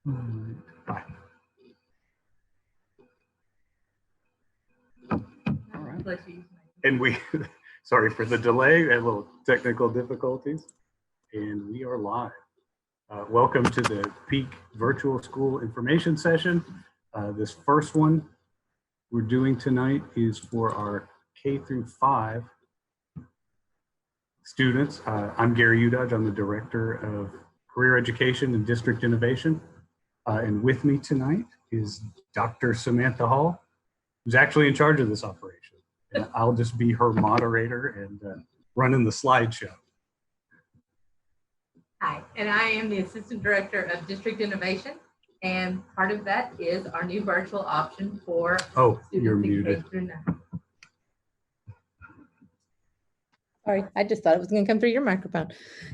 Bye. All right. And we, sorry for the delay, a little technical difficulties, and we are live. Welcome to the Peak Virtual School Information Session. This first one we're doing tonight is for our K through 5 students. I'm Gary Udodge. I'm the Director of Career Education and District Innovation. And with me tonight is Dr. Samantha Hall, who's actually in charge of this operation. And I'll just be her moderator and running the slideshow. Hi, and I am the Assistant Director of District Innovation. And part of that is our new virtual option for students you're muted. Sorry, I just thought it was going to come through your microphone.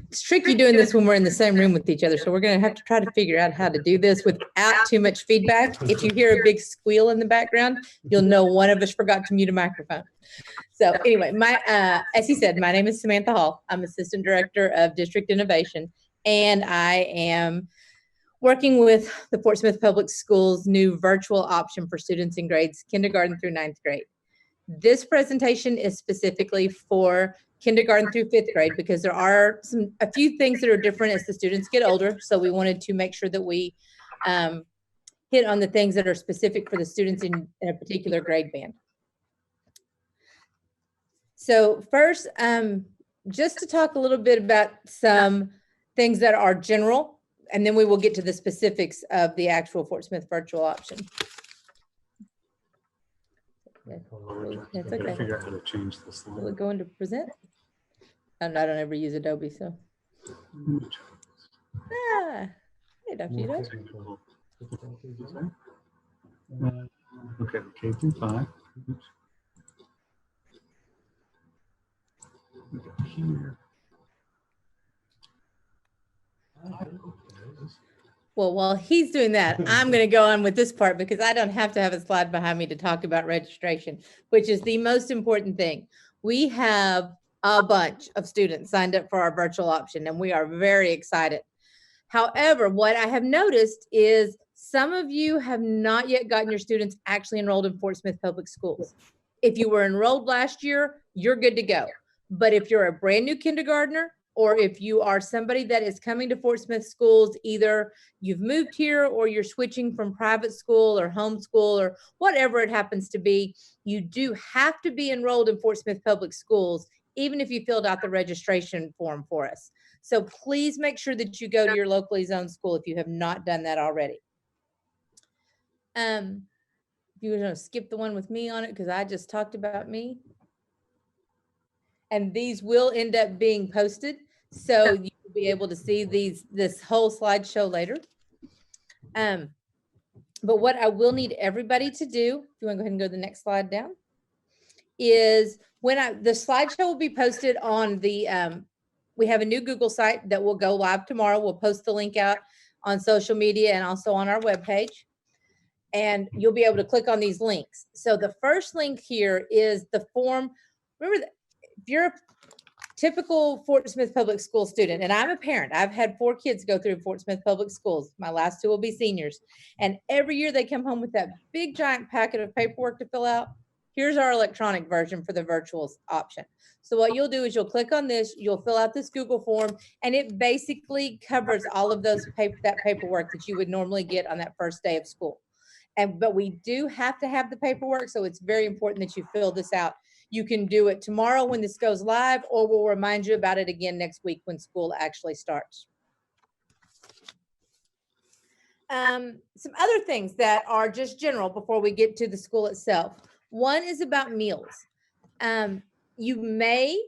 It's tricky doing this when we're in the same room with each other. So we're going to have to try to figure out how to do this without too much feedback. If you hear a big squeal in the background, you'll know one of us forgot to mute a microphone. So anyway, as he said, my name is Samantha Hall. I'm Assistant Director of District Innovation, and I am working with the Fort Smith Public Schools' new virtual option for students in grades kindergarten through 9th grade. This presentation is specifically for kindergarten through 5th grade because there are a few things that are different as the students get older. So we wanted to make sure that we hit on the things that are specific for the students in a particular grade band. So first, just to talk a little bit about some things that are general, and then we will get to the specifics of the actual Fort Smith virtual option. That's okay. Figure out how to change the slide. Will it go into present? I don't ever use Adobe, so. Hey, Dr. Udodge. Okay, K through 5. We go here. Well, while he's doing that, I'm going to go on with this part because I don't have to have a slide behind me to talk about registration, which is the most important thing. We have a bunch of students signed up for our virtual option, and we are very excited. However, what I have noticed is some of you have not yet gotten your students actually enrolled in Fort Smith Public Schools. If you were enrolled last year, you're good to go. But if you're a brand new kindergartner, or if you are somebody that is coming to Fort Smith schools, either you've moved here or you're switching from private school or homeschool or whatever it happens to be, you do have to be enrolled in Fort Smith Public Schools, even if you filled out the registration form for us. So please make sure that you go to your locally zoned school if you have not done that already. If you were going to skip the one with me on it, because I just talked about me. And these will end up being posted, so you will be able to see this whole slideshow later. But what I will need everybody to do, if you want to go ahead and go to the next slide down, is the slideshow will be posted on the, we have a new Google site that will go live tomorrow. We'll post the link out on social media and also on our webpage. And you'll be able to click on these links. So the first link here is the form. Remember that if you're a typical Fort Smith Public School student, and I'm a parent, I've had 4 kids go through Fort Smith Public Schools. My last 2 will be seniors. And every year they come home with that big giant packet of paperwork to fill out. Here's our electronic version for the virtual option. So what you'll do is you'll click on this, you'll fill out this Google form, and it basically covers all of that paperwork that you would normally get on that first day of school. But we do have to have the paperwork, so it's very important that you fill this out. You can do it tomorrow when this goes live, or we'll remind you about it again next week when school actually starts. Some other things that are just general before we get to the school itself. One is about meals. You may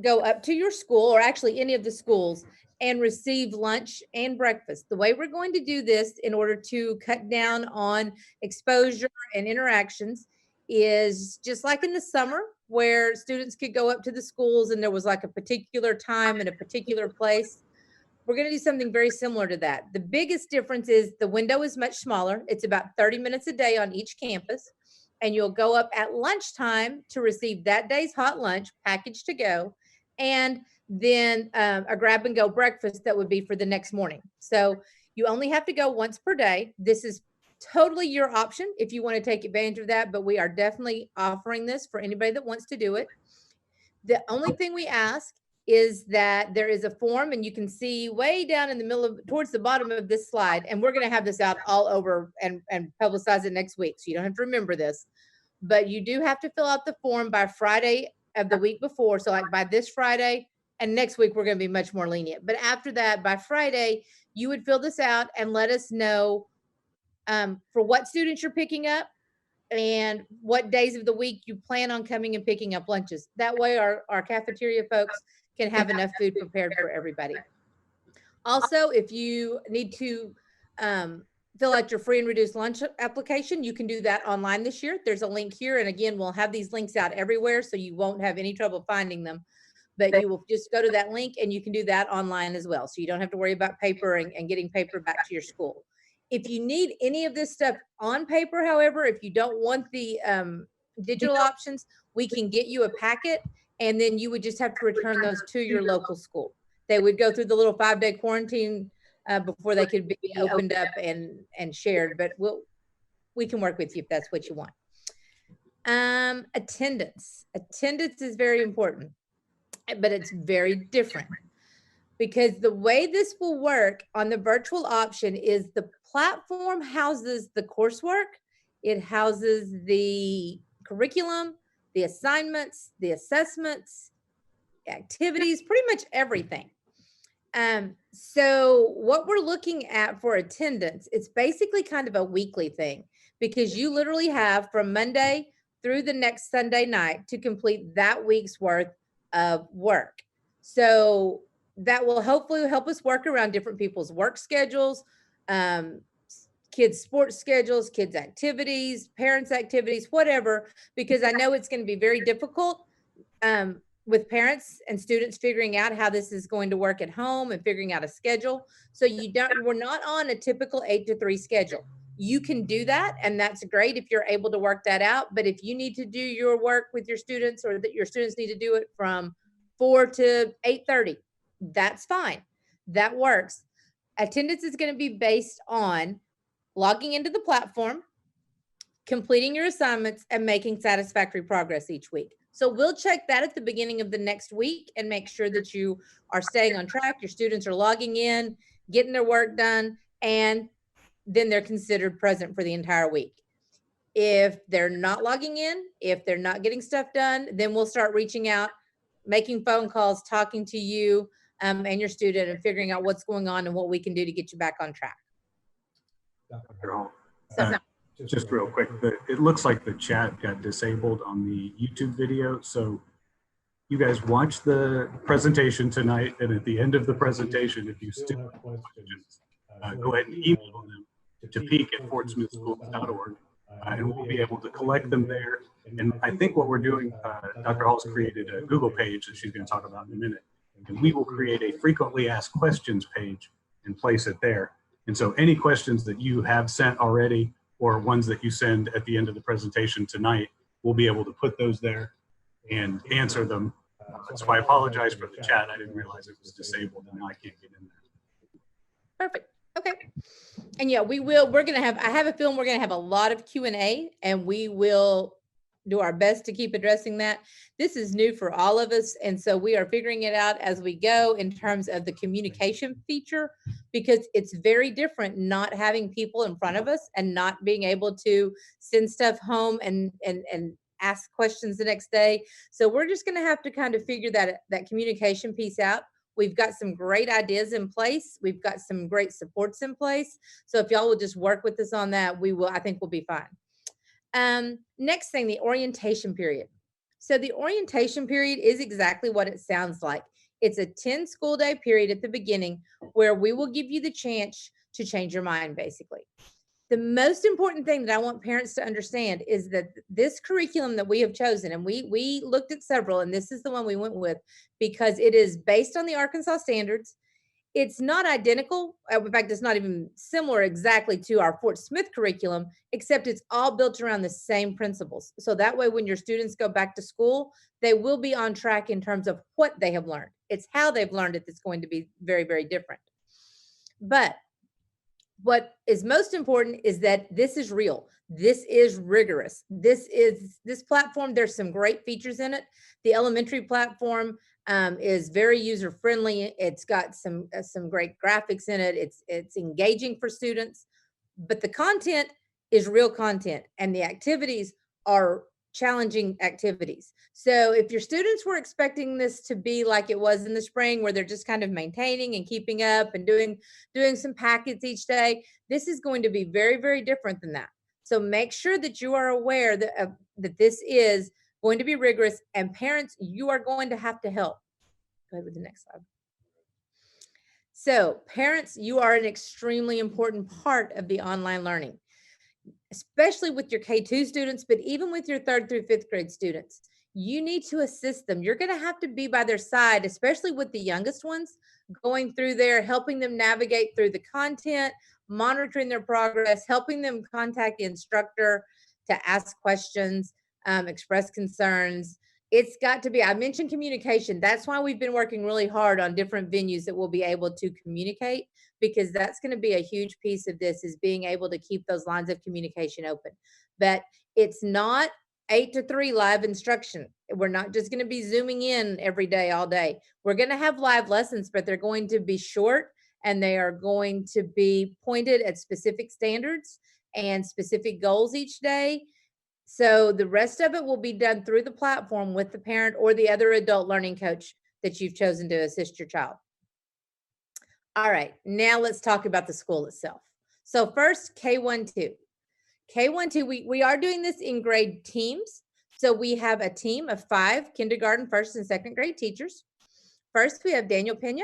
go up to your school, or actually any of the schools, and receive lunch and breakfast. The way we're going to do this in order to cut down on exposure and interactions is just like in the summer where students could go up to the schools and there was like a particular time and a particular place. We're going to do something very similar to that. The biggest difference is the window is much smaller. It's about 30 minutes a day on each campus. And you'll go up at lunchtime to receive that day's hot lunch, packaged to go, and then a grab and go breakfast that would be for the next morning. So You only have to go once per day. This is totally your option if you want to take advantage of that, but we are definitely offering this for anybody that wants to do it. The only thing we ask is that there is a form, and you can see way down in the middle of, towards the bottom of this slide, and we're going to have this out all over and publicize it next week. So you don't have to remember this, but you do have to fill out the form by Friday of the week before. So like by this Friday, and next week, we're going to be much more lenient. But after that, by Friday, you would fill this out and let us know for what students you're picking up and what days of the week you plan on coming and picking up lunches. That way our cafeteria folks can have enough food prepared for everybody. Also, if you need to fill out your free and reduced lunch application, you can do that online this year. There's a link here. And again, we'll have these links out everywhere, so you won't have any trouble finding them. But you will just go to that link and you can do that online as well. So you don't have to worry about paper and getting paper back to your school. If you need any of this stuff on paper, however, if you don't want the digital options, we can get you a packet, and then you would just have to return those to your local school. They would go through the little 5-day quarantine before they could be opened up and shared, but we can work with you if that's what you want. Attendance is very important, but it's very different, because the way this will work on the virtual option is the platform houses the coursework, it houses the curriculum, the assignments, the assessments, activities, pretty much everything. So what we're looking at for attendance, it's basically kind of a weekly thing, because you literally have from Monday through the next Sunday night to complete that week's worth of work. So that will hopefully help us work around different people's work schedules, kids' sports schedules, kids' activities, parents' activities, whatever, because I know it's going to be very difficult with parents and students figuring out how this is going to work at home and figuring out a schedule. So we're not on a typical 8 to 3 schedule. You can do that, and that's great if you're able to work that out. But if you need to do your work with your students, or that your students need to do it from 4 to 8:30, that's fine. That works. Attendance is going to be based on logging into the platform, completing your assignments, and making satisfactory progress each week. So we'll check that at the beginning of the next week and make sure that you are staying on track. Your students are logging in, getting their work done, and then they're considered present for the entire week. If they're not logging in, if they're not getting stuff done, then we'll start reaching out, making phone calls, talking to you and your student, and figuring out what's going on and what we can do to get you back on track. Dr. Hall, just real quick, it looks like the chat got disabled on the YouTube video. So you guys watch the presentation tonight, and at the end of the presentation, if you still have questions, go ahead and email them to peak@fortsmithschools.org, and we'll be able to collect them there. And I think what we're doing, Dr. Hall's created a Google page that she's going to talk about in a minute, and we will create a frequently asked questions page and place it there. And so any questions that you have sent already, or ones that you send at the end of the presentation tonight, we'll be able to put those there and answer them. So I apologize for the chat. I didn't realize it was disabled, and now I can't get in there. Perfect. Okay. And yeah, we're going to have, I have a feeling we're going to have a lot of Q&A, and we will do our best to keep addressing that. This is new for all of us, and so we are figuring it out as we go in terms of the communication feature, because it's very different not having people in front of us and not being able to send stuff home and ask questions the next day. So we're just going to have to kind of figure that communication piece out. We've got some great ideas in place. We've got some great supports in place. So if y'all will just work with us on that, I think we'll be fine. Next thing, the orientation period. So the orientation period is exactly what it sounds like. It's a 10 school day period at the beginning where we will give you the chance to change your mind, basically. The most important thing that I want parents to understand is that this curriculum that we have chosen, and we looked at several, and this is the one we went with because it is based on the Arkansas standards. It's not identical. In fact, it's not even similar exactly to our Fort Smith curriculum, except it's all built around the same principles. So that way, when your students go back to school, they will be on track in terms of what they have learned. It's how they've learned it that's going to be very, very different. But what is most important is that this is real. This is rigorous. This platform. There's some great features in it. The elementary platform is very user friendly. It's got some great graphics in it. It's engaging for students, but the content is real content, and the activities are challenging activities. So if your students were expecting this to be like it was in the spring, where they're just kind of maintaining and keeping up and doing some packets each day, this is going to be very, very different than that. So make sure that you are aware that this is going to be rigorous, and parents, you are going to have to help. Go ahead with the next slide. So parents, you are an extremely important part of the online learning, especially with your K2 students, but even with your 3rd through 5th grade students. You need to assist them. You're going to have to be by their side, especially with the youngest ones, going through there, helping them navigate through the content, monitoring their progress, helping them contact the instructor to ask questions, express concerns. It's got to be, I mentioned communication. That's why we've been working really hard on different venues that will be able to communicate, because that's going to be a huge piece of this, is being able to keep those lines of communication open. But it's not 8 to 3 live instruction. We're not just going to be zooming in every day, all day. We're going to have live lessons, but they're going to be short, and they are going to be pointed at specific standards and specific goals each day. So the rest of it will be done through the platform with the parent or the other adult learning coach that you've chosen to assist your child. All right, now let's talk about the school itself. So first, K1-2. K1-2, we are doing this in grade teams. So we have a team of 5 kindergarten, 1st, and 2nd grade teachers. First, we have Daniel Pena.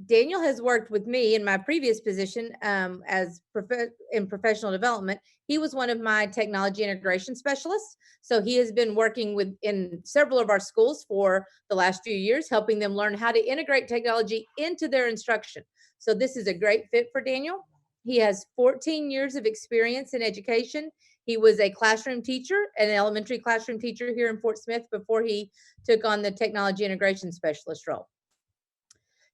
Daniel has worked with me in my previous position in professional development. He was one of my technology integration specialists. So he has been working in several of our schools for the last few years, helping them learn how to integrate technology into their instruction. So this is a great fit for Daniel. He has 14 years of experience in education. He was a classroom teacher, an elementary classroom teacher here in Fort Smith, before he took on the technology integration specialist role.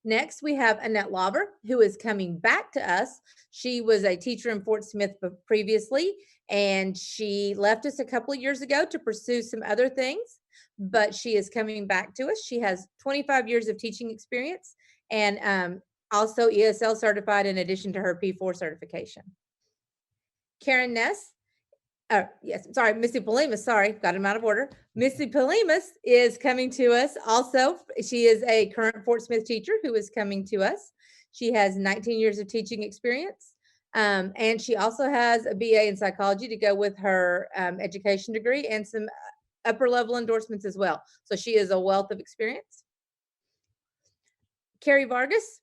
Next, we have Annette Lauber, who is coming back to us. She was a teacher in Fort Smith previously, and she left us a couple of years ago to pursue some other things, but she is coming back to us. She has 25 years of teaching experience, and also ESL certified in addition to her P4 certification. Karen Ness, yes, sorry, Missy Palimas, sorry, got him out of order. Missy Palimas is coming to us also. She is a current Fort Smith teacher who is coming to us. She has 19 years of teaching experience, and she also has a BA in psychology to go with her education degree, and some upper level endorsements as well. So she is a wealth of experience. Carrie Vargas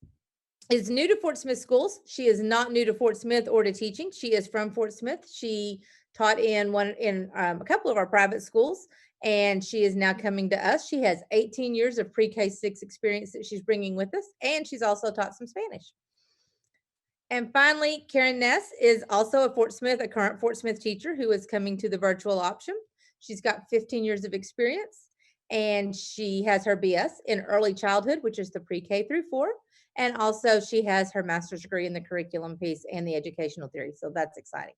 is new to Fort Smith schools. She is not new to Fort Smith or to teaching. She is from Fort Smith. She taught in a couple of our private schools, and she is now coming to us. She has 18 years of pre-K 6 experience that she's bringing with us, and she's also taught some Spanish. And finally, Karen Ness is also a current Fort Smith teacher who is coming to the virtual option. She's got 15 years of experience, and she has her BS in early childhood, which is the pre-K through 4. And also she has her master's degree in the curriculum piece and the educational theory. So that's exciting.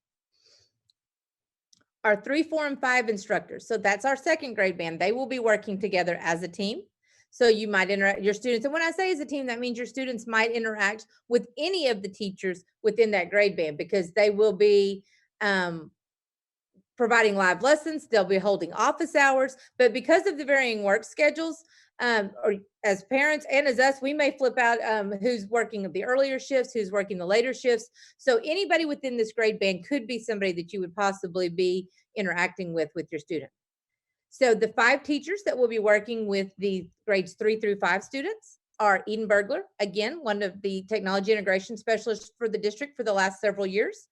Our 3, 4, and 5 instructors. So that's our 2nd grade band. They will be working together as a team. So you might interact your students. And when I say as a team, that means your students might interact with any of the teachers within that grade band, because they will be providing live lessons. They'll be holding office hours, but because of the varying work schedules, or as parents and as us, we may flip out who's working the earlier shifts, who's working the later shifts. So anybody within this grade band could be somebody that you would possibly be interacting with your student. So the 5 teachers that will be working with the grades 3 through 5 students are Eden Bergler, again, one of the technology integration specialists for the district for the last several years.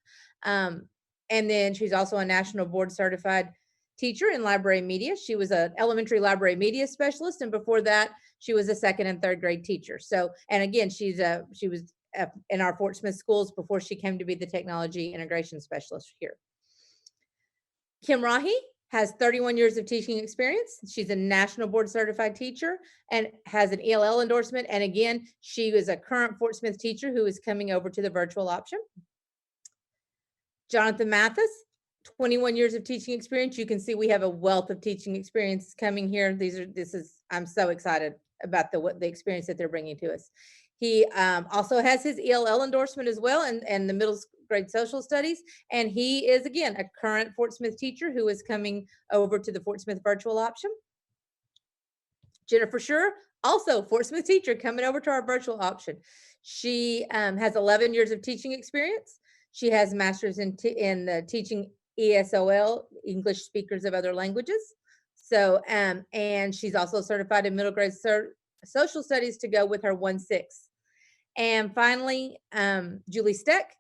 And then she's also a national board certified teacher in library media. She was an elementary library media specialist, and before that, she was a 2nd and 3rd grade teacher. So, and again, she was in our Fort Smith schools before she came to be the technology integration specialist here. Kim Rahi has 31 years of teaching experience. She's a national board certified teacher and has an ELL endorsement. And again, she is a current Fort Smith teacher who is coming over to the virtual option. Jonathan Mathis, 21 years of teaching experience. You can see we have a wealth of teaching experience coming here. I'm so excited about the experience that they're bringing to us. He also has his ELL endorsement as well, and the middle grade social studies. And he is, again, a current Fort Smith teacher who is coming over to the Fort Smith virtual option. Jennifer Schur, also Fort Smith teacher, coming over to our virtual option. She has 11 years of teaching experience. She has master's in teaching ESOL, English speakers of other languages. So, and she's also certified in middle grade social studies to go with her 1-6. And finally, Julie Steck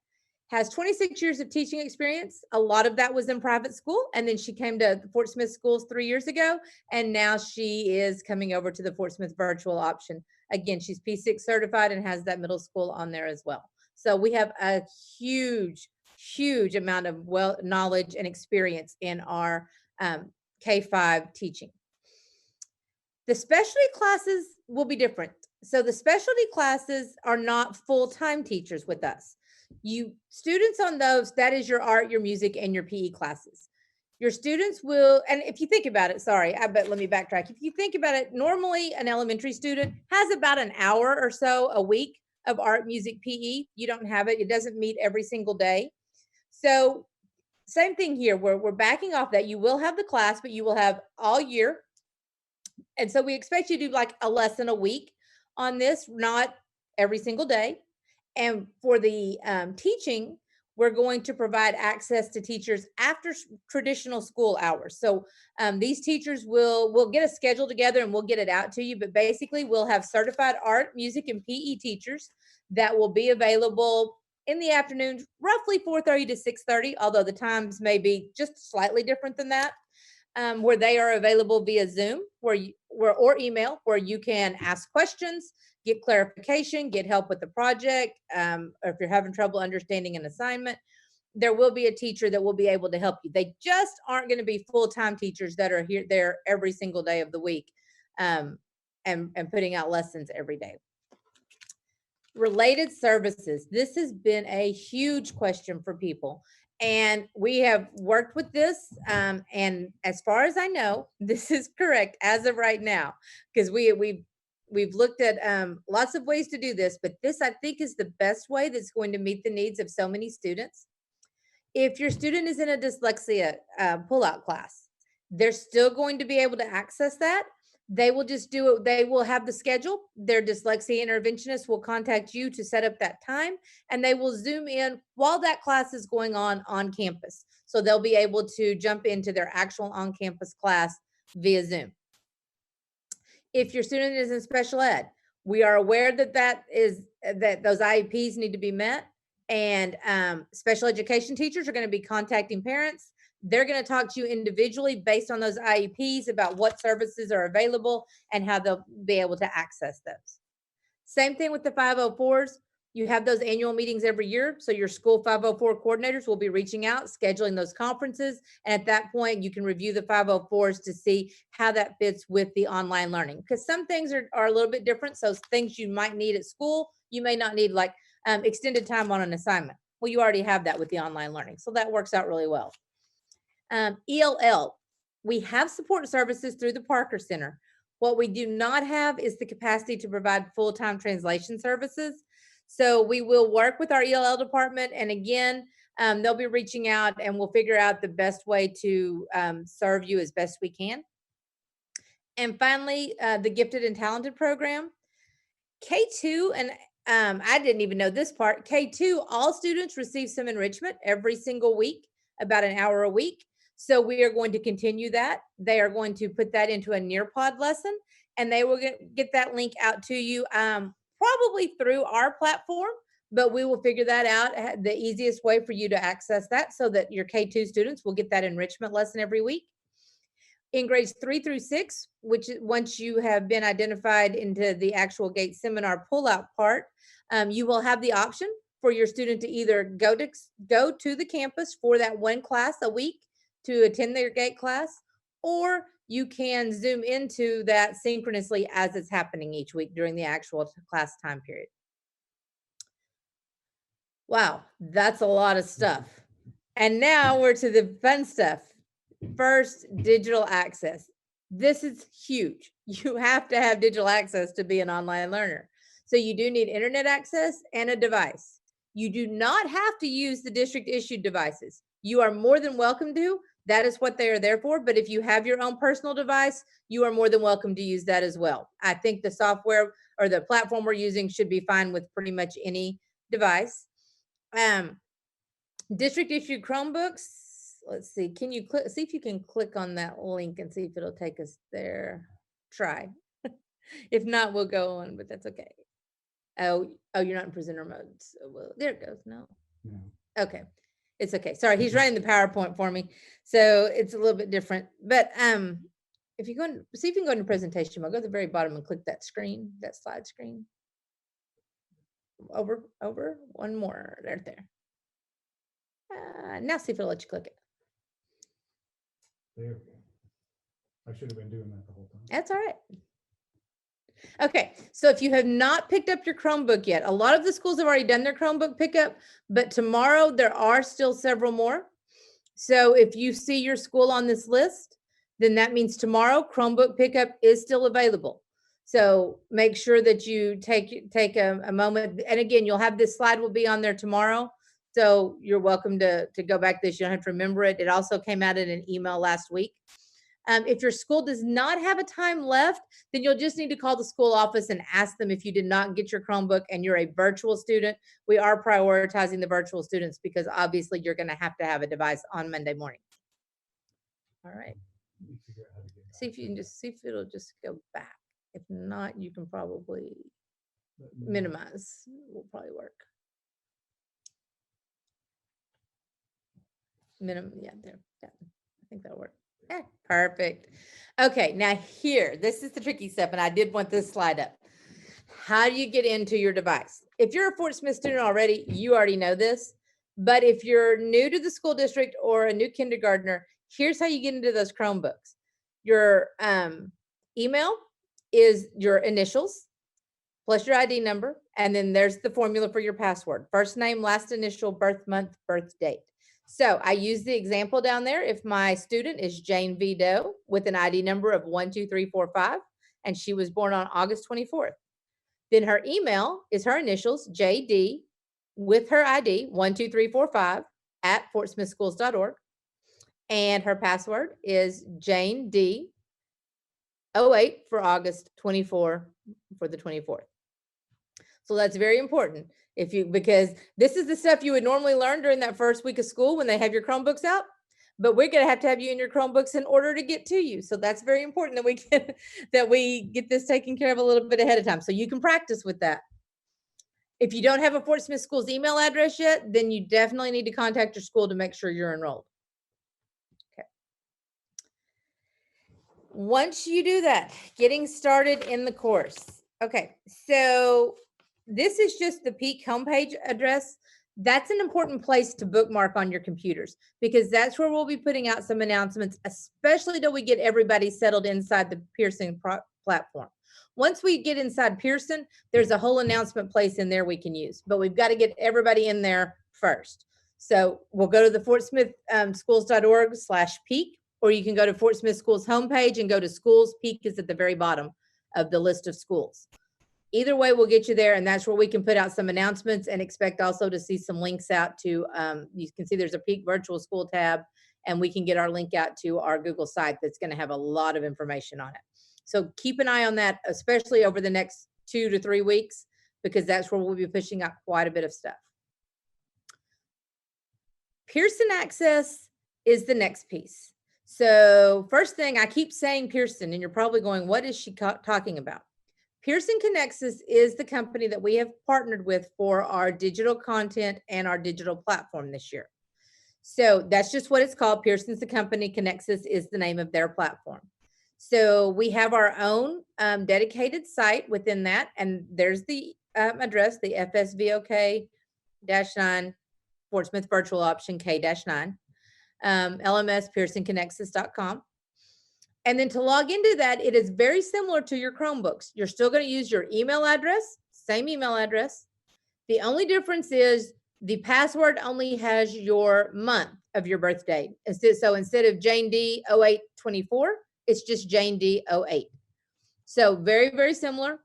has 26 years of teaching experience. A lot of that was in private school. And then she came to Fort Smith schools 3 years ago. And now she is coming over to the Fort Smith virtual option. Again, she's P6 certified and has that middle school on there as well. So we have a huge amount of knowledge and experience in our K-5 teaching. The specialty classes will be different. So the specialty classes are not full-time teachers with us. You students on those, that is your art, your music, and your PE classes. Your students will, and if you think about it, let me backtrack. If you think about it, normally an elementary student has about an hour or so a week of art, music, PE. You don't have it. It doesn't meet every single day. So same thing here, we're backing off that. You will have the class, but you will have all year. And so we expect you to do like a lesson a week on this, not every single day. And for the teaching, we're going to provide access to teachers after traditional school hours. So these teachers we'll get a schedule together and we'll get it out to you. But basically, we'll have certified art, music, and PE teachers that will be available in the afternoons, roughly 4:30 to 6:30, although the times may be just slightly different than that. Where they are available via Zoom or email, where you can ask questions, get clarification, get help with the project, or if you're having trouble understanding an assignment, there will be a teacher that will be able to help you. They just aren't going to be full-time teachers that are there every single day of the week and putting out lessons every day. Related services. This has been a huge question for people. And we have worked with this. And as far as I know, this is correct as of right now, because we've looked at lots of ways to do this, but this I think is the best way that's going to meet the needs of so many students. If your student is in a dyslexia pull-out class, they're still going to be able to access that. They will just do it. They will have the schedule. Their dyslexia interventionist will contact you to set up that time, and they will Zoom in while that class is going on campus. So they'll be able to jump into their actual on-campus class via Zoom. If your student is in special ed, we are aware that those IEPs need to be met, and special education teachers are going to be contacting parents. They're going to talk to you individually based on those IEPs about what services are available and how they'll be able to access those. Same thing with the 504s. You have those annual meetings every year. So your school 504 coordinators will be reaching out, scheduling those conferences. And at that point, you can review the 504s to see how that fits with the online learning. Because some things are a little bit different. So things you might need at school, you may not need, like extended time on an assignment. Well, you already have that with the online learning. So that works out really well. ELL, we have support services through the Parker Center. What we do not have is the capacity to provide full-time translation services. So we will work with our ELL department, and again, they'll be reaching out and we'll figure out the best way to serve you as best we can. And finally, the Gifted and Talented program. K2, and I didn't even know this part, K2, all students receive some enrichment every single week, about an hour a week. So we are going to continue that. They are going to put that into a Nearpod lesson, and they will get that link out to you probably through our platform, but we will figure that out, the easiest way for you to access that so that your K2 students will get that enrichment lesson every week. In grades 3 through 6, which once you have been identified into the actual GATE seminar pullout part, you will have the option for your student to either go to the campus for that one class a week to attend their GATE class, or you can Zoom into that synchronously as it's happening each week during the actual class time period. Wow, that's a lot of stuff. And now we're to the fun stuff. First, digital access. This is huge. You have to have digital access to be an online learner. So you do need internet access and a device. You do not have to use the district issued devices. You are more than welcome to. That is what they are there for. But if you have your own personal device, you are more than welcome to use that as well. I think the software or the platform we're using should be fine with pretty much any device. District issued Chromebooks. Let's see. Can you see if you can click on that link and see if it'll take us there? Try. If not, we'll go on, but that's okay. Oh, you're not in presenter mode. So there it goes. No. Okay. It's okay. Sorry, he's writing the PowerPoint for me, so it's a little bit different. But if you go and see if you can go into presentation mode, go to the very bottom and click that screen, that slide screen. Over, one more. There. Now see if it'll let you click it. There we go. I should have been doing that the whole time. That's all right. Okay, so if you have not picked up your Chromebook yet, a lot of the schools have already done their Chromebook pickup, but tomorrow there are still several more. So if you see your school on this list, then that means tomorrow Chromebook pickup is still available. So make sure that you take a moment. And again, you'll have this slide will be on there tomorrow. So you're welcome to go back to this. You don't have to remember it. It also came out in an email last week. If your school does not have a time left, then you'll just need to call the school office and ask them if you did not get your Chromebook and you're a virtual student. We are prioritizing the virtual students because obviously you're going to have a device on Monday morning. All right. See if you can see if it'll just go back. If not, you can probably minimize. Will probably work. Yeah, there. Yeah, I think that'll work. Yeah, perfect. Okay, now here, this is the tricky stuff, and I did want this slide up. How do you get into your device? If you're a Fort Smith student already, you already know this. But if you're new to the school district or a new kindergartner, here's how you get into those Chromebooks. Your email is your initials plus your ID number, and then there's the formula for your password. First name, last initial, birth month, birth date. So I use the example down there. If my student is Jane V. Doe with an ID number of 12345, and she was born on August 24th, then her email is her initials, JD, with her ID 12345 at fortsmithschools.org. And her password is Jane D 08 for August 24 for the 24th. So that's very important. Because this is the stuff you would normally learn during that first week of school when they have your Chromebooks out, but we're going to have you in your Chromebooks in order to get to you. So that's very important that we get this taken care of a little bit ahead of time. So you can practice with that. If you don't have a Fort Smith Schools email address yet, then you definitely need to contact your school to make sure you're enrolled. Okay. Once you do that, getting started in the course. Okay, so this is just the Peak homepage address. That's an important place to bookmark on your computers because that's where we'll be putting out some announcements, especially till we get everybody settled inside the Pearson platform. Once we get inside Pearson, there's a whole announcement place in there we can use, but we've got to get everybody in there first. So we'll go to the fortsmithschools.org/peak, or you can go to Fort Smith Schools homepage and go to schools. Peak is at the very bottom of the list of schools. Either way, we'll get you there, and that's where we can put out some announcements and expect also to see some links out to, you can see there's a Peak Virtual School tab, and we can get our link out to our Google site that's going to have a lot of information on it. So keep an eye on that, especially over the next 2 to 3 weeks, because that's where we'll be pushing out quite a bit of stuff. Pearson Access is the next piece. So first thing, I keep saying Pearson, and you're probably going, what is she talking about? Pearson Connexus is the company that we have partnered with for our digital content and our digital platform this year. So that's just what it's called. Pearson's the company. Connexus is the name of their platform. So we have our own dedicated site within that. And there's the address, the FSVOK-9 Fort Smith Virtual Option K-9, LMS PearsonConnexus.com. And then to log into that, it is very similar to your Chromebooks. You're still going to use your email address, same email address. The only difference is The password only has your month of your birthday. So instead of Jane D 0824, it's just Jane D 08. So very, very similar.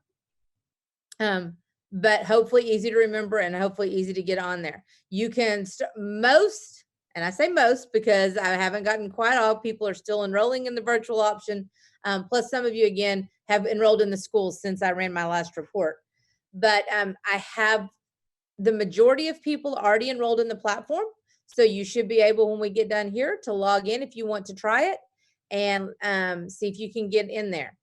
But hopefully easy to remember and hopefully easy to get on there. You can most, and I say most because I haven't gotten quite all people are still enrolling in the virtual option. Plus some of you again have enrolled in the schools since I ran my last report. But I have the majority of people already enrolled in the platform. So you should be able, when we get done here, to log in if you want to try it and see if you can get in there.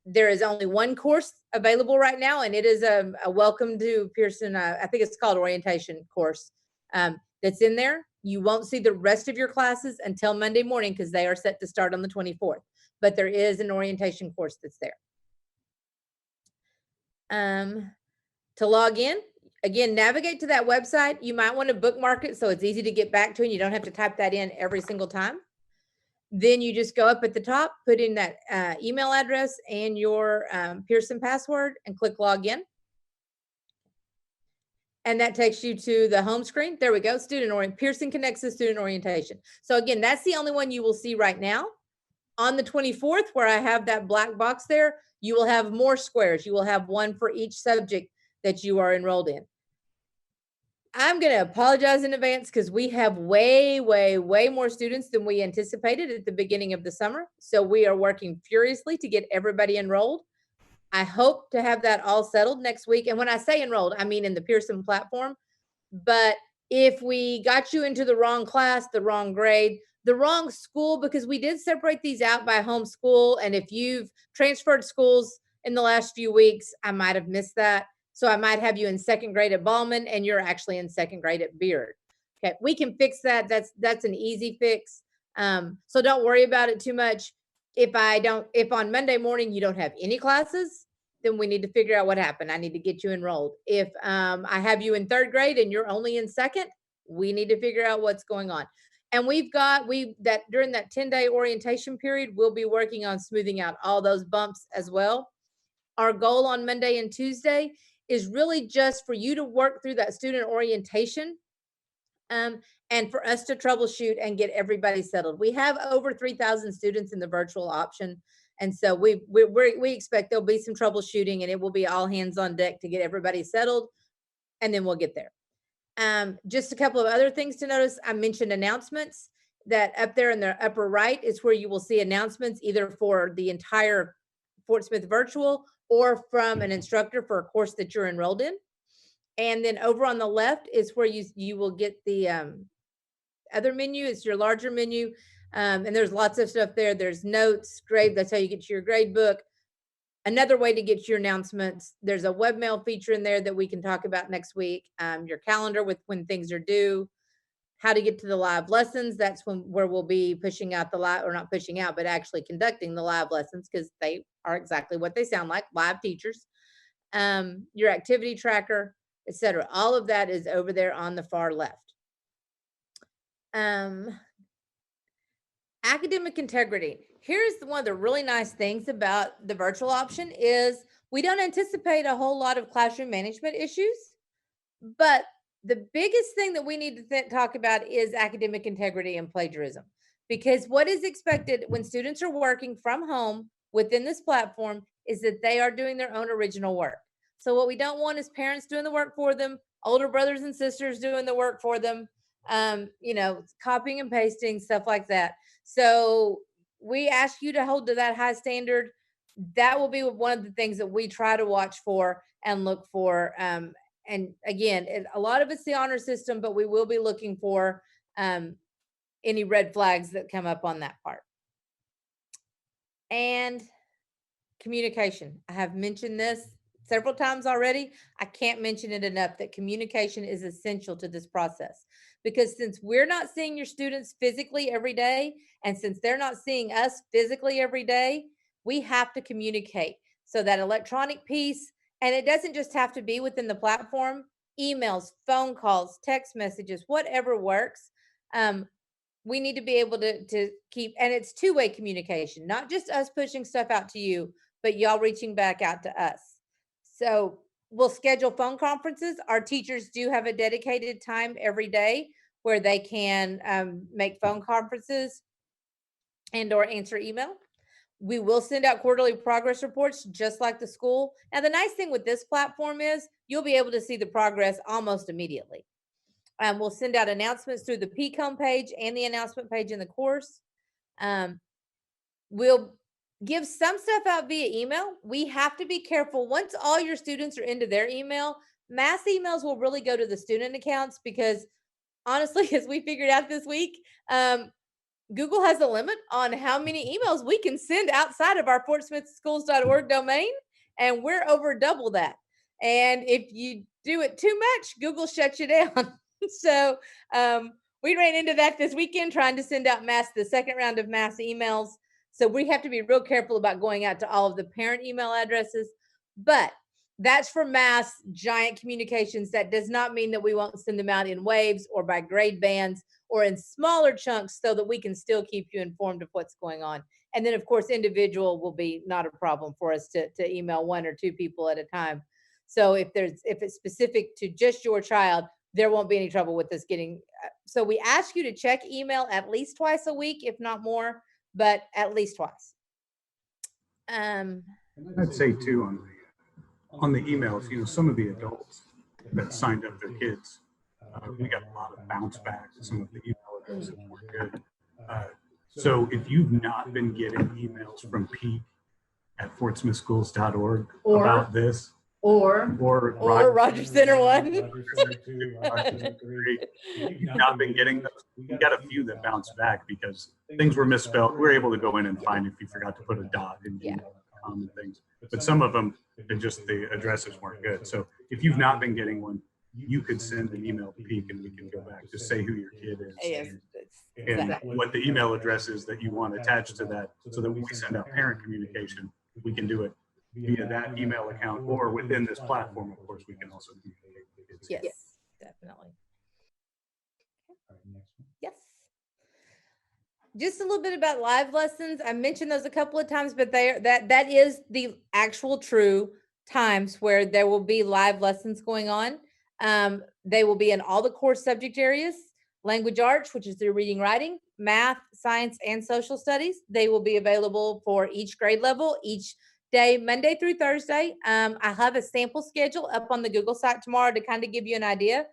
There is only one course available right now, and it is a welcome to Pearson. I think it's called orientation course that's in there. You won't see the rest of your classes until Monday morning because they are set to start on the 24th. But there is an orientation course that's there. To log in, again, navigate to that website. You might want to bookmark it so it's easy to get back to, and you don't have to type that in every single time. Then you just go up at the top, put in that email address and your Pearson password and click login. And that takes you to the home screen. There we go. Pearson connects to student orientation. So again, that's the only one you will see right now. On the 24th, where I have that black box there, you will have more squares. You will have one for each subject that you are enrolled in. I'm going to apologize in advance because we have way, way, way more students than we anticipated at the beginning of the summer. So we are working furiously to get everybody enrolled. I hope to have that all settled next week. And when I say enrolled, I mean in the Pearson platform. But if we got you into the wrong class, the wrong grade, the wrong school, because we did separate these out by homeschool. And if you've transferred schools in the last few weeks, I might have missed that. So I might have you in second grade at Ballman and you're actually in second grade at Beard. Okay, we can fix that. That's an easy fix. So don't worry about it too much. If on Monday morning you don't have any classes, then we need to figure out what happened. I need to get you enrolled. If I have you in third grade and you're only in second, we need to figure out what's going on. And during that 10-day orientation period, we'll be working on smoothing out all those bumps as well. Our goal on Monday and Tuesday is really just for you to work through that student orientation and for us to troubleshoot and get everybody settled. We have over 3,000 students in the virtual option. And so we expect there'll be some troubleshooting and it will be all hands on deck to get everybody settled. And then we'll get there. Just a couple of other things to notice. I mentioned announcements. That up there in the upper right is where you will see announcements either for the entire Fort Smith virtual or from an instructor for a course that you're enrolled in. And then over on the left is where you will get the other menu. It's your larger menu. And there's lots of stuff there. There's notes, grade. That's how you get to your grade book. Another way to get to your announcements, there's a webmail feature in there that we can talk about next week. Your calendar with when things are due. How to get to the live lessons. That's where we'll be pushing out the live, or not pushing out, but actually conducting the live lessons because they are exactly what they sound like, live teachers. Your activity tracker, etc. All of that is over there on the far left. Academic integrity. Here's one of the really nice things about the virtual option is we don't anticipate a whole lot of classroom management issues, but the biggest thing that we need to talk about is academic integrity and plagiarism, because what is expected when students are working from home within this platform is that they are doing their own original work. So what we don't want is parents doing the work for them, older brothers and sisters doing the work for them, copying and pasting, stuff like that. So we ask you to hold to that high standard. That will be one of the things that we try to watch for and look for. And again, a lot of it's the honor system, but we will be looking for any red flags that come up on that part. And communication. I have mentioned this several times already. I can't mention it enough that communication is essential to this process, because since we're not seeing your students physically every day, and since they're not seeing us physically every day, we have to communicate. So that electronic piece, and it doesn't just have to be within the platform, emails, phone calls, text messages, whatever works. We need to be able to keep, and it's two-way communication, not just us pushing stuff out to you, but y'all reaching back out to us. So we'll schedule phone conferences. Our teachers do have a dedicated time every day where they can make phone conferences and or answer email. We will send out quarterly progress reports just like the school. Now, the nice thing with this platform is you'll be able to see the progress almost immediately. We'll send out announcements through the Peak homepage and the announcement page in the course. We'll give some stuff out via email. We have to be careful. Once all your students are into their email, mass emails will really go to the student accounts because honestly, as we figured out this week, Google has a limit on how many emails we can send outside of our fortsmithschools.org domain, and we're over double that. And if you do it too much, Google shuts you down. So we ran into that this weekend trying to send out the second round of mass emails. So we have to be real careful about going out to all of the parent email addresses. But that's for mass giant communications. That does not mean that we won't send them out in waves or by grade bands or in smaller chunks so that we can still keep you informed of what's going on. And then, of course, individual will be not a problem for us to email one or two people at a time. So if it's specific to just your child, there won't be any trouble with us getting. So we ask you to check email at least twice a week, if not more, but at least twice. I'd say too on the emails, some of the adults that signed up their kids, we got a lot of bounce back. Some of the email addresses weren't good. So if you've not been getting emails from Peak at fortsmithschools.org about this, or Roger Center 1, if you've not been getting those, we got a few that bounce back because things were misspelled. We're able to go in and find if you forgot to put a dot in gmail.com and things. But some of them, the addresses weren't good. So if you've not been getting one, you could send an email to Peak and we can go back. Just say who your kid is and what the email address is that you want attached to that, so that when we send out parent communication, we can do it via that email account, or within this platform, of course, we can also communicate with kids. Yes, definitely. Yes. Just a little bit about live lessons. I mentioned those a couple of times, but that is the actual true times where there will be live lessons going on. They will be in all the core subject areas: language arts, which is their reading, writing, math, science, and social studies. They will be available for each grade level, each day, Monday through Thursday. I have a sample schedule up on the Google site tomorrow to kind of give you an idea.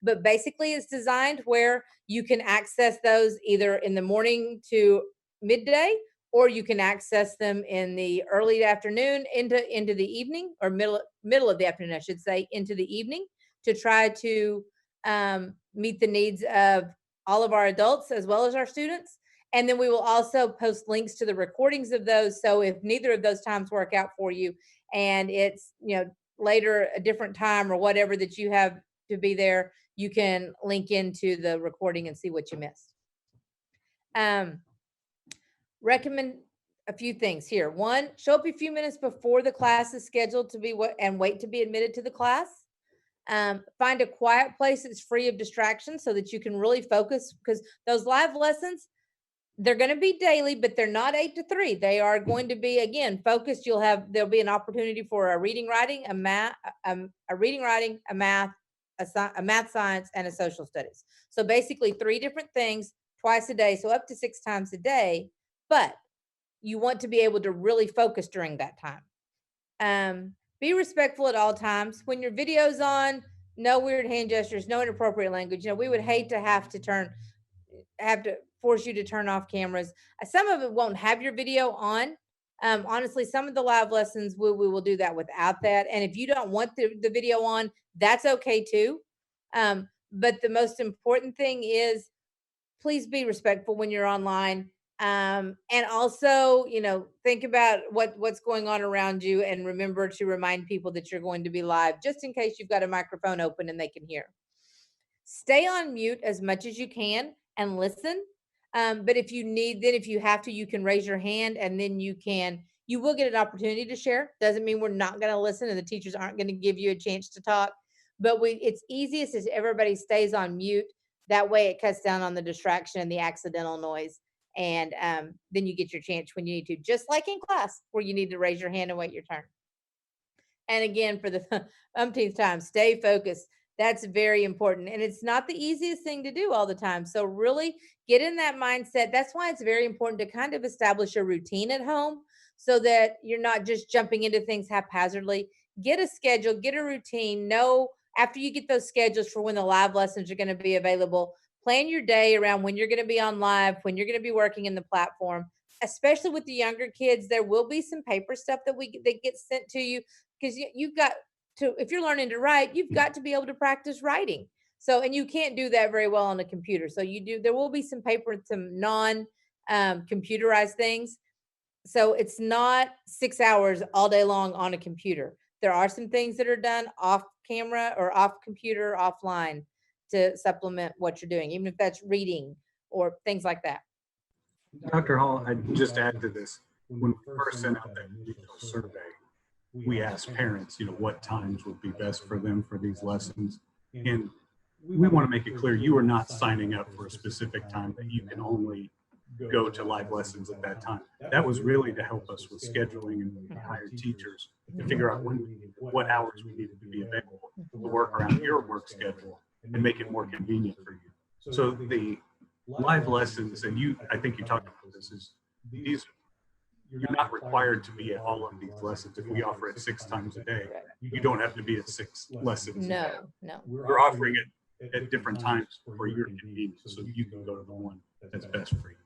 But basically, it's designed where you can access those either in the morning to midday, or you can access them in the early afternoon into the evening, or middle of the afternoon, I should say, into the evening, to try to meet the needs of all of our adults as well as our students. And then we will also post links to the recordings of those. So if neither of those times work out for you and it's, later, a different time or whatever that you have to be there, you can link into the recording and see what you missed. Recommend a few things here. One, show up a few minutes before the class is scheduled to be and wait to be admitted to the class. Find a quiet place that's free of distractions so that you can really focus, because those live lessons, they're going to be daily, but they're not 8 to 3. They are going to be, again, focused. There'll be an opportunity for a reading, writing, a math, a math, science, and a social studies. So basically 3 different things twice a day. So up to 6 times a day, but you want to be able to really focus during that time. Be respectful at all times. When your video's on, no weird hand gestures, no inappropriate language. We would hate to have to force you to turn off cameras. Some of it won't have your video on. Honestly, some of the live lessons, we will do that without that. And if you don't want the video on, that's okay too. But the most important thing is, please be respectful when you're online. And also, think about what's going on around you, and remember to remind people that you're going to be live, just in case you've got a microphone open and they can hear. Stay on mute as much as you can and listen. But if you have to, you can raise your hand, and then you will get an opportunity to share. Doesn't mean we're not going to listen and the teachers aren't going to give you a chance to talk, but it's easiest if everybody stays on mute. That way it cuts down on the distraction and the accidental noise. And then you get your chance when you need to, just like in class where you need to raise your hand and wait your turn. And again, for the umpteenth time, stay focused. That's very important. And it's not the easiest thing to do all the time. So, really get in that mindset. That's why it's very important to kind of establish a routine at home so that you're not just jumping into things haphazardly. Get a schedule, get a routine. Know after you get those schedules for when the live lessons are going to be available, plan your day around when you're going to be on live, when you're going to be working in the platform. Especially with the younger kids, there will be some paper stuff that gets sent to you because you've got to, if you're learning to write, you've got to be able to practice writing. So, and you can't do that very well on a computer. So there will be some paper, some non computerized things. So it's not 6 hours all day long on a computer. There are some things that are done off camera or off computer, offline to supplement what you're doing, even if that's reading or things like that. Dr. Hall, I'd just add to this. When we first sent out that initial survey, we asked parents, what times would be best for them for these lessons. And we want to make it clear you are not signing up for a specific time that you can only go to live lessons at that time. That was really to help us with scheduling and hire teachers to figure out what hours we needed to be available to work around your work schedule and make it more convenient for you. So the live lessons, and I think you talked about this, is you're not required to be at all of these lessons. If we offer it 6 times a day, you don't have to be at 6 lessons. No. We're offering it at different times for your convenience, so you can go to the one that's best for you.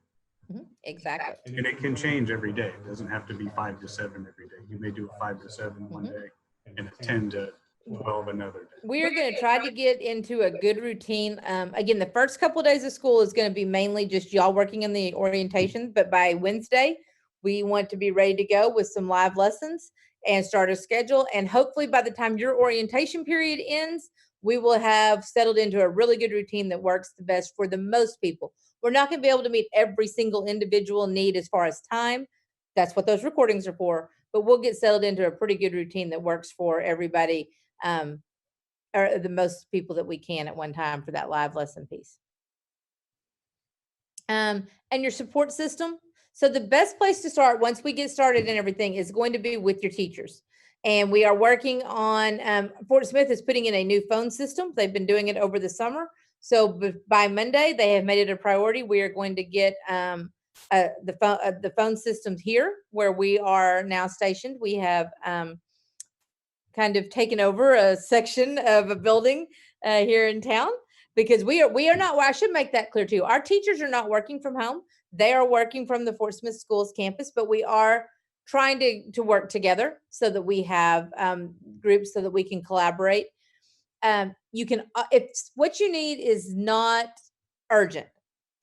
Exactly. And it can change every day. It doesn't have to be 5 to 7 every day. You may do a 5 to 7 one day and a 10 to 12 another day. We are going to try to get into a good routine. Again, the first couple of days of school is going to be mainly just y'all working in the orientation, but by Wednesday, we want to be ready to go with some live lessons and start a schedule. And hopefully by the time your orientation period ends, we will have settled into a really good routine that works the best for the most people. We're not going to be able to meet every single individual need as far as time. That's what those recordings are for. But we'll get settled into a pretty good routine that works for everybody, or the most people that we can at one time for that live lesson piece. And your support system. So the best place to start once we get started and everything is going to be with your teachers. And we are working on, Fort Smith is putting in a new phone system. They've been doing it over the summer. So by Monday, they have made it a priority. We are going to get the phone systems here where we are now stationed. We have kind of taken over a section of a building here in town because we are not, well, I should make that clear too. Our teachers are not working from home. They are working from the Fort Smith Schools campus, but we are trying to work together so that we have groups so that we can collaborate. You can, if what you need is not urgent,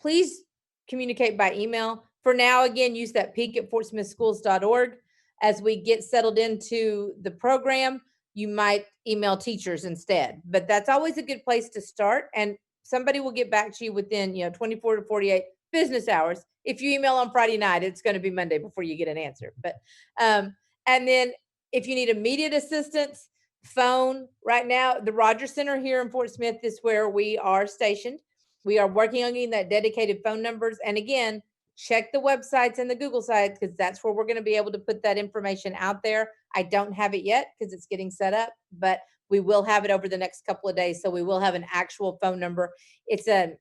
please communicate by email. For now, again, use that peak@fortsmithschools.org. As we get settled into the program, you might email teachers instead, but that's always a good place to start. And somebody will get back to you within 24 to 48 business hours. If you email on Friday night, it's going to be Monday before you get an answer. But and then if you need immediate assistance, phone. Right now, the Rogers Center here in Fort Smith is where we are stationed. We are working on getting that dedicated phone numbers. And again, check the websites and the Google sites because that's where we're going to be able to put that information out there. I don't have it yet because it's getting set up, but we will have it over the next couple of days. So we will have an actual phone number. It's an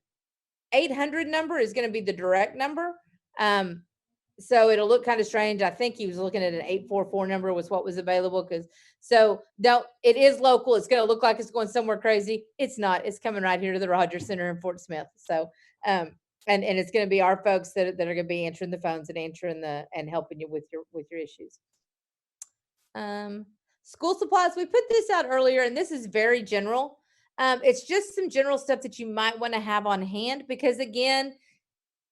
800 number is going to be the direct number. So it'll look kind of strange. I think he was looking at an 844 number was what was available it is local. It's going to look like it's going somewhere crazy. It's not. It's coming right here to the Rogers Center in Fort Smith. So and it's going to be our folks that are going to be answering the phones and and helping you with your issues. School supplies. We put this out earlier, and this is very general. It's just some general stuff that you might want to have on hand because again,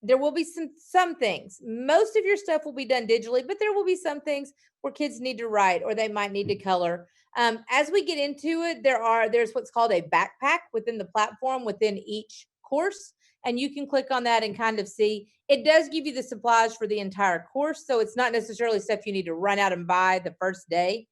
there will be some things. Most of your stuff will be done digitally, but there will be some things where kids need to write or they might need to color. As we get into it, there's what's called a backpack within the platform within each course. And you can click on that and kind of see. It does give you the supplies for the entire course. So it's not necessarily stuff you need to run out and buy the first day.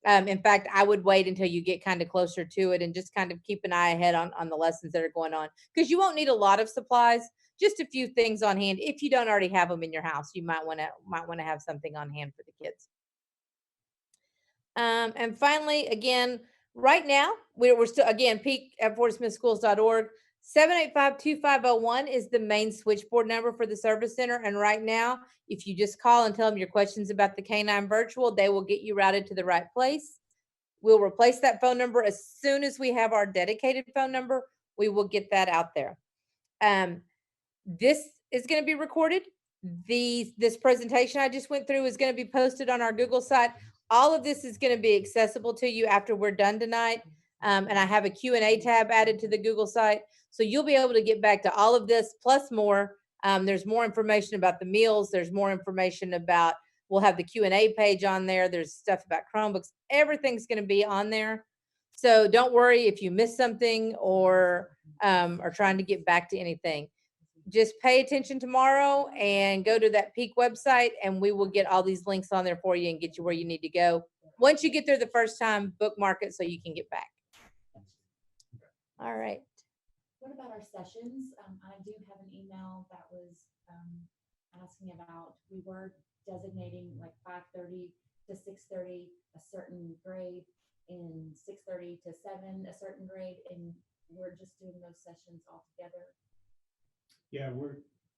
In fact, I would wait until you get kind of closer to it and just kind of keep an eye ahead on the lessons that are going on because you won't need a lot of supplies. Just a few things on hand. If you don't already have them in your house, you might want to have something on hand for the kids. And finally, again, right now, we're still, again, peak@fortsmithschools.org. 785-2501 is the main switchboard number for the service center. And right now, if you just call and tell them your questions about the K9 virtual, they will get you routed to the right place. We'll replace that phone number as soon as we have our dedicated phone number. We will get that out there. This is going to be recorded. This presentation I just went through is going to be posted on our Google site. All of this is going to be accessible to you after we're done tonight. And I have a Q&A tab added to the Google site. So you'll be able to get back to all of this plus more. There's more information about the meals. There's more information about, we'll have the Q&A page on there. There's stuff about Chromebooks. Everything's going to be on there. So don't worry if you miss something or are trying to get back to anything. Just pay attention tomorrow and go to that Peak website, and we will get all these links on there for you and get you where you need to go. Once you get there the first time, bookmark it so you can get back. All right. What about our sessions? I do have an email that was asking about, we were designating like 5:30 to 6:30 a certain grade, and 6:30 to 7 a certain grade, and we're just doing those sessions all together. Yeah,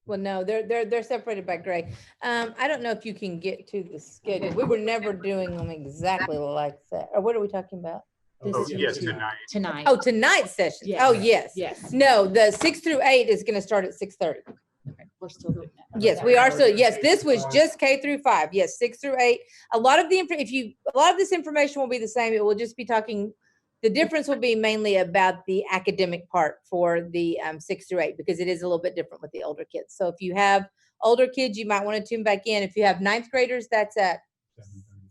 Well, no, they're separated by grade. I don't know if you can get to the schedule. We were never doing them exactly like that. Or what are we talking about? This oh, is yes, tonight. tonight. Oh, tonight's session. Yes. Oh, yes. Yes. No, the 6 through 8 is going to start at 6:30. Okay. We're still doing that. Yes, we are. So yes, this was just K through 5. Yes, 6 through 8. A lot of this information will be the same. It will just be talking. The difference will be mainly about the academic part for the 6 through 8, because it is a little bit different with the older kids. So if you have older kids, you might want to tune back in. If you have 9th graders, that's at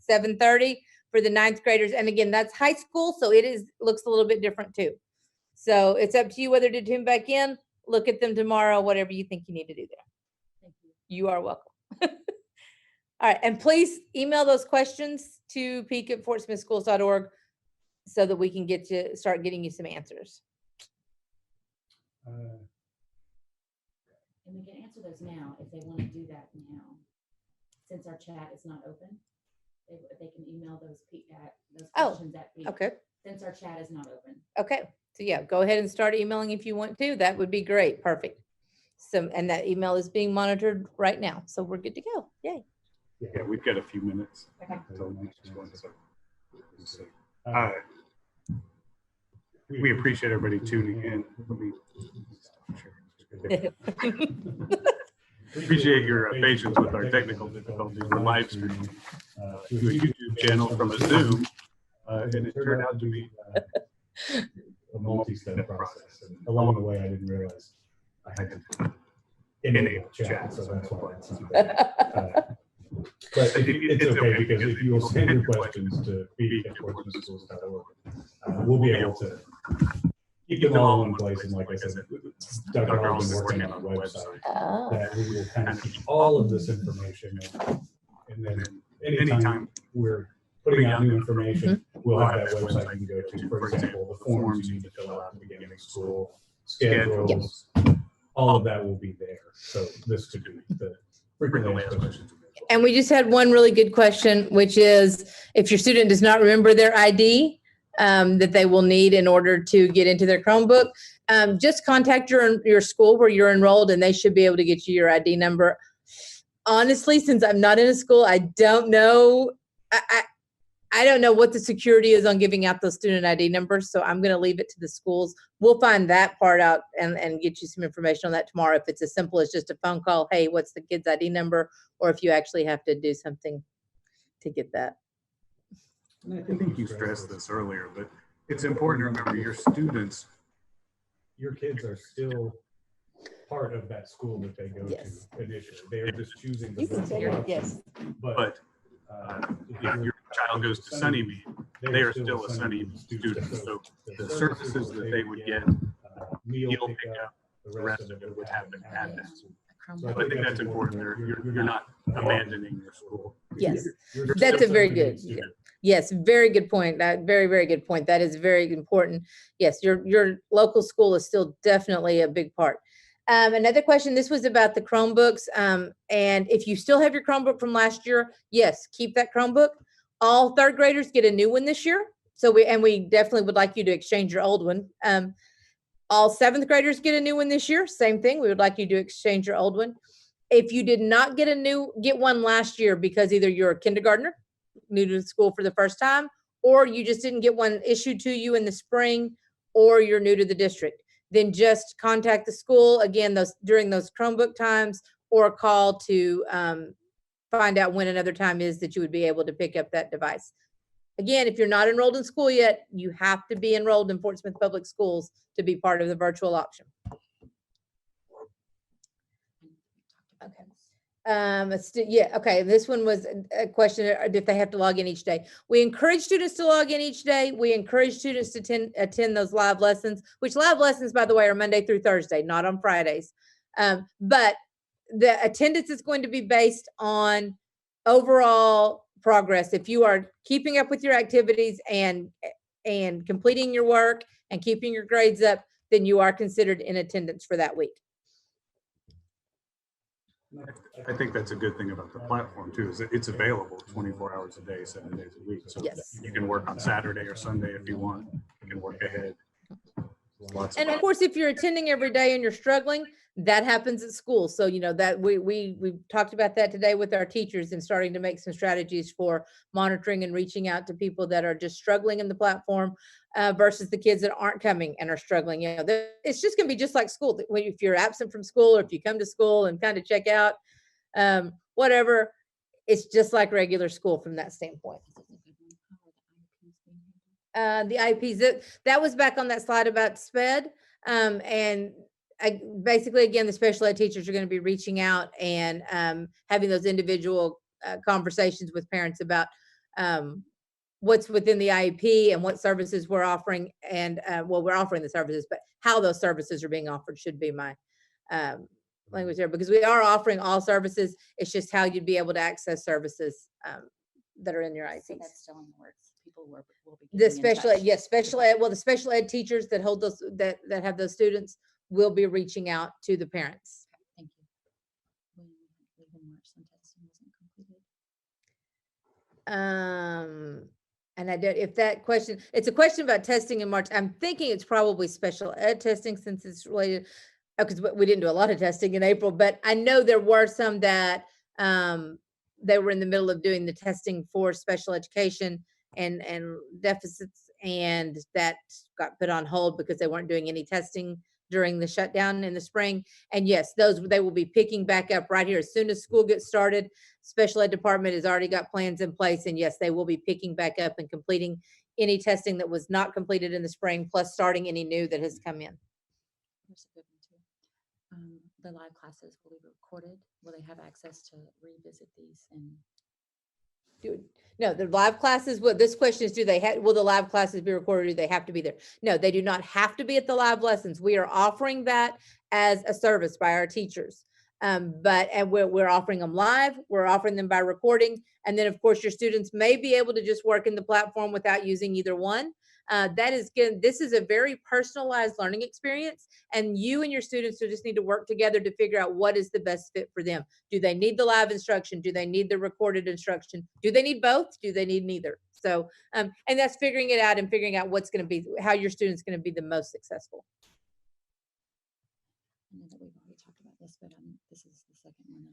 7:30 for the 9th graders. And again, that's high school, so looks a little bit different too. So it's up to you whether to tune back in. Look at them tomorrow, whatever you think you need to do there. Thank you. You are welcome. All right, and please email those questions to peak@fortsmithschools.org so that we can start getting you some answers. And we can answer those now if they want to do that now. Since our chat is not open, they can email those questions at Peak. Okay. Since our chat is not open. Okay. So yeah, go ahead and start emailing if you want to. That would be great. Perfect. And that email is being monitored right now. So we're good to go. Yay. Yeah, we've got a few minutes. Okay. Until next one, so, we appreciate everybody tuning in. Appreciate your patience with our technical difficulties. We're live streaming through a YouTube channel from a Zoom, and it turned out to be a multi-step process. And along the way, I didn't realize I had to enable chat, so that's why that's not there. But it's okay, because if you will send your questions to feedback@fortsmithschools.org, we'll be able to keep them all in one place. And like I said, Dr. Hall's been working on a website that we will kind of keep all of this information in. And then anytime we're putting out new information, we'll have that website you can go to. For example, the forms you need to fill out at the beginning of school, schedules, all of that will be there. So this could be the frequently asked questions. And we just had one really good question, which is if your student does not remember their ID that they will need in order to get into their Chromebook, just contact your school where you're enrolled, and they should be able to get you your ID number. Honestly, since I'm not in a school, I don't know. I don't know what the security is on giving out those student ID numbers, so I'm going to leave it to the schools. We'll find that part out and get you some information on that tomorrow. If it's as simple as just a phone call, hey, what's the kid's ID number? Or if you actually have to do something to get that. And I think you stressed this earlier, but it's important to remember your students. Your kids are still part of that school that they go Yes. to initially. They are just choosing the You can say it, option. yes. But if your child goes to Sunnymead, they are still a Sunnymead student. So the services that they would get, meal meal pickup, pickup, the rest of it would happen at that school. so I think that's important. You're not abandoning your school. Yes. You're That's still a very Sunnymead good, student. yes, very good point. Very, very good point. That is very important. Yes, your local school is still definitely a big part. Another question, this was about the Chromebooks. And if you still have your Chromebook from last year, yes, keep that Chromebook. All third graders get a new one this year. So we definitely would like you to exchange your old one. All seventh graders get a new one this year. Same thing. We would like you to exchange your old one. If you did not get one last year because either you're a kindergartner, new to the school for the first time, or you just didn't get one issued to you in the spring, or you're new to the district, then just contact the school again during those Chromebook times, or call to find out when another time is that you would be able to pick up that device. Again, if you're not enrolled in school yet, you have to be enrolled in Fort Smith Public Schools to be part of the virtual option. Okay. Okay. This one was a question if they have to log in each day. We encourage students to log in each day. We encourage students to attend those live lessons, which live lessons, by the way, are Monday through Thursday, not on Fridays. But the attendance is going to be based on overall progress. If you are keeping up with your activities and completing your work and keeping your grades up, then you are considered in attendance for that week. I think that's a good thing about the platform too, is that it's available 24 hours a day, 7 days a week. So yes, you can work on Saturday or Sunday if you want. You can work ahead. And of course, if you're attending every day and you're struggling, that happens at school. So, you know, that we talked about that today with our teachers and starting to make some strategies for monitoring and reaching out to people that are just struggling in the platform versus the kids that aren't coming and are struggling. You know, it's just going to be just like school. If you're absent from school or if you come to school and kind of check out, whatever, it's just like regular school from that standpoint. The IEPs, that was back on that slide about SPED. And basically, again, the special ed teachers are going to be reaching out and having those individual conversations with parents about what's within the IEP and what services we're offering. And well, we're offering the services, but how those services are being offered should be my language there, because we are offering all services. It's just how you'd be able to access services that are in your IEPs. So that's still in the works. People will be The special ed, yes, special ed. Well, the special ed teachers that hold those that have those students will be reaching out to the parents. Thank you. When March some testing wasn't completed. And I don't, if that question, it's a question about testing in March. I'm thinking it's probably special ed testing since it's related, because we didn't do a lot of testing in April, but I know there were some that they were in the middle of doing the testing for special education and deficits, and that got put on hold because they weren't doing any testing during the shutdown in the spring. And yes, they will be picking back up right here as soon as school gets started. Special ed department has already got plans in place, and yes, they will be picking back up and completing any testing that was not completed in the spring, plus starting any new that has come in. Here's a good one too. The live classes will be recorded. Will they have access to revisit these and No, the live classes, what this question is, will the live classes be recorded? Or do they have to be there? No, they do not have to be at the live lessons. We are offering that as a service by our teachers. But we're offering them live, we're offering them by recording. And then of course your students may be able to just work in the platform without using either one. This is a very personalized learning experience, and you and your students will just need to work together to figure out what is the best fit for them. Do they need the live instruction? Do they need the recorded instruction? Do they need both? Do they need neither? So, and that's figuring it out and figuring out what's going to be, how your student's going to be the most successful. I know that we've already talked about this, but this is the second one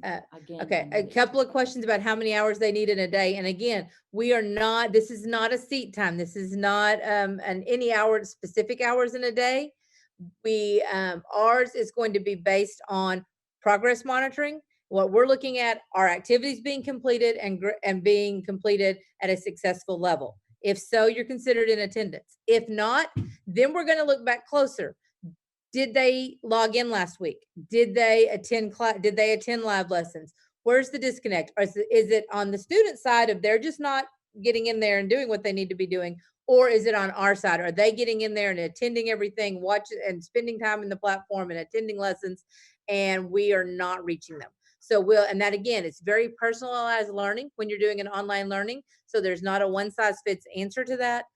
that I've gotten again. Okay, a couple of questions about how many hours they need in a day. And again, this is not a seat time. This is not any hour, specific hours in a day. Ours is going to be based on progress monitoring. What we're looking at are activities being completed and being completed at a successful level. If so, you're considered in attendance. If not, then we're going to look back closer. Did they log in last week? Did they attend live lessons? Where's the disconnect? Or is it on the student side of they're just not getting in there and doing what they need to be doing? Or is it on our side? Are they getting in there and attending everything, watching and spending time in the platform and attending lessons, and we are not reaching them? So and that again, it's very personalized learning when you're doing an online learning. So there's not a one size fits answer to that,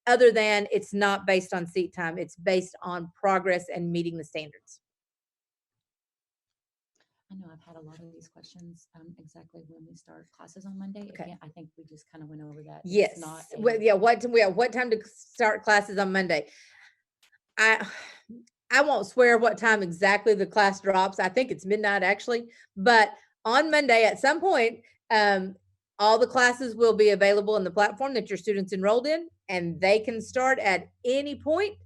other than it's not based on seat time. It's based on progress and meeting the standards. I know I've had a lot of these questions, exactly when we start classes on Monday. Okay. Again, I think we just kind of went over that. It's Yes. not Yeah. What time to start classes on Monday? I won't swear what time exactly the class drops. I think it's midnight actually, but on Monday at some point, all the classes will be available in the platform that your students enrolled in, and they can start at any point.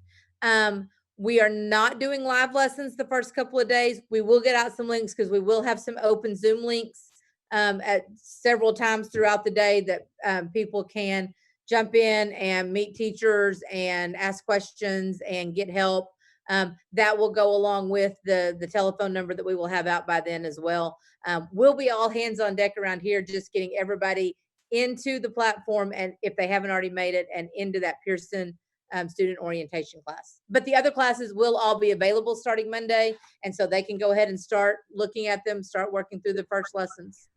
We are not doing live lessons the first couple of days. We will get out some links because we will have some open Zoom links at several times throughout the day that people can jump in and meet teachers and ask questions and get help. That will go along with the telephone number that we will have out by then as well. We'll be all hands on deck around here, just getting everybody into the platform, and if they haven't already made it, and into that Pearson student orientation class. But the other classes will all be available starting Monday, and so they can go ahead and start looking at them, start working through the first lessons.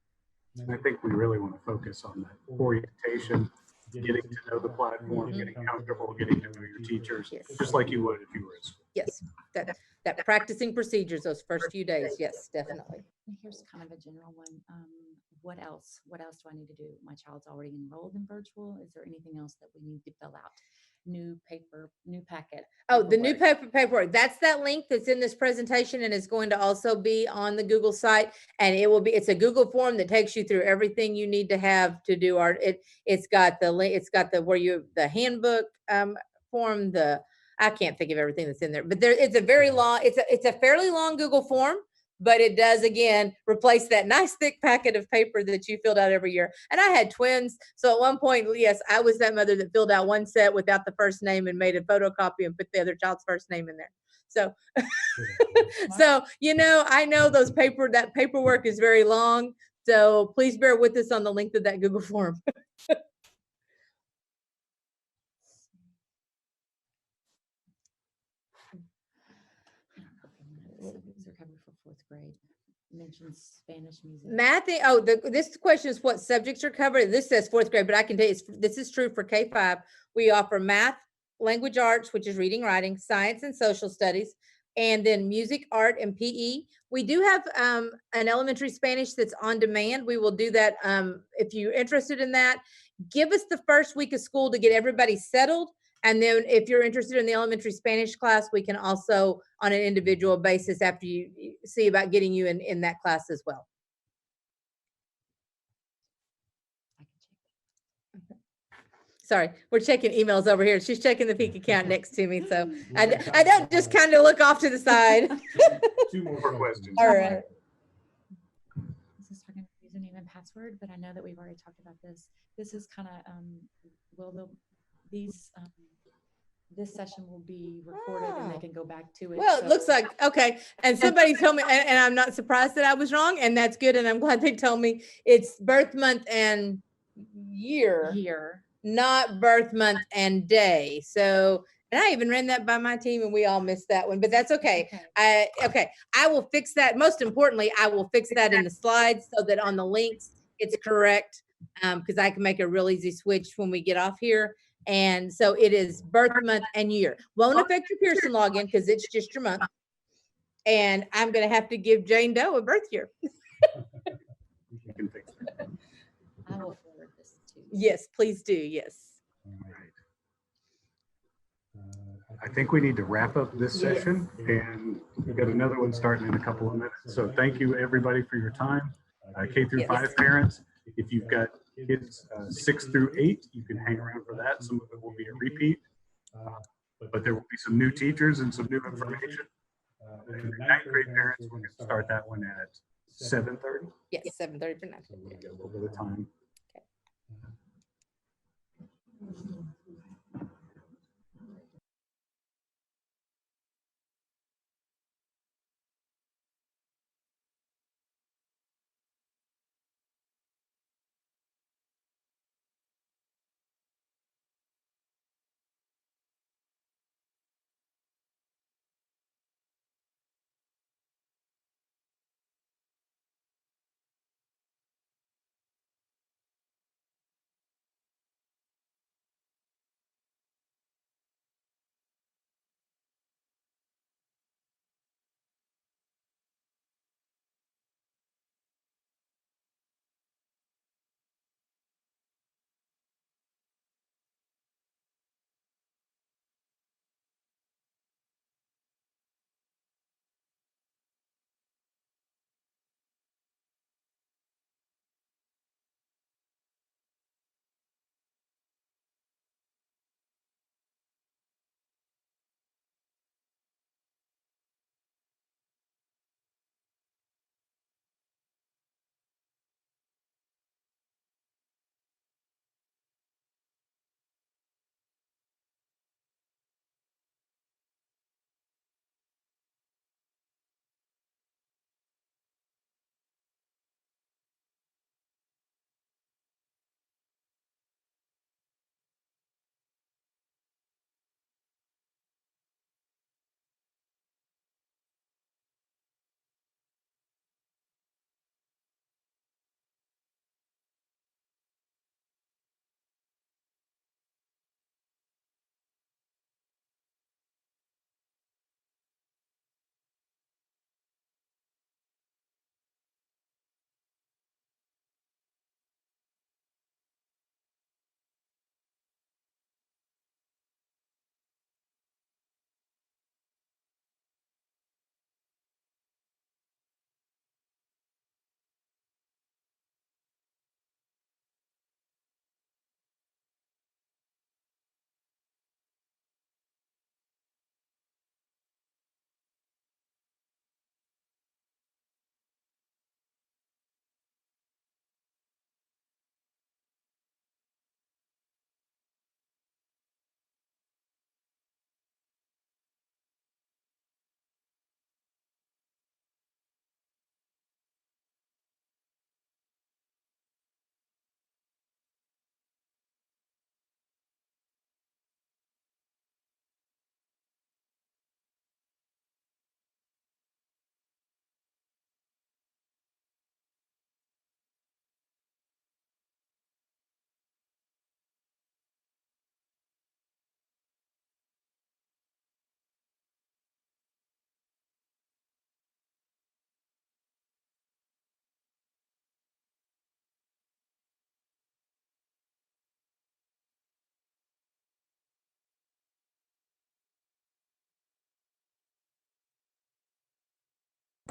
I think we really want to focus on that orientation, getting to know the platform, getting comfortable, getting to know your teachers, Yes. just like you would if you were in school. Yes, that practicing procedures those first few days. Yes, definitely. And here's kind of a general one. What else? What else do I need to do? My child's already enrolled in virtual. Is there anything else that we need to fill out? New paper, new packet. Oh, the new paperwork. paperwork. That's that link that's in this presentation and is going to also be on the Google site. And it's a Google form that takes you through everything you need to have to do it's got the link, it's got the handbook form, I can't think of everything that's in there, but it's a very long, it's a fairly long Google form, but it does again replace that nice thick packet of paper that you filled out every year. And I had twins, so at one point, yes, I was that mother that filled out one set without the first name and made a photocopy and put the other child's first name in there. So so I know that paperwork is very long, so please bear with us on the length of that Google form. Subjects are covered for fourth grade. Mentions Spanish music. Math, this question is what subjects are covered. This says fourth grade, but I can tell you this is true for K-5. We offer math, language arts, which is reading, writing, science and social studies, and then music, art, and PE. We do have an elementary Spanish that's on demand. We will do that if you're interested in that. Give us the first week of school to get everybody settled. And then if you're interested in the elementary Spanish class, we can also on an individual basis after you see about getting you in that class as well. Sorry, we're checking emails over here. She's checking the Peak account next to me. So I don't just kind of look off to the side. Two more questions. All right. This is talking about username and password, but I know that we've already talked about this. This is kind of, this session will be recorded and they can go back to it. Well, it looks like, okay. And somebody told me, and I'm not surprised that I was wrong, and that's good. And I'm glad they told me it's birth month and year, not birth month and day. So, and I even ran that by my team and we all missed that one, but that's okay. I will fix that. Most importantly, I will fix that in the slides so that on the links, it's correct. Because I can make a real easy switch when we get off here. And so it is birth month and year. Won't affect your Pearson login because it's just your month. And I'm going to have to give Jane Doe a birth year. You can fix that. I will forward this to you. Yes, please do. Yes. I think we need to wrap up this session, and we've got another one starting in a couple of minutes. So thank you everybody for your time. K through 5 parents, if you've got kids 6 through 8, you can hang around for that. Some of it will be a repeat, but there will be some new teachers and some new information. And the 9th grade parents, we're going to start that one at 7:30. Yes, 7:30 for 9. So we'll get a little bit of time.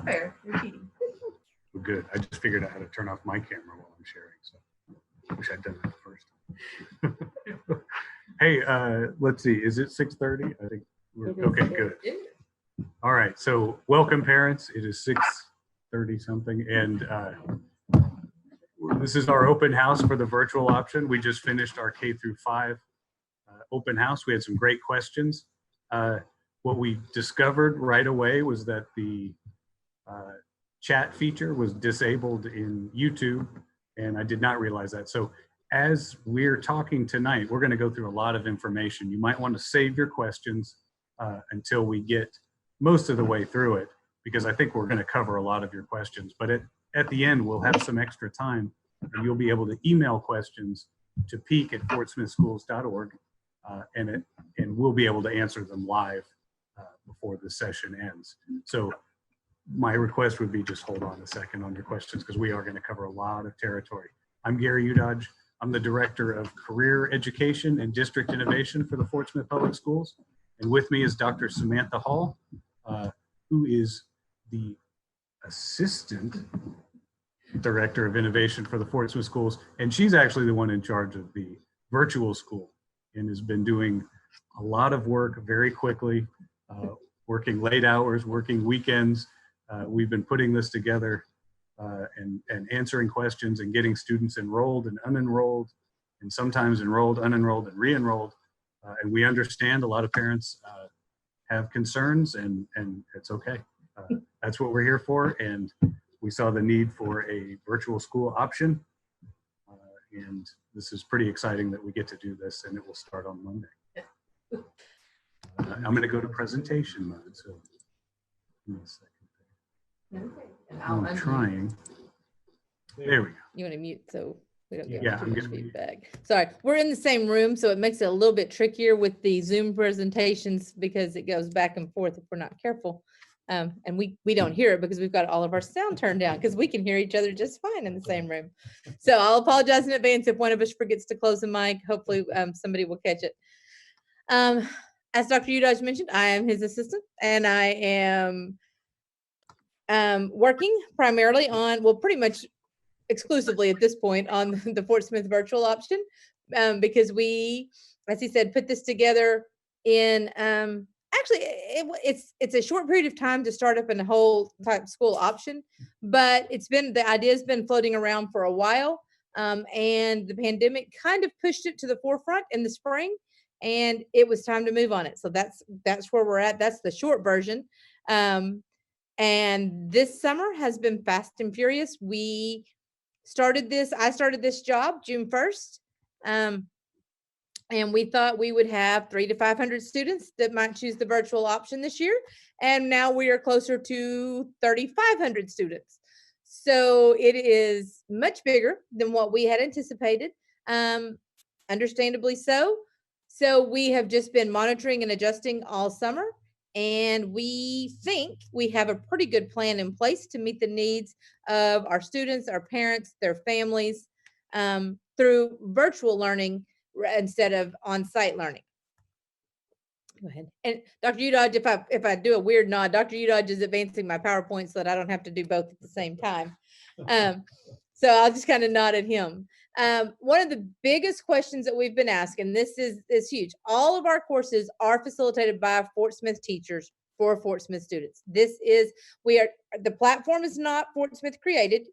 not fair. You're cheating. Well, good. I just figured out how to turn off my camera while I'm sharing. So wish I'd done that first. Hey, let's see. Is it 6:30? I think we're okay. Good. All right. So welcome, parents. It is 6:30 something, and this is our open house for the virtual option. We just finished our K through 5 open house. We had some great questions. What we discovered right away was that the chat feature was disabled in YouTube, and I did not realize that. So as we're talking tonight, we're going to go through a lot of information. You might want to save your questions until we get most of the way through it, because I think we're going to cover a lot of your questions. But at the end, we'll have some extra time, and you'll be able to email questions to peak@fortsmithschools.org, and we'll be able to answer them live before the session ends. So my request would be just hold on a second on your questions, because we are going to cover a lot of territory. I'm Gary Udodge. I'm the Director of Career Education and District Innovation for the Fort Smith Public Schools. And with me is Dr. Samantha Hall, who is the Assistant Director of Innovation for the Fort Smith Schools. And she's actually the one in charge of the virtual school and has been doing a lot of work very quickly, working late hours, working weekends. We've been putting this together and answering questions and getting students enrolled and unenrolled, and sometimes enrolled, unenrolled, and re-enrolled. And we understand a lot of parents have concerns, and it's okay. That's what we're here for. And we saw the need for a virtual school option. And this is pretty exciting that we get to do this, and it will start on Monday. I'm going to go to presentation mode. So give me a second. Okay. And I'll I'm unmute. trying. There we go. You want to mute so we don't get Yeah, too I'm much gonna mute. feedback. Sorry, we're in the same room, so it makes it a little bit trickier with the Zoom presentations because it goes back and forth if we're not careful. And we don't hear it because we've got all of our sound turned down, because we can hear each other just fine in the same room. So I'll apologize in advance if one of us forgets to close the mic. Hopefully somebody will catch it. As Dr. Udodge mentioned, I am his assistant, and I am working primarily on, well, pretty much exclusively at this point on the Fort Smith virtual option, because we, as he said, put this together in, actually it's a short period of time to start up in a whole type school option, but the idea's been floating around for a while, and the pandemic kind of pushed it to the forefront in the spring, and it was time to move on it. So that's where we're at. That's the short version. And this summer has been fast and furious. I started this job June 1st. And we thought we would have 300 to 500 students that might choose the virtual option this year. And now we are closer to 3,500 students. So it is much bigger than what we had anticipated. Understandably so. So we have just been monitoring and adjusting all summer. And we think we have a pretty good plan in place to meet the needs of our students, our parents, their families, through virtual learning instead of on-site learning. Go ahead. And Dr. Udodge, if I do a weird nod, Dr. Udodge is advancing my PowerPoint so that I don't have to do both at the same time. So I'll just kind of nod at him. One of the biggest questions that we've been asking, this is huge. All of our courses are facilitated by Fort Smith teachers for Fort Smith students. The platform is not Fort Smith created,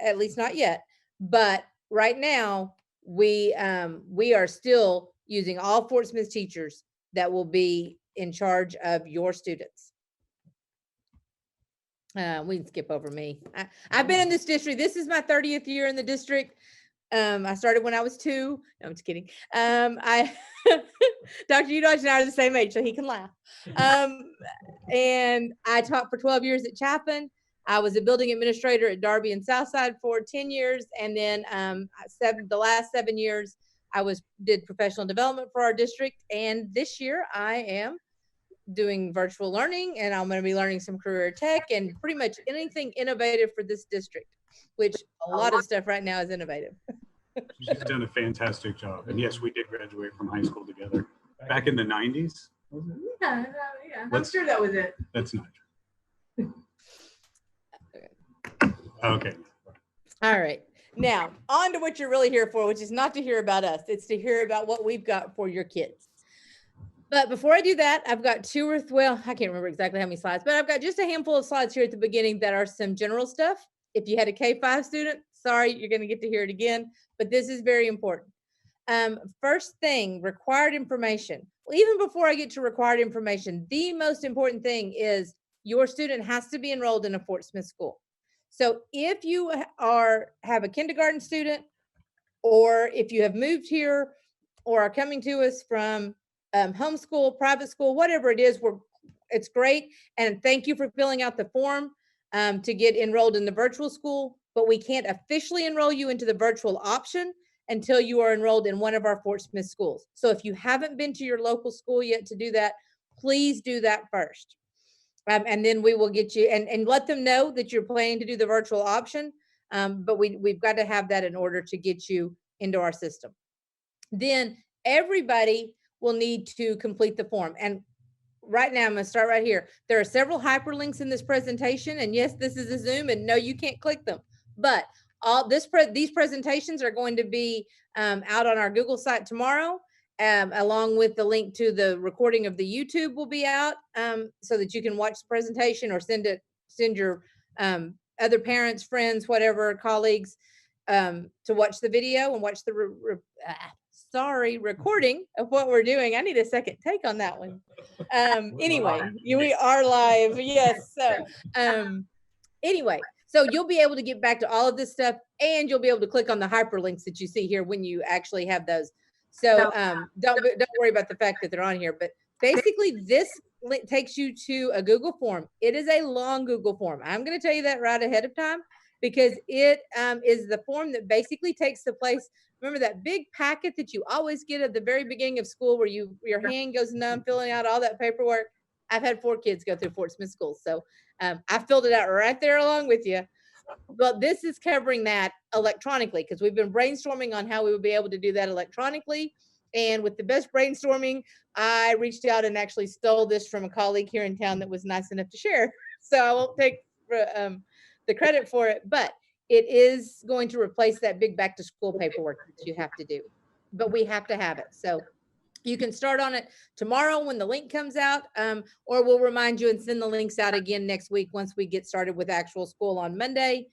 at least not yet, but right now we are still using all Fort Smith teachers that will be in charge of your students. We can skip over me. I've been in this district. This is my 30th year in the district. I started when I was 2. No, I'm just kidding. Dr. Udodge and I are the same age, so he can laugh. And I taught for 12 years at Chapin. I was a building administrator at Darby and Southside for 10 years. And then the last 7 years, I did professional development for our district. And this year I am doing virtual learning, and I'm going to be learning some career tech and pretty much anything innovative for this district, which a lot of stuff right now is innovative. She's done a fantastic job. And yes, we did graduate from high school together back in the 90s. Was it? Yeah, I'm sure that was it. That's not true. Okay. All right. Now, on to what you're really here for, which is not to hear about us. It's to hear about what we've got for your kids. But before I do that, I've got I can't remember exactly how many slides, but I've got just a handful of slides here at the beginning that are some general stuff. If you had a K-5 student, sorry, you're going to get to hear it again, but this is very important. First thing, required information. Well, even before I get to required information, the most important thing is your student has to be enrolled in a Fort Smith school. So if you have a kindergarten student, or if you have moved here or are coming to us from homeschool, private school, whatever it is, it's great. And thank you for filling out the form to get enrolled in the virtual school, but we can't officially enroll you into the virtual option until you are enrolled in one of our Fort Smith schools. So if you haven't been to your local school yet to do that, please do that first. And then we will get you and let them know that you're planning to do the virtual option. But we've got to have that in order to get you into our system. Then everybody will need to complete the form. And right now, I'm going to start right here. There are several hyperlinks in this presentation. And yes, this is a Zoom, and no, you can't click them. But these presentations are going to be out on our Google site tomorrow. Along with the link to the recording of the YouTube will be out so that you can watch the presentation or send your other parents, friends, whatever, colleagues to watch the video and watch the recording of what we're doing. I need a second take on that one. Anyway, we are live. Yes. So anyway, so you'll be able to get back to all of this stuff, and you'll be able to click on the hyperlinks that you see here when you actually have those. So don't worry about the fact that they're on here, but basically this takes you to a Google form. It is a long Google form. I'm going to tell you that right ahead of time because it is the form that basically takes the place. Remember that big packet that you always get at the very beginning of school where your hand goes numb filling out all that paperwork? I've had 4 kids go through Fort Smith schools, so I filled it out right there along with you. Well, this is covering that electronically because we've been brainstorming on how we would be able to do that electronically. And with the best brainstorming, I reached out and actually stole this from a colleague here in town that was nice enough to share. So I won't take the credit for it, but it is going to replace that big back to school paperwork that you have to do. But we have to have it. So you can start on it tomorrow when the link comes out, or we'll remind you and send the links out again next week once we get started with actual school on Monday.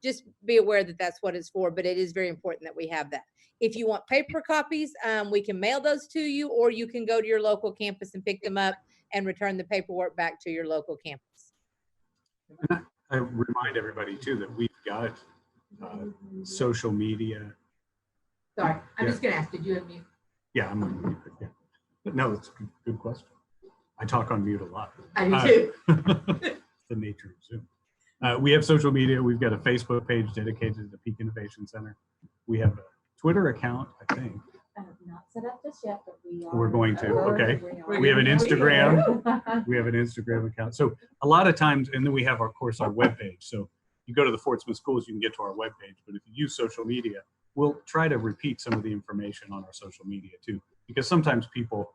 Just be aware that that's what it's for, but it is very important that we have that. If you want paper copies, we can mail those to you, or you can go to your local campus and pick them up and return the paperwork back to your local campus. I remind everybody too that we've got social media. Sorry, I'm just going to ask, did you unmute? Yeah, I'm on mute. Yeah. But no, it's a good question. I talk on mute a lot. I do too. It's the nature of Zoom. We have social media. We've got a Facebook page dedicated to the Peak Innovation Center. We have a Twitter account, I think. Not set up just yet, but We're going to. Okay. We have an Instagram. We have an Instagram account. So a lot of times, and then we have, of course, our webpage. So you go to the Fort Smith Schools, you can get to our webpage. But if you use social media, we'll try to repeat some of the information on our social media too, because sometimes people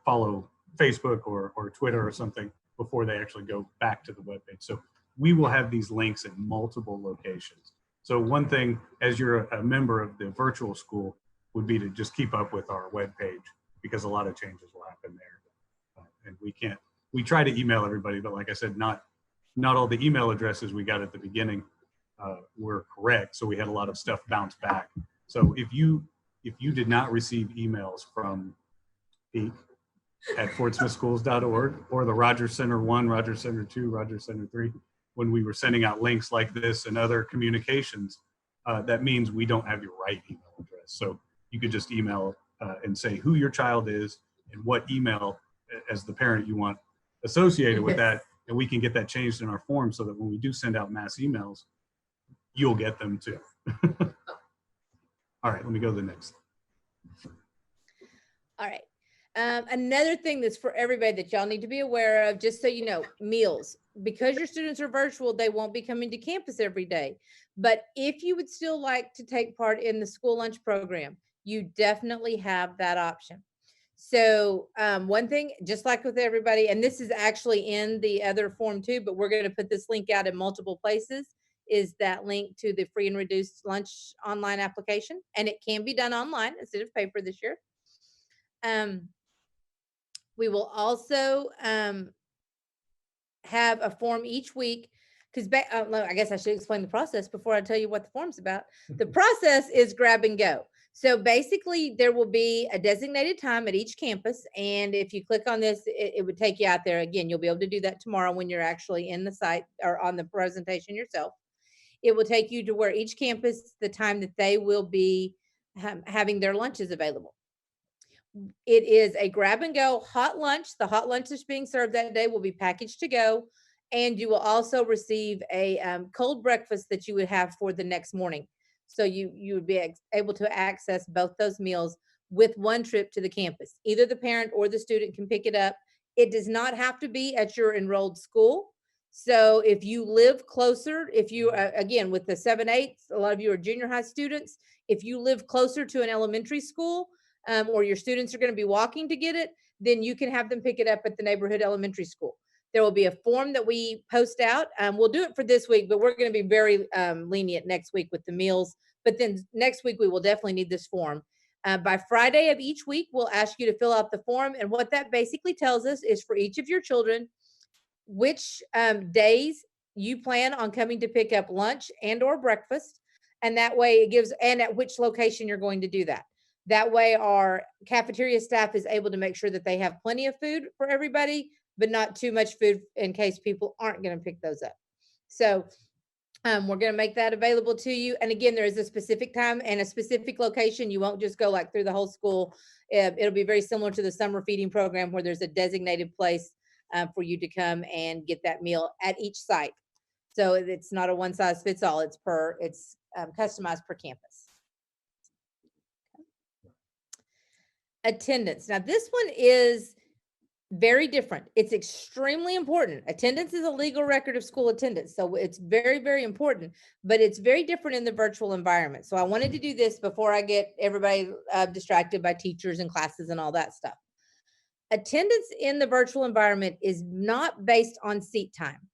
follow Facebook or Twitter or something before they actually go back to the webpage. So we will have these links in multiple locations. So one thing, as you're a member of the virtual school, would be to just keep up with our webpage because a lot of changes will happen there. And we try to email everybody, but like I said, not all the email addresses we got at the beginning were correct, so we had a lot of stuff bounce back. So if you did not receive emails from Peak at fortsmithschools.org or the Rogers Center 1, Rogers Center 2, Rogers Center 3, when we were sending out links like this and other communications, that means we don't have your right email address. So you could just email and say who your child is and what email as the parent you want associated with that, and we can get that changed in our form so that when we do send out mass emails, you'll get them too. All right, let me go to the next. All right. Another thing that's for everybody that y'all need to be aware of, just so you know, meals. Because your students are virtual, they won't be coming to campus every day. But if you would still like to take part in the school lunch program, you definitely have that option. So one thing, just like with everybody, and this is actually in the other form too, but we're going to put this link out in multiple places, is that link to the free and reduced lunch online application, and it can be done online instead of paper this year. We will also have a form each week, because I guess I should explain the process before I tell you what the form's about. The process is grab and go. So basically, there will be a designated time at each campus, and if you click on this, it would take you out there. Again, you'll be able to do that tomorrow when you're actually in the site or on the presentation yourself. It will take you to where each campus, the time that they will be having their lunches available. It is a grab and go hot lunch. The hot lunch that's being served that day will be packaged to go, and you will also receive a cold breakfast that you would have for the next morning. So you would be able to access both those meals with one trip to the campus. Either the parent or the student can pick it up. It does not have to be at your enrolled school. So if you live closer, if you, again, with the 7/8, a lot of you are junior high students, if you live closer to an elementary school, or your students are going to be walking to get it, then you can have them pick it up at the neighborhood elementary school. There will be a form that we post out. We'll do it for this week, but we're going to be very lenient next week with the meals. But then next week, we will definitely need this form. By Friday of each week, we'll ask you to fill out the form. And what that basically tells us is for each of your children, which days you plan on coming to pick up lunch and or breakfast. And that way it gives, and at which location you're going to do that. That way our cafeteria staff is able to make sure that they have plenty of food for everybody, but not too much food in case people aren't going to pick those up. So we're going to make that available to you. And again, there is a specific time and a specific location. You won't just go like through the whole school. It'll be very similar to the summer feeding program where there's a designated place for you to come and get that meal at each site. So it's not a one size fits all. It's customized per campus. Attendance. Now this one is very different. It's extremely important. Attendance is a legal record of school attendance. So it's very, very important, but it's very different in the virtual environment. So I wanted to do this before I get everybody distracted by teachers and classes and all that stuff. Attendance in the virtual environment is not based on seat time.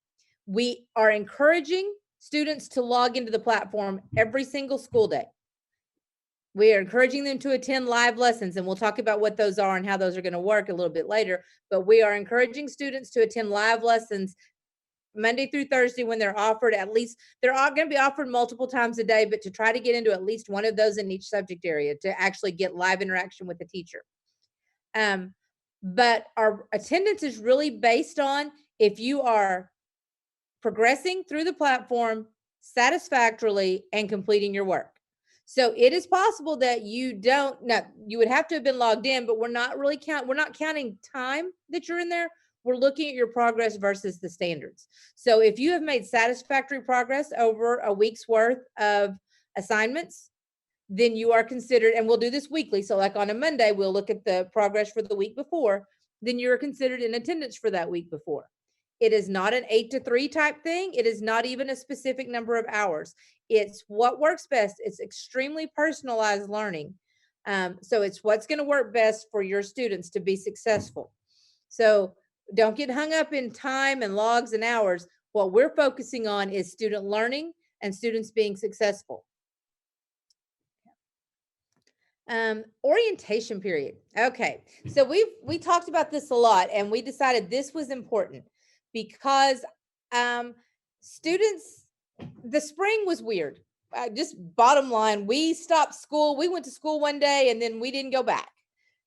We are encouraging students to log into the platform every single school day. We are encouraging them to attend live lessons, and we'll talk about what those are and how those are going to work a little bit later. But we are encouraging students to attend live lessons Monday through Thursday when they're offered. At least they're all going to be offered multiple times a day, but to try to get into at least one of those in each subject area to actually get live interaction with the teacher. But our attendance is really based on if you are progressing through the platform satisfactorily and completing your work. So it is possible that you would have to have been logged in, but we're not counting time that you're in there. We're looking at your progress versus the standards. So if you have made satisfactory progress over a week's worth of assignments, then you are considered, and we'll do this weekly. So like on a Monday, we'll look at the progress for the week before, then you're considered in attendance for that week before. It is not an 8 to 3 type thing. It is not even a specific number of hours. It's what works best. It's extremely personalized learning. So it's what's going to work best for your students to be successful. So don't get hung up in time and logs and hours. What we're focusing on is student learning and students being successful. Orientation period. Okay. So we talked about this a lot, and we decided this was important because students, the spring was weird. Just bottom line, we stopped school. We went to school one day and then we didn't go back.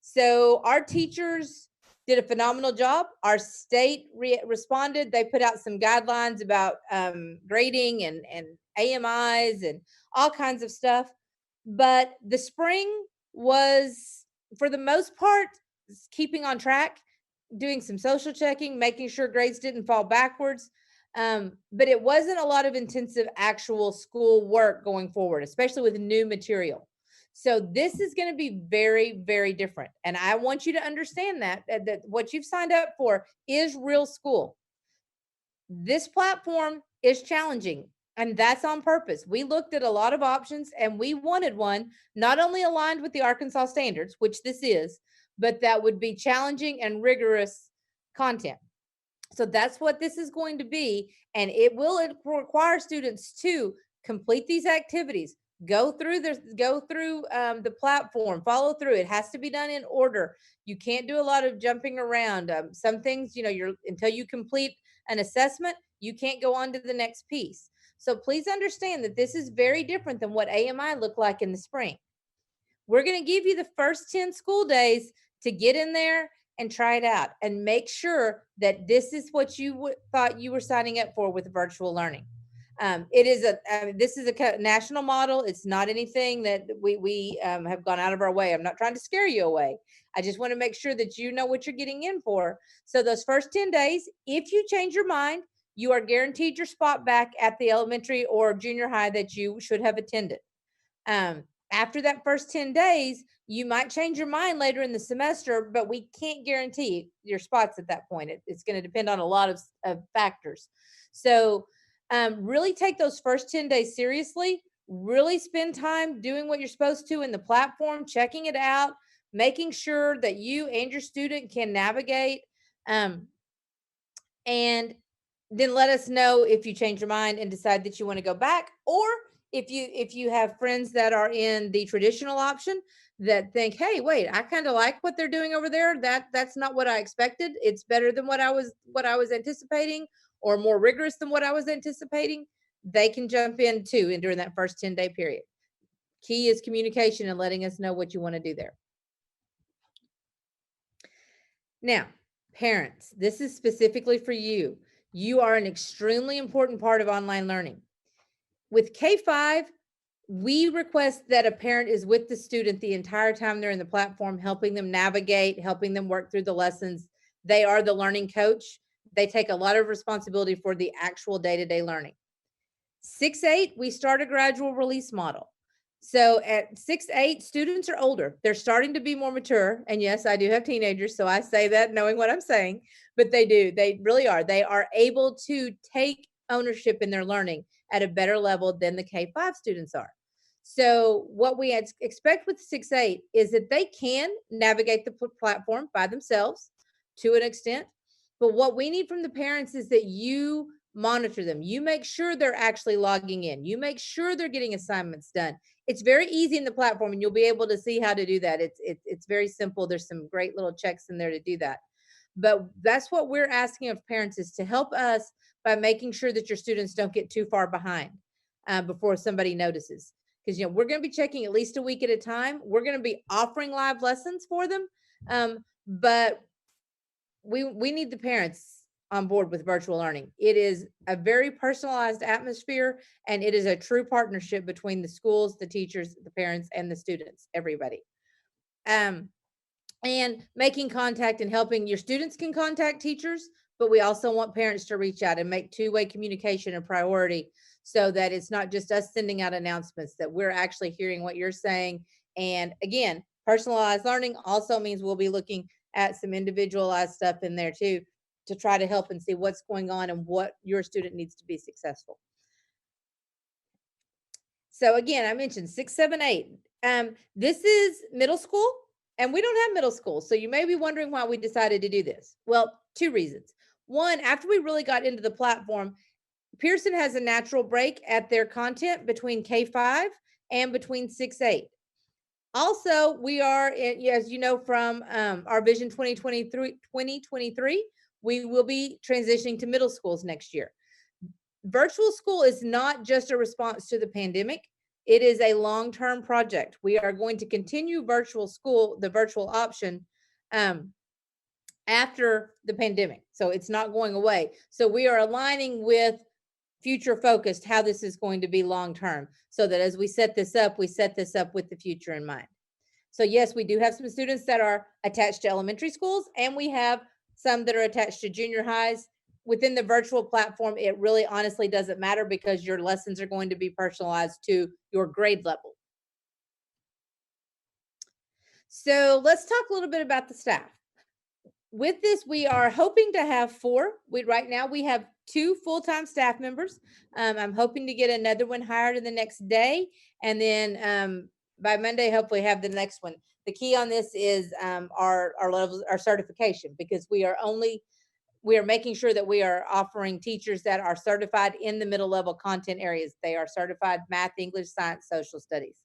So our teachers did a phenomenal job. Our state responded. They put out some guidelines about grading and AMIs and all kinds of stuff. But the spring was, for the most part, keeping on track, doing some social checking, making sure grades didn't fall backwards. But it wasn't a lot of intensive actual school work going forward, especially with new material. So this is going to be very, very different. And I want you to understand that what you've signed up for is real school. This platform is challenging, and that's on purpose. We looked at a lot of options, and we wanted one not only aligned with the Arkansas standards, which this is, but that would be challenging and rigorous content. So that's what this is going to be. And it will require students to complete these activities, go through the platform, follow through. It has to be done in order. You can't do a lot of jumping around. Some things, until you complete an assessment, you can't go on to the next piece. So please understand that this is very different than what AMI looked like in the spring. We're going to give you the first 10 school days to get in there and try it out and make sure that this is what you thought you were signing up for with virtual learning. This is a national model. It's not anything that we have gone out of our way. I'm not trying to scare you away. I just want to make sure that you know what you're getting in for. So those first 10 days, if you change your mind, you are guaranteed your spot back at the elementary or junior high that you should have attended. After that first 10 days, you might change your mind later in the semester, but we can't guarantee your spots at that point. It's going to depend on a lot of factors. So really take those first 10 days seriously, really spend time doing what you're supposed to in the platform, checking it out, making sure that you and your student can navigate, and then let us know if you change your mind and decide that you want to go back, or if you have friends that are in the traditional option that think, hey, wait, I kind of like what they're doing over there. That's not what I expected. It's better than what I was anticipating, or more rigorous than what I was anticipating. They can jump in too, and during that first 10-day period. Key is communication and letting us know what you want to do there. Now, parents, this is specifically for you. You are an extremely important part of online learning. With K-5, we request that a parent is with the student the entire time they're in the platform, helping them navigate, helping them work through the lessons. They are the learning coach. They take a lot of responsibility for the actual day-to-day learning. 6-8, we start a gradual release model. So at 6-8, students are older. They're starting to be more mature. And yes, I do have teenagers, so I say that knowing what I'm saying, but they do. They really are. They are able to take ownership in their learning at a better level than the K-5 students are. So what we expect with 6-8 is that they can navigate the platform by themselves to an extent. But what we need from the parents is that you monitor them. You make sure they're actually logging in. You make sure they're getting assignments done. It's very easy in the platform, and you'll be able to see how to do that. It's very simple. There's some great little checks in there to do that. But that's what we're asking of parents, is to help us by making sure that your students don't get too far behind before somebody notices. Because we're going to be checking at least a week at a time. We're going to be offering live lessons for them, but we need the parents on board with virtual learning. It is a very personalized atmosphere, and it is a true partnership between the schools, the teachers, the parents, and the students, everybody. And making contact and helping your students can contact teachers, but we also want parents to reach out and make two-way communication a priority, so that it's not just us sending out announcements, that we're actually hearing what you're saying. And again, personalized learning also means we'll be looking at some individualized stuff in there too, to try to help and see what's going on and what your student needs to be successful. So again, I mentioned 6, 7, 8. This is middle school, and we don't have middle school. So you may be wondering why we decided to do this. Well, two reasons. One, after we really got into the platform, Pearson has a natural break at their content between K-5 and between 6-8. Also, we are, as you know, from our Vision 2023, we will be transitioning to middle schools next year. Virtual school is not just a response to the pandemic. It is a long-term project. We are going to continue virtual school, the virtual option, after the pandemic. So it's not going away. So we are aligning with future focused how this is going to be long-term, so that as we set this up with the future in mind. So yes, we do have some students that are attached to elementary schools, and we have some that are attached to junior highs. Within the virtual platform, it really honestly doesn't matter, because your lessons are going to be personalized to your grade level. So let's talk a little bit about the staff. With this, we are hoping to have 4. Right now we have 2 full-time staff members. I'm hoping to get another one hired in the next day, and then by Monday, hopefully have the next one. The key on this is our levels, our certification, because we are only we are making sure that we are offering teachers that are certified in the middle level content areas. They are certified math, English, science, social studies.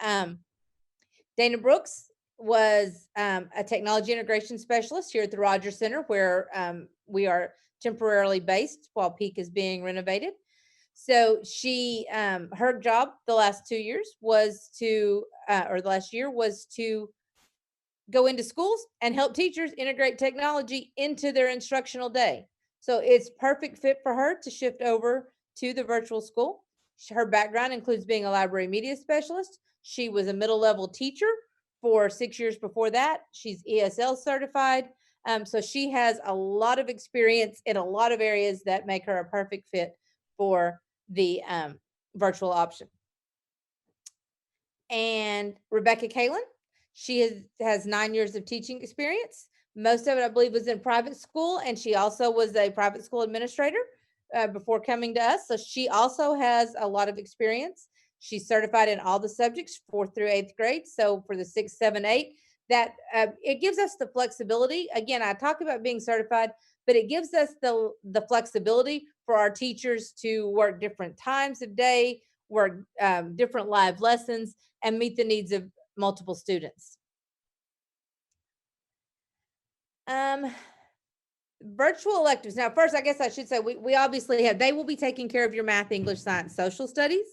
Dana Brooks was a technology integration specialist here at the Rogers Center, where we are temporarily based while Peak is being renovated. So she, her job the last 2 years was to, or the last year was to go into schools and help teachers integrate technology into their instructional day. So it's perfect fit for her to shift over to the virtual school. Her background includes being a library media specialist. She was a middle level teacher for 6 years before that. She's ESL certified. So she has a lot of experience in a lot of areas that make her a perfect fit for the virtual option. And Rebecca Kalin, she has 9 years of teaching experience. Most of it, I believe, was in private school, and she also was a private school administrator before coming to us. So she also has a lot of experience. She's certified in all the subjects, 4th through 8th grade. So for the 6, 7, 8, that it gives us the flexibility. Again, I talk about being certified, but it gives us the flexibility for our teachers to work different times of day, work different live lessons, and meet the needs of multiple students. Virtual electives. Now, first, I guess I should say we obviously have, they will be taking care of your math, English, science, social studies.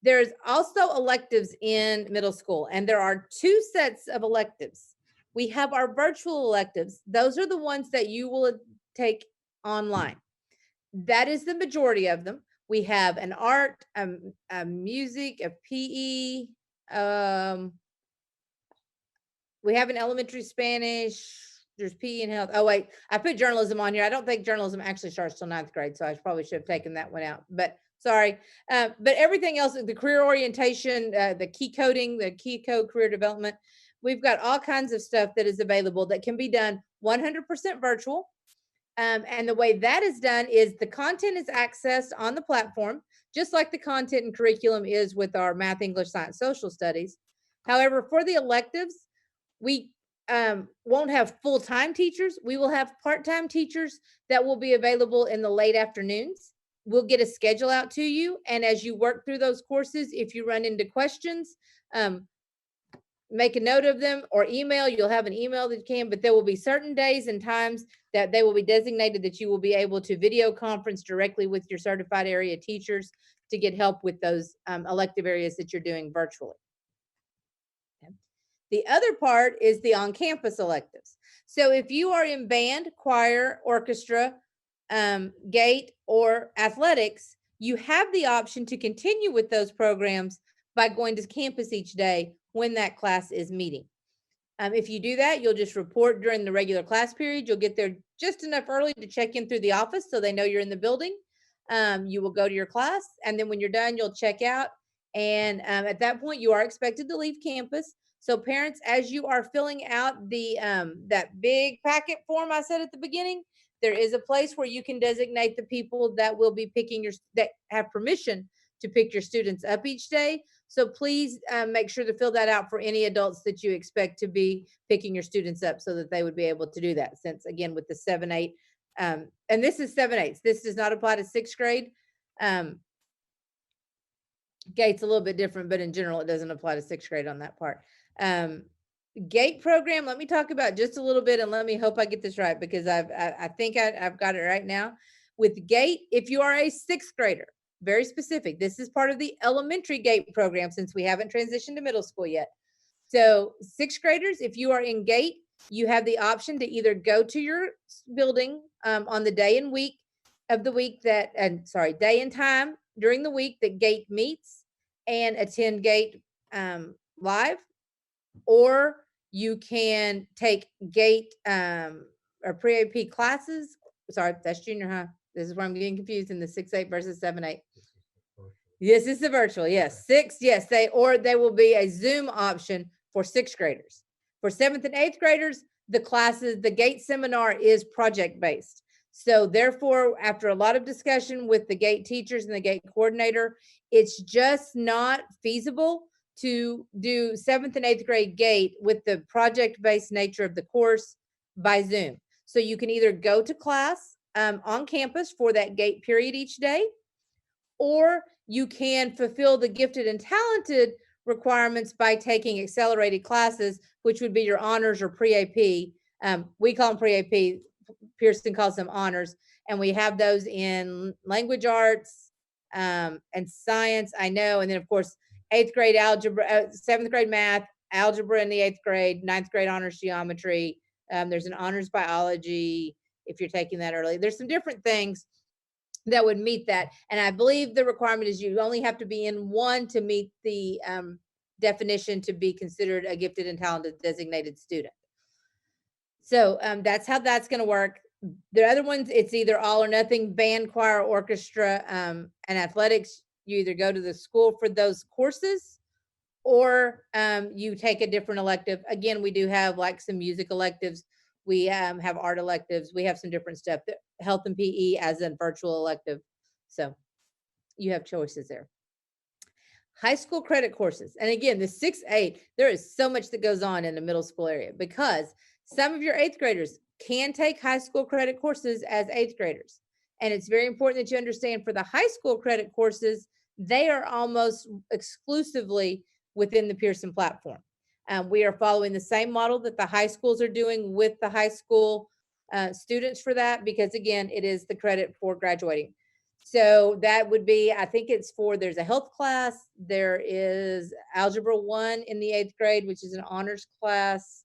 There's also electives in middle school, and there are 2 sets of electives. We have our virtual electives. Those are the ones that you will take online. That is the majority of them. We have an art, a music, a PE. We have an elementary Spanish. There's PE and health. Oh, wait, I put journalism on here. I don't think journalism actually starts till 9th grade, so I probably should have taken that one out, but sorry. But everything else, the career orientation, the key coding, the key code career development, we've got all kinds of stuff that is available that can be done 100% virtual. And the way that is done is the content is accessed on the platform, just like the content and curriculum is with our math, English, science, social studies. However, for the electives, we won't have full-time teachers. We will have part-time teachers that will be available in the late afternoons. We'll get a schedule out to you. And as you work through those courses, if you run into questions, make a note of them or email. You'll have an email that you can, but there will be certain days and times that they will be designated that you will be able to video conference directly with your certified area teachers to get help with those elective areas that you're doing virtually. Okay. The other part is the on-campus electives. So if you are in band, choir, orchestra, GATE, or athletics, you have the option to continue with those programs by going to campus each day when that class is meeting. If you do that, you'll just report during the regular class period. You'll get there just enough early to check in through the office so they know you're in the building. You will go to your class, and then when you're done, you'll check out. And at that point, you are expected to leave campus. So parents, as you are filling out the that big packet form I said at the beginning, there is a place where you can designate the people that will be picking that have permission to pick your students up each day. So please make sure to fill that out for any adults that you expect to be picking your students up so that they would be able to do that. Since again, with the 7, 8, and this is 7, 8. This does not apply to 6th grade. GATE's a little bit different, but in general, it doesn't apply to 6th grade on that part. GATE program, let me talk about just a little bit, and let me hope I get this right, because I think I've got it right now. With GATE, if you are a 6th grader, very specific, this is part of the elementary GATE program since we haven't transitioned to middle school yet. So 6th graders, if you are in GATE, you have the option to either go to your building on the day and week of the week that, day and time during the week that GATE meets and attend GATE live, or you can take GATE or pre-AP classes. Sorry, that's junior high. This is where I'm getting confused in the 6, 8 versus 7, 8. Yes, it's the virtual. Yes, 6. Yes, they will be a Zoom option for 6th graders. For 7th and 8th graders, the classes, the GATE seminar is project based. So therefore, after a lot of discussion with the GATE teachers and the GATE coordinator, it's just not feasible to do 7th and 8th grade GATE with the project based nature of the course by Zoom. So you can either go to class on campus for that gate period each day, or you can fulfill the gifted and talented requirements by taking accelerated classes, which would be your honors or pre-AP. We call them pre-AP. Pearson calls them honors. And we have those in language arts and science, I know. And then, of course, 8th grade algebra, 7th grade math, algebra in the 8th grade, 9th grade honors geometry. There's an honors biology if you're taking that early. There's some different things that would meet that. And I believe the requirement is you only have to be in one to meet the definition to be considered a gifted and talented designated student. So that's how that's going to work. The other ones, it's either all or nothing: band, choir, orchestra, and athletics. You either go to the school for those courses, or you take a different elective. Again, we do have like some music electives. We have art electives. We have some different stuff. Health and PE as a virtual elective. So you have choices there. High school credit courses. And again, the 6-8, there is so much that goes on in the middle school area, because some of your 8th graders can take high school credit courses as 8th graders. And it's very important that you understand, for the high school credit courses, they are almost exclusively within the Pearson platform. We are following the same model that the high schools are doing with the high school students for that, because again, it is the credit for graduating. So that would be, I think it's for, there's a health class, there is algebra 1 in the 8th grade, which is an honors class.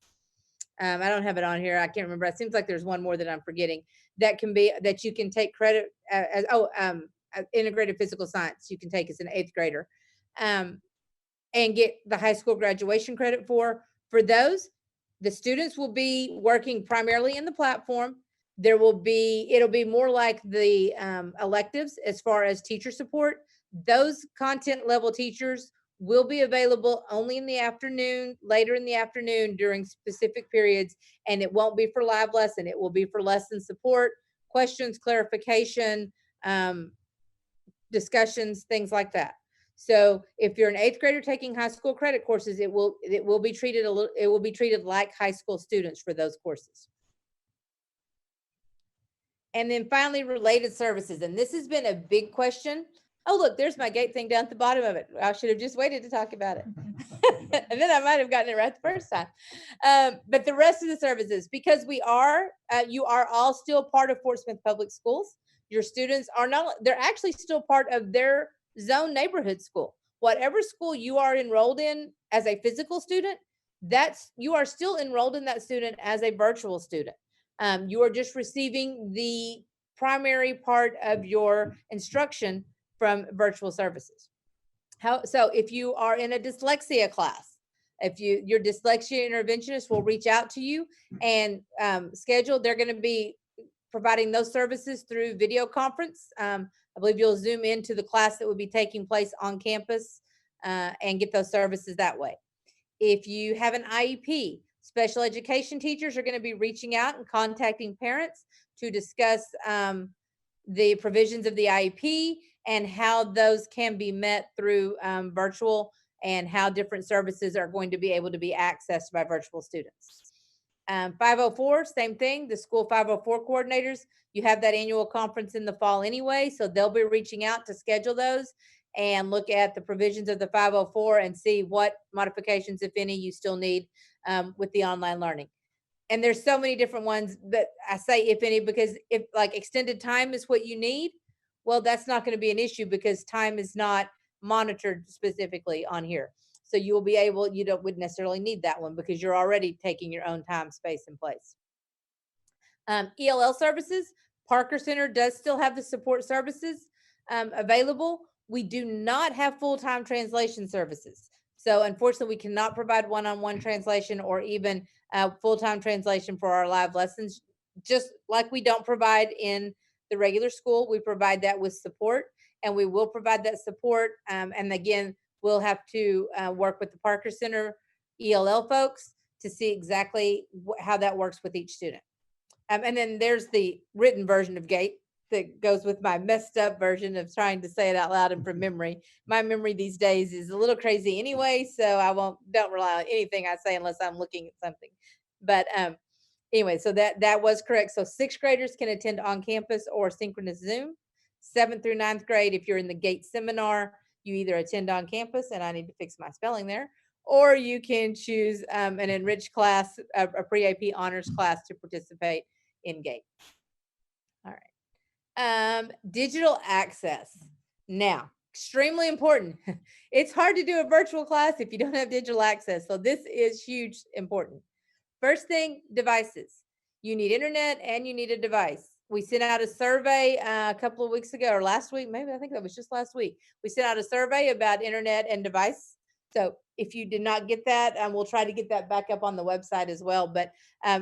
I don't have it on here. I can't remember. It seems like there's one more that I'm forgetting that can be, that you can take credit as, integrated physical science you can take as an 8th grader and get the high school graduation credit for. For those, the students will be working primarily in the platform. It'll be more like the electives as far as teacher support. Those content level teachers will be available only in the afternoon, later in the afternoon during specific periods, and it won't be for live lesson. It will be for lesson support, questions, clarification, discussions, things like that. So if you're an 8th grader taking high school credit courses, it will be treated like high school students for those courses. And then finally, related services. And this has been a big question. Oh, look, there's my gate thing down at the bottom of it. I should have just waited to talk about it. And then I might have gotten it right the first time. But the rest of the services, because you are all still part of Fort Smith Public Schools. Your students are not, they're actually still part of their zone neighborhood school. Whatever school you are enrolled in as a physical student, you are still enrolled in that student as a virtual student. You are just receiving the primary part of your instruction from virtual services. So if you are in a dyslexia class, your dyslexia interventionist will reach out to you and schedule. They're going to be providing those services through video conference. I believe you'll zoom into the class that will be taking place on campus and get those services that way. If you have an IEP, special education teachers are going to be reaching out and contacting parents to discuss the provisions of the IEP and how those can be met through virtual, and how different services are going to be able to be accessed by virtual students. 504, same thing, the school 504 coordinators, you have that annual conference in the fall anyway, so they'll be reaching out to schedule those and look at the provisions of the 504 and see what modifications, if any, you still need with the online learning. And there's so many different ones that I say, if any, because if like extended time is what you need, well, that's not going to be an issue because time is not monitored specifically on here. So you will be able, wouldn't necessarily need that one because you're already taking your own time, space, and place. ELL services, Parker Center does still have the support services available. We do not have full-time translation services. So unfortunately, we cannot provide one-on-one translation or even full-time translation for our live lessons. Just like we don't provide in the regular school, we provide that with support, and we will provide that support. And again, we'll have to work with the Parker Center ELL folks to see exactly how that works with each student. And then there's the written version of GATE that goes with my messed up version of trying to say it out loud and from memory. My memory these days is a little crazy anyway, so don't rely on anything I say unless I'm looking at something. But Anyway, so that was correct. So 6th graders can attend on campus or synchronous Zoom. 7th through 9th grade, if you're in the GATE seminar, you either attend on campus, and I need to fix my spelling there, or you can choose an enriched class, a pre-AP honors class to participate in GATE. All right. Digital access. Now, extremely important. It's hard to do a virtual class if you don't have digital access. So this is huge, important. First thing, devices. You need internet and you need a device. We sent out a survey a couple of weeks ago, or last week, maybe, I think that was just last week. We sent out a survey about internet and device. So if you did not get that, we'll try to get that back up on the website as well. But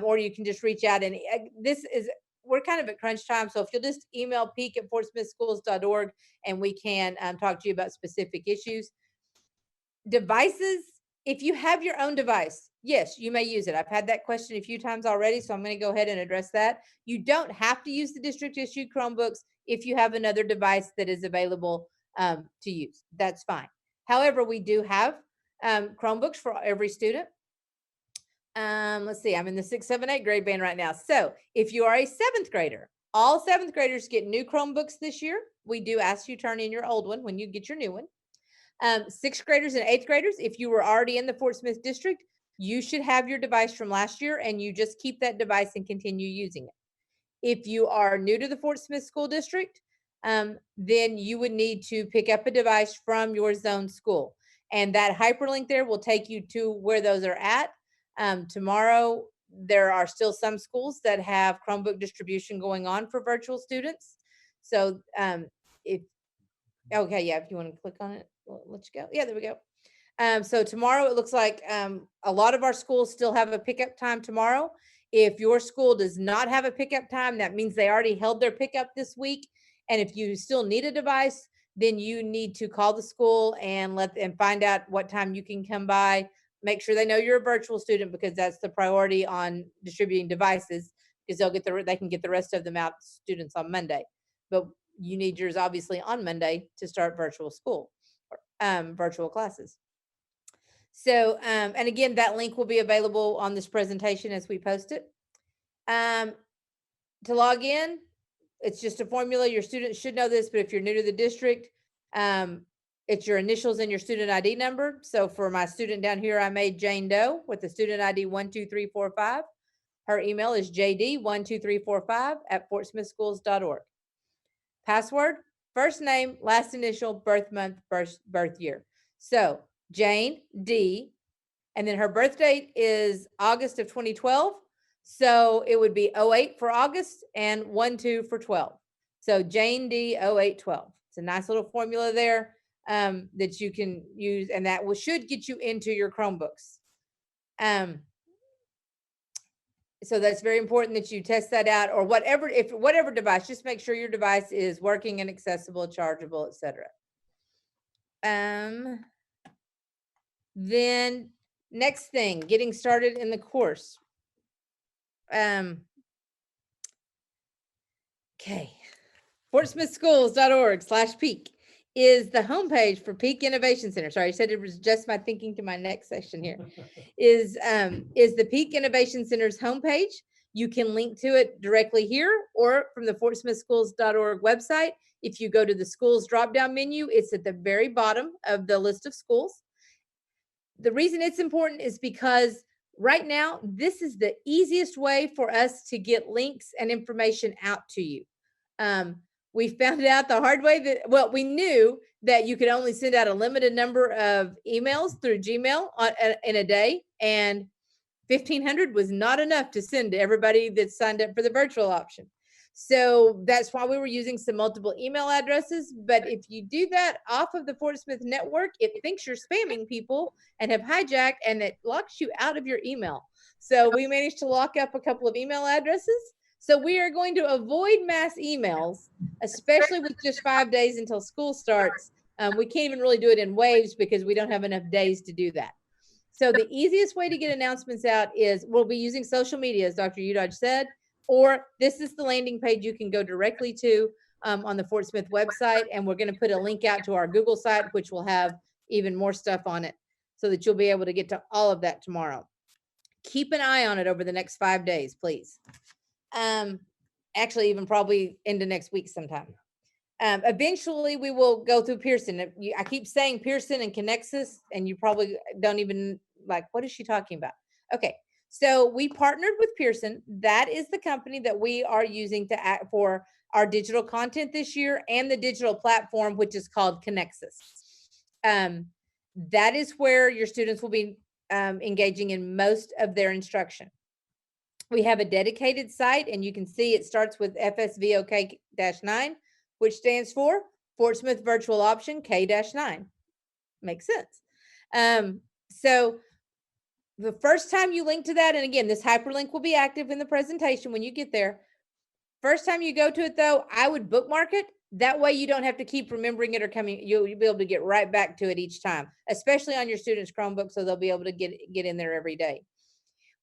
or you can just reach out, and we're kind of at crunch time. So if you'll just email peak@fortsmithschools.org, and we can talk to you about specific issues. Devices, if you have your own device, yes, you may use it. I've had that question a few times already, so I'm going to go ahead and address that. You don't have to use the district issued Chromebooks if you have another device that is available to use. That's fine. However, we do have Chromebooks for every student. Let's see, I'm in the 6th, 7th, 8th grade band right now. So if you are a 7th grader, all 7th graders get new Chromebooks this year. We do ask you turn in your old one when you get your new one. 6th graders and 8th graders, if you were already in the Fort Smith district, you should have your device from last year, and you just keep that device and continue using it. If you are new to the Fort Smith School District, then you would need to pick up a device from your zone school. And that hyperlink there will take you to where those are at. Tomorrow, there are still some schools that have Chromebook distribution going on for virtual students. So if you want to click on it, we'll let you go. Yeah, there we go. So tomorrow, it looks like a lot of our schools still have a pickup time tomorrow. If your school does not have a pickup time, that means they already held their pickup this week. And if you still need a device, then you need to call the school and find out what time you can come by. Make sure they know you're a virtual student, because that's the priority on distributing devices, because they can get the rest of them out to students on Monday. But you need yours obviously on Monday to start virtual school, virtual classes. So, and again, that link will be available on this presentation as we post it. To log in, it's just a formula. Your students should know this, but if you're new to the district, it's your initials and your student ID number. So for my student down here, I made Jane Doe with the student ID 12345. Her email is jd12345@fortsmithschools.org. Password, first name, last initial, birth month, birth year. So Jane D, and then her birth date is August of 2012. So it would be 08 for August and 12 for 12. So Jane D 0812. It's a nice little formula there that you can use, and that should get you into your Chromebooks. So that's very important that you test that out, or whatever device, just make sure your device is working and accessible, chargeable, etc. Then next thing, getting started in the course. Okay. fortsmithschools.org/peak is the homepage for Peak Innovation Center. Sorry, I said it was just my thinking to my next section here. is the Peak Innovation Center's homepage. You can link to it directly here or from the fortsmithschools.org website. If you go to the schools drop-down menu, it's at the very bottom of the list of schools. The reason it's important is because right now, this is the easiest way for us to get links and information out to you. We found out the hard way we knew that you could only send out a limited number of emails through Gmail in a day, and 1,500 was not enough to send to everybody that signed up for the virtual option. So that's why we were using some multiple email addresses. But if you do that off of the Fort Smith network, it thinks you're spamming people and have hijacked, and it locks you out of your email. So we managed to lock up a couple of email addresses. So we are going to avoid mass emails, especially with just 5 days until school starts. We can't even really do it in waves because we don't have enough days to do that. So the easiest way to get announcements out is we'll be using social media, as Dr. Udaj said, or this is the landing page you can go directly to on the Fort Smith website. And we're going to put a link out to our Google site, which will have even more stuff on it so that you'll be able to get to all of that tomorrow. keep an eye on it over the next 5 days, please. Actually, even probably into next week sometime. Eventually, we will go through Pearson. I keep saying Pearson and Connexus, and you probably don't even like, what is she talking about? Okay, so we partnered with Pearson. That is the company that we are using to act for our digital content this year and the digital platform, which is called Connexus. That is where your students will be engaging in most of their instruction. We have a dedicated site, and you can see it starts with FSVOK-9, which stands for Fort Smith Virtual Option K-9. Makes sense. So the first time you link to that, and again, this hyperlink will be active in the presentation when you get there. First time you go to it, though, I would bookmark it. That way you don't have to keep remembering it or coming. You'll be able to get right back to it each time, especially on your students' Chromebook, so they'll be able to get in there every day.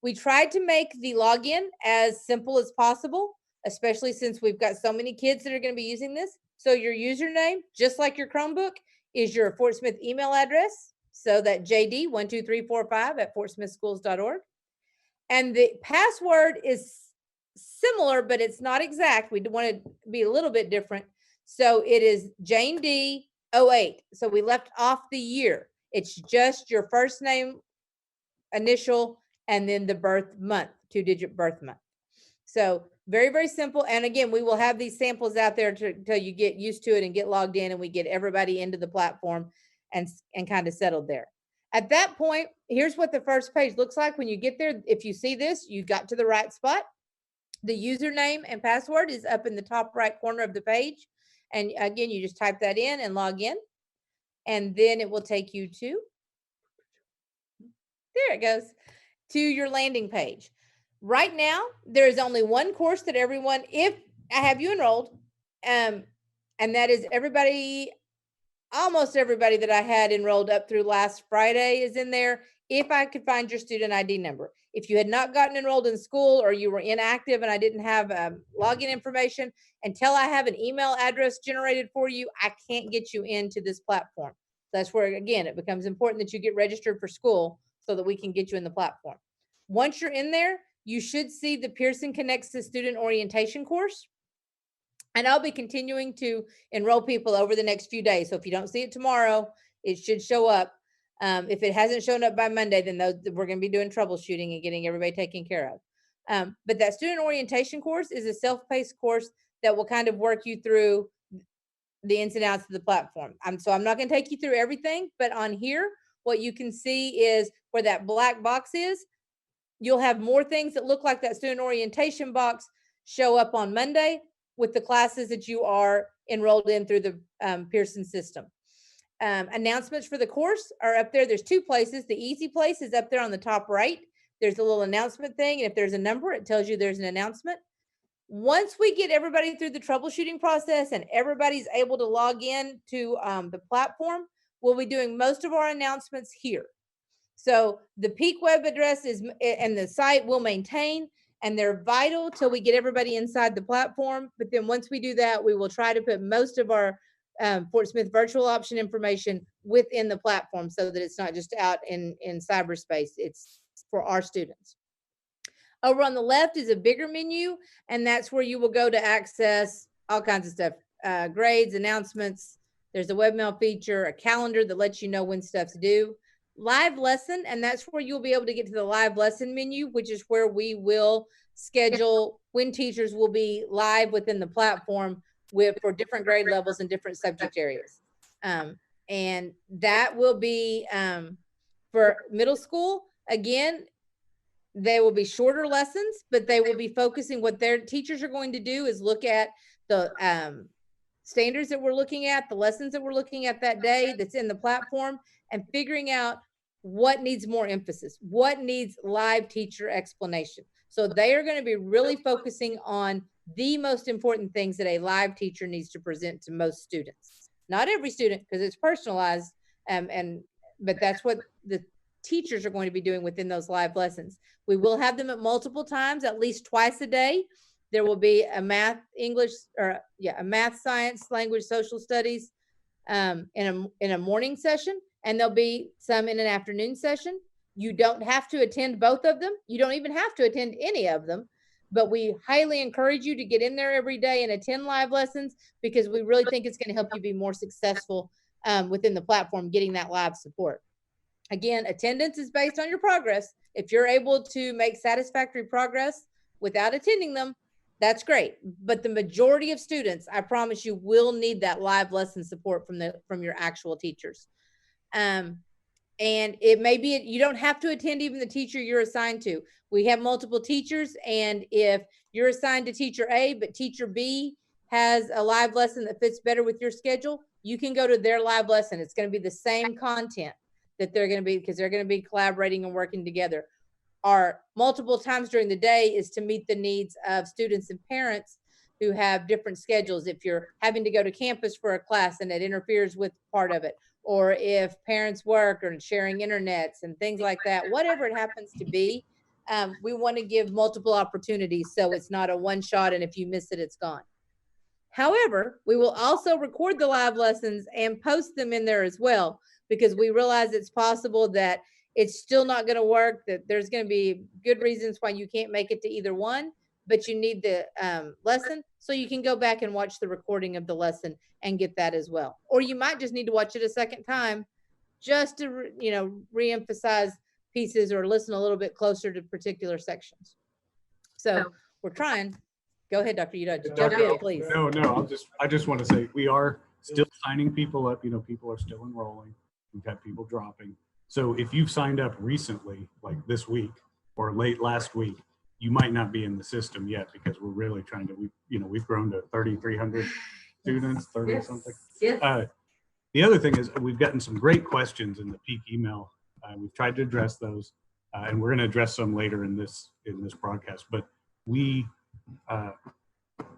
We tried to make the login as simple as possible, especially since we've got so many kids that are going to be using this. So your username, just like your Chromebook, is your Fort Smith email address. So that jd12345@fortsmithschools.org. And the password is similar, but it's not exact. We want it to be a little bit different. So it is Jane D 08. So we left off the year. It's just your first name, initial, and then the birth month, 2-digit birth month. So very, very simple. And again, we will have these samples out there until you get used to it and get logged in, and we get everybody into the platform and kind of settled there. At that point, here's what the first page looks like when you get there. If you see this, you got to the right spot. The username and password is up in the top right corner of the page. And again, you just type that in and log in. And then it will take you to, there it goes, to your landing page. Right now, there is only one course that everyone, if I have you enrolled, and that is everybody, almost everybody that I had enrolled up through last Friday is in there, if I could find your student ID number. If you had not gotten enrolled in school or you were inactive and I didn't have login information, until I have an email address generated for you, I can't get you into this platform. That's where, again, it becomes important that you get registered for school so that we can get you in the platform. Once you're in there, you should see the Pearson Connexus Student Orientation course. And I'll be continuing to enroll people over the next few days. So if you don't see it tomorrow, it should show up. If it hasn't shown up by Monday, then we're going to be doing troubleshooting and getting everybody taken care of. But that student orientation course is a self-paced course that will kind of work you through the ins and outs of the platform. So I'm not going to take you through everything, but on here, what you can see is where that black box is. You'll have more things that look like that student orientation box show up on Monday with the classes that you are enrolled in through the Pearson system. Announcements for the course are up there. There's two places. The easy place is up there on the top right. There's a little announcement thing. And if there's a number, it tells you there's an announcement. Once we get everybody through the troubleshooting process and everybody's able to log in to the platform, we'll be doing most of our announcements here. So the peak web address is, and the site will maintain, and they're vital till we get everybody inside the platform. But then once we do that, we will try to put most of our Fort Smith virtual option information within the platform so that it's not just out in cyberspace. It's for our students. Over on the left is a bigger menu, and that's where you will go to access all kinds of stuff, grades, announcements. There's a webmail feature, a calendar that lets you know when stuff's due. Live lesson, and that's where you'll be able to get to the live lesson menu, which is where we will schedule when teachers will be live within the platform for different grade levels and different subject areas. And that will be for middle school. Again, they will be shorter lessons, but they will be focusing, what their teachers are going to do is look at the standards that we're looking at, the lessons that we're looking at that day that's in the platform, and figuring out what needs more emphasis, what needs live teacher explanation. So they are going to be really focusing on the most important things that a live teacher needs to present to most students. Not every student, because it's personalized, but that's what the teachers are going to be doing within those live lessons. We will have them at multiple times, at least twice a day. There will be a math, English, or a math, science, language, social studies in a morning session, and there'll be some in an afternoon session. You don't have to attend both of them. You don't even have to attend any of them, but we highly encourage you to get in there every day and attend live lessons, because we really think it's going to help you be more successful within the platform, getting that live support. Again, attendance is based on your progress. If you're able to make satisfactory progress without attending them, that's great. But the majority of students, I promise you, will need that live lesson support from your actual teachers. And it may be, you don't have to attend even the teacher you're assigned to. We have multiple teachers, and if you're assigned to teacher A, but teacher B has a live lesson that fits better with your schedule, you can go to their live lesson. It's going to be the same content that they're going to be, because they're going to be collaborating and working together. Our multiple times during the day is to meet the needs of students and parents who have different schedules. If you're having to go to campus for a class and it interferes with part of it, or if parents work or sharing internets and things like that, whatever it happens to be, we want to give multiple opportunities, so it's not a one shot and if you miss it, it's gone. However, we will also record the live lessons and post them in there as well, because we realize it's possible that it's still not going to work, that there's going to be good reasons why you can't make it to either one, but you need the lesson, so you can go back and watch the recording of the lesson and get that as well. Or you might just need to watch it a second time just to, reemphasize pieces or listen a little bit closer to particular sections. So we're trying. Go ahead, Dr. Udud. Jump in, please. No, I just want to say we are still signing people up. People are still enrolling. We've had people dropping. So if you've signed up recently, like this week or late last week, you might not be in the system yet, because we're really trying to, we've grown to 3,300 students, 30 Yes. something. Yes. The other thing is we've gotten some great questions in the peak email. We've tried to address those, and we're going to address some later in this broadcast. But we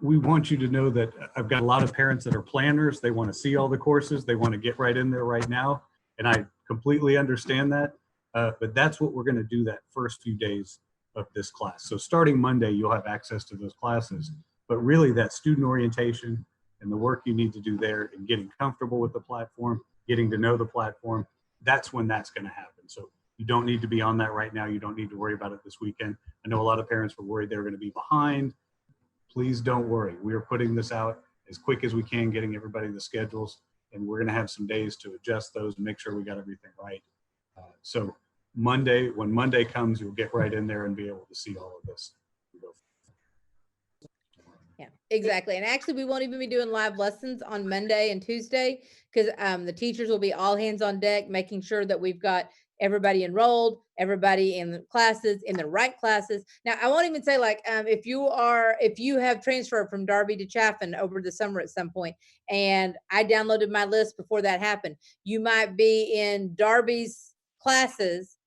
want you to know that I've got a lot of parents that are planners. They want to see all the courses. They want to get right in there right now. And I completely understand that. But that's what we're going to do that first few days of this class. So starting Monday, you'll have access to those classes. But really that student orientation and the work you need to do there and getting comfortable with the platform, getting to know the platform, that's when that's going to happen. So you don't need to be on that right now. You don't need to worry about it this weekend. I know a lot of parents were worried they were going to be behind. Please don't worry. We are putting this out as quick as we can, getting everybody the schedules, and we're going to have some days to adjust those and make sure we got everything right. So Monday, when Monday comes, you'll get right in there and be able to see all of this. Yeah, exactly. And actually, we won't even be doing live lessons on Monday and Tuesday, because the teachers will be all hands on deck, making sure that we've got everybody enrolled, everybody in the classes, in the right classes. Now, I won't even say if you have transferred from Darby to Chaffin over the summer at some point, and I downloaded my list before that happened, you might be in Darby's classes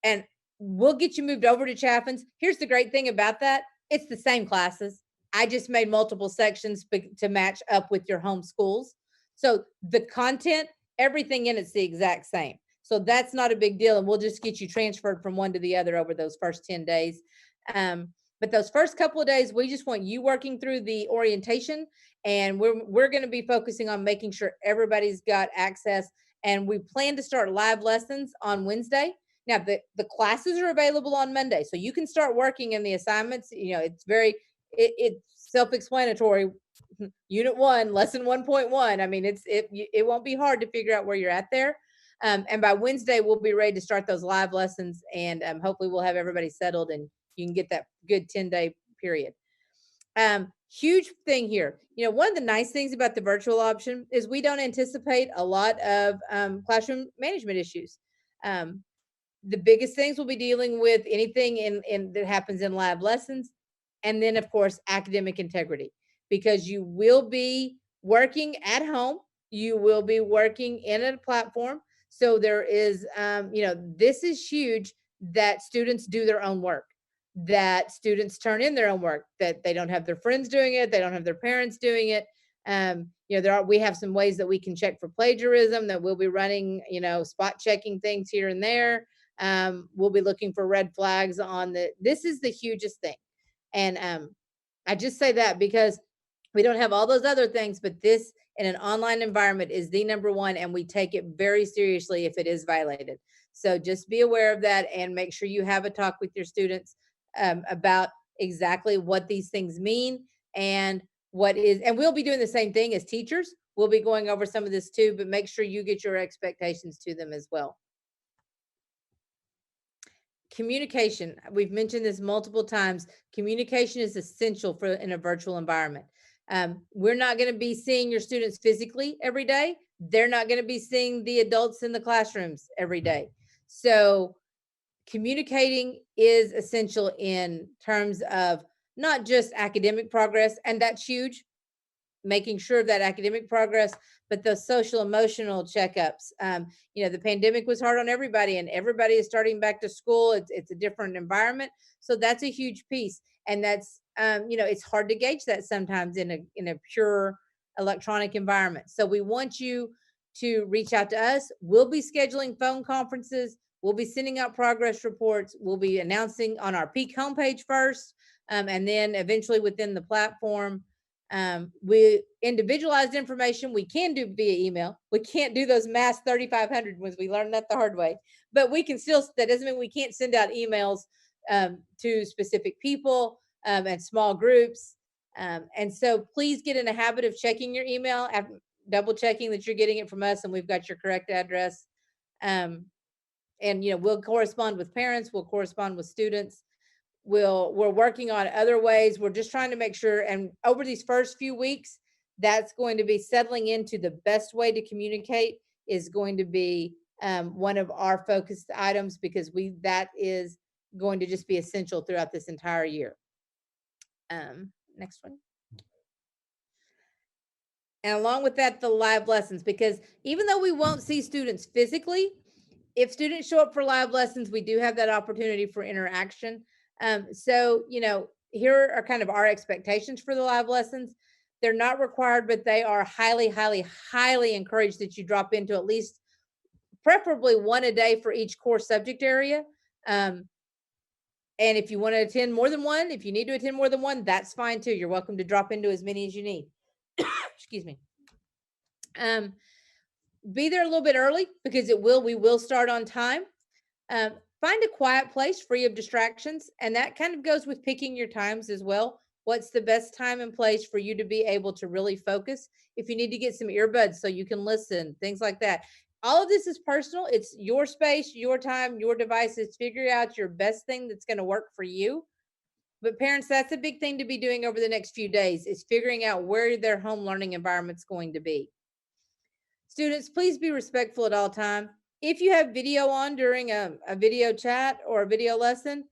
and we'll get you moved over to Chaffin's. Here's the great thing about that. It's the same classes. I just made multiple sections to match up with your home schools. So the content, everything in it's the exact same. So that's not a big deal. And we'll just get you transferred from one to the other over those first 10 days. But those first couple of days, we just want you working through the orientation. And we're going to be focusing on making sure everybody's got access. And we plan to start live lessons on Wednesday. Now, the classes are available on Monday. So you can start working in the assignments. It's it's self-explanatory. Unit 1, lesson 1.1. I mean, it won't be hard to figure out where you're at there. And by Wednesday, we'll be ready to start those live lessons, and hopefully we'll have everybody settled and you can get that good 10-day period. Huge thing here. One of the nice things about the virtual option is we don't anticipate a lot of classroom management issues. The biggest things we'll be dealing with anything in that happens in live lessons. And then, of course, academic integrity, because you will be working at home. You will be working in a platform. So there is, this is huge, that students do their own work, that students turn in their own work, that they don't have their friends doing it. They don't have their parents doing it. We have some ways that we can check for plagiarism, that we'll be running, spot checking things here and there. We'll be looking for red flags this is the hugest thing. And I just say that because we don't have all those other things, but this in an online environment is the number one, and we take it very seriously if it is violated. So just be aware of that and make sure you have a talk with your students about exactly what these things mean and and we'll be doing the same thing as teachers. We'll be going over some of this too, but make sure you get your expectations to them as well. Communication. We've mentioned this multiple times. Communication is essential for in a virtual environment. We're not going to be seeing your students physically every day. They're not going to be seeing the adults in the classrooms every day. So communicating is essential in terms of not just academic progress, and that's huge, making sure of that academic progress, but the social emotional checkups. The pandemic was hard on everybody, and everybody is starting back to school. It's a different environment, so that's a huge piece. And that's it's hard to gauge that sometimes in a pure electronic environment. So we want you to reach out to us. We'll be scheduling phone conferences. We'll be sending out progress reports. We'll be announcing on our Peak homepage first, and then eventually within the platform. We individualized information we can do via email. We can't do those mass 3,500 ones. We learned that the hard way, but we can still, that doesn't mean we can't send out emails to specific people and small groups. And so please get in a habit of checking your email, double checking that you're getting it from us and we've got your correct address. And we'll correspond with parents, we'll correspond with students. We're working on other ways. We're just trying to make sure, and over these first few weeks, that's going to be settling into the best way to communicate is going to be one of our focused items, because that is going to just be essential throughout this entire year. Next one. And along with that, the live lessons, because even though we won't see students physically, if students show up for live lessons, we do have that opportunity for interaction. So, here are kind of our expectations for the live lessons. They're not required, but they are highly, highly, highly encouraged that you drop into at least preferably one a day for each core subject area. And if you want to attend more than one, if you need to attend more than one, that's fine too. You're welcome to drop into as many as you need. Excuse me. Be there a little bit early because we will start on time. Find a quiet place free of distractions. And that kind of goes with picking your times as well. What's the best time and place for you to be able to really focus? If you need to get some earbuds so you can listen, things like that. All of this is personal. It's your space, your time, your devices. Figure out your best thing that's going to work for you. But parents, that's a big thing to be doing over the next few days, is figuring out where their home learning environment's going to be. Students, please be respectful at all time. If you have video on during a video chat or a video lesson,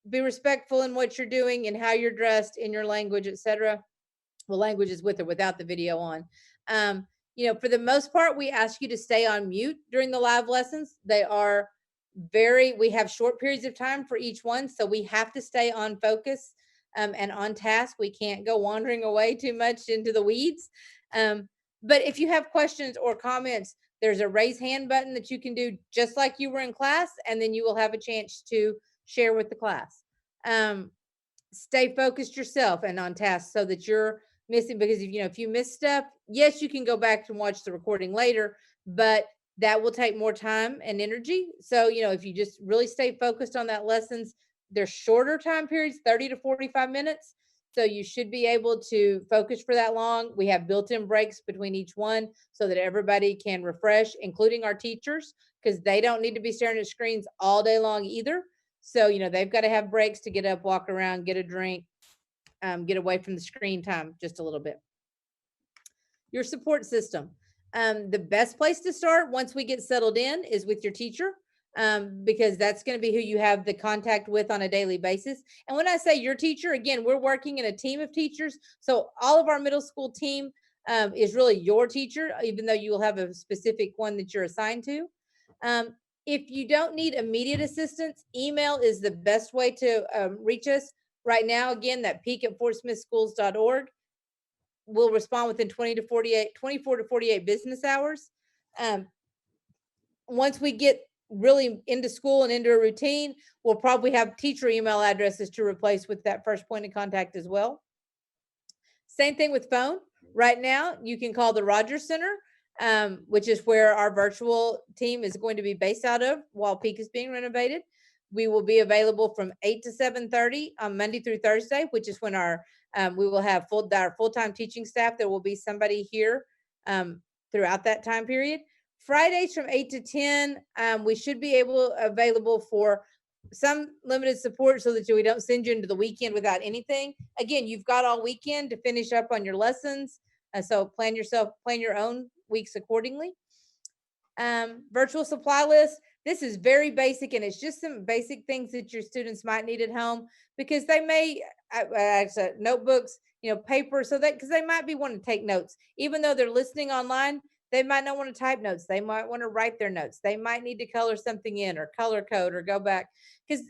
be respectful in what you're doing and how you're dressed, in your language, etc. Well, language is with or without the video on. For the most part, we ask you to stay on mute during the live lessons. We have short periods of time for each one, so we have to stay on focus and on task. We can't go wandering away too much into the weeds. But if you have questions or comments, there's a raise hand button that you can do just like you were in class, and then you will have a chance to share with the class. Stay focused yourself and on task so that you're missing, because if you miss stuff, yes, you can go back and watch the recording later, but that will take more time and energy. So, if you just really stay focused on that lessons, they're shorter time periods, 30 to 45 minutes. So you should be able to focus for that long. We have built-in breaks between each one so that everybody can refresh, including our teachers, because they don't need to be staring at screens all day long either. So, they've got to have breaks to get up, walk around, get a drink, get away from the screen time just a little bit. Your support system. The best place to start once we get settled in is with your teacher. Because that's going to be who you have the contact with on a daily basis. And when I say your teacher, again, we're working in a team of teachers. So all of our middle school team is really your teacher, even though you will have a specific one that you're assigned to. If you don't need immediate assistance, email is the best way to reach us. Right now, again, that peak@fortsmithschools.org will respond within 24 to 48 business hours. Once we get really into school and into a routine, we'll probably have teacher email addresses to replace with that first point of contact as well. Same thing with phone. Right now, you can call the Rogers Center. which is where our virtual team is going to be based out of while Peak is being renovated. We will be available from 8 to 7:30 on Monday through Thursday, which is when we will have our full-time teaching staff. There will be somebody here throughout that time period. Fridays from 8 to 10, we should be available for some limited support so that we don't send you into the weekend without anything. Again, you've got all weekend to finish up on your lessons. So plan your own weeks accordingly. Virtual supply list. This is very basic, and it's just some basic things that your students might need at home, because they may notebooks, paper, so that because they might be wanting to take notes, even though they're listening online. They might not want to type notes. They might want to write their notes. They might need to color something in or color code or go back, because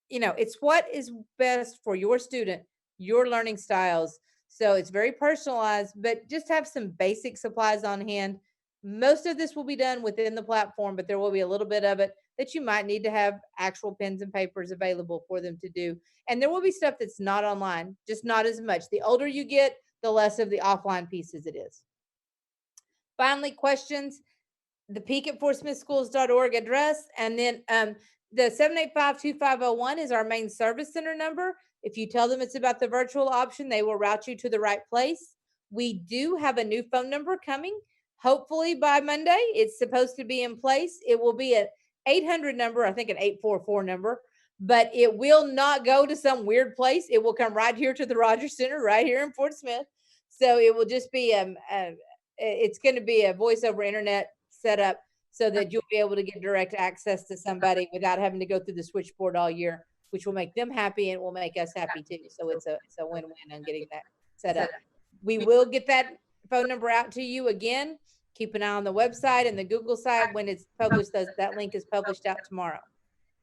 it's what is best for your student, your learning styles. So it's very personalized, but just have some basic supplies on hand. Most of this will be done within the platform, but there will be a little bit of it that you might need to have actual pens and papers available for them to do. And there will be stuff that's not online, just not as much. The older you get, the less of the offline pieces it is. Finally, questions, the peak@fortsmithschools.org address, and then the 785-2501 is our main service center number. If you tell them it's about the virtual option, they will route you to the right place. We do have a new phone number coming. Hopefully by Monday, it's supposed to be in place. It will be an 800 number, I think an 844 number, but it will not go to some weird place. It will come right here to the Rogers Center, right here in Fort Smith. So it will just be it's going to be a voice over internet setup so that you'll be able to get direct access to somebody without having to go through the switchboard all year, which will make them happy and will make us happy too. So it's a win-win on getting that set up. We will get that phone number out to you again. Keep an eye on the website and the Google site when it's published. That link is published out tomorrow.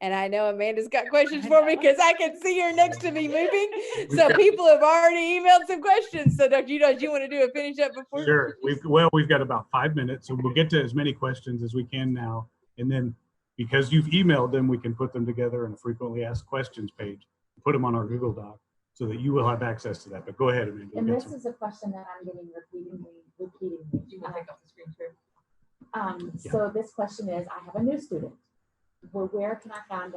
And I know Amanda's got questions for me because I can see her next to me moving. So people have already emailed some questions. So Dr. Udall, do you want to do a finish up before? Sure. We've got about 5 minutes, so we'll get to as many questions as we can now. And then because you've emailed them, we can put them together in a frequently asked questions page, put them on our Google Doc so that you will have access to that. But go ahead, Amanda. And this is a question that I'm getting repeatedly. Do you want to take off the screen too? So this question is, I have a new student. Well, where can I find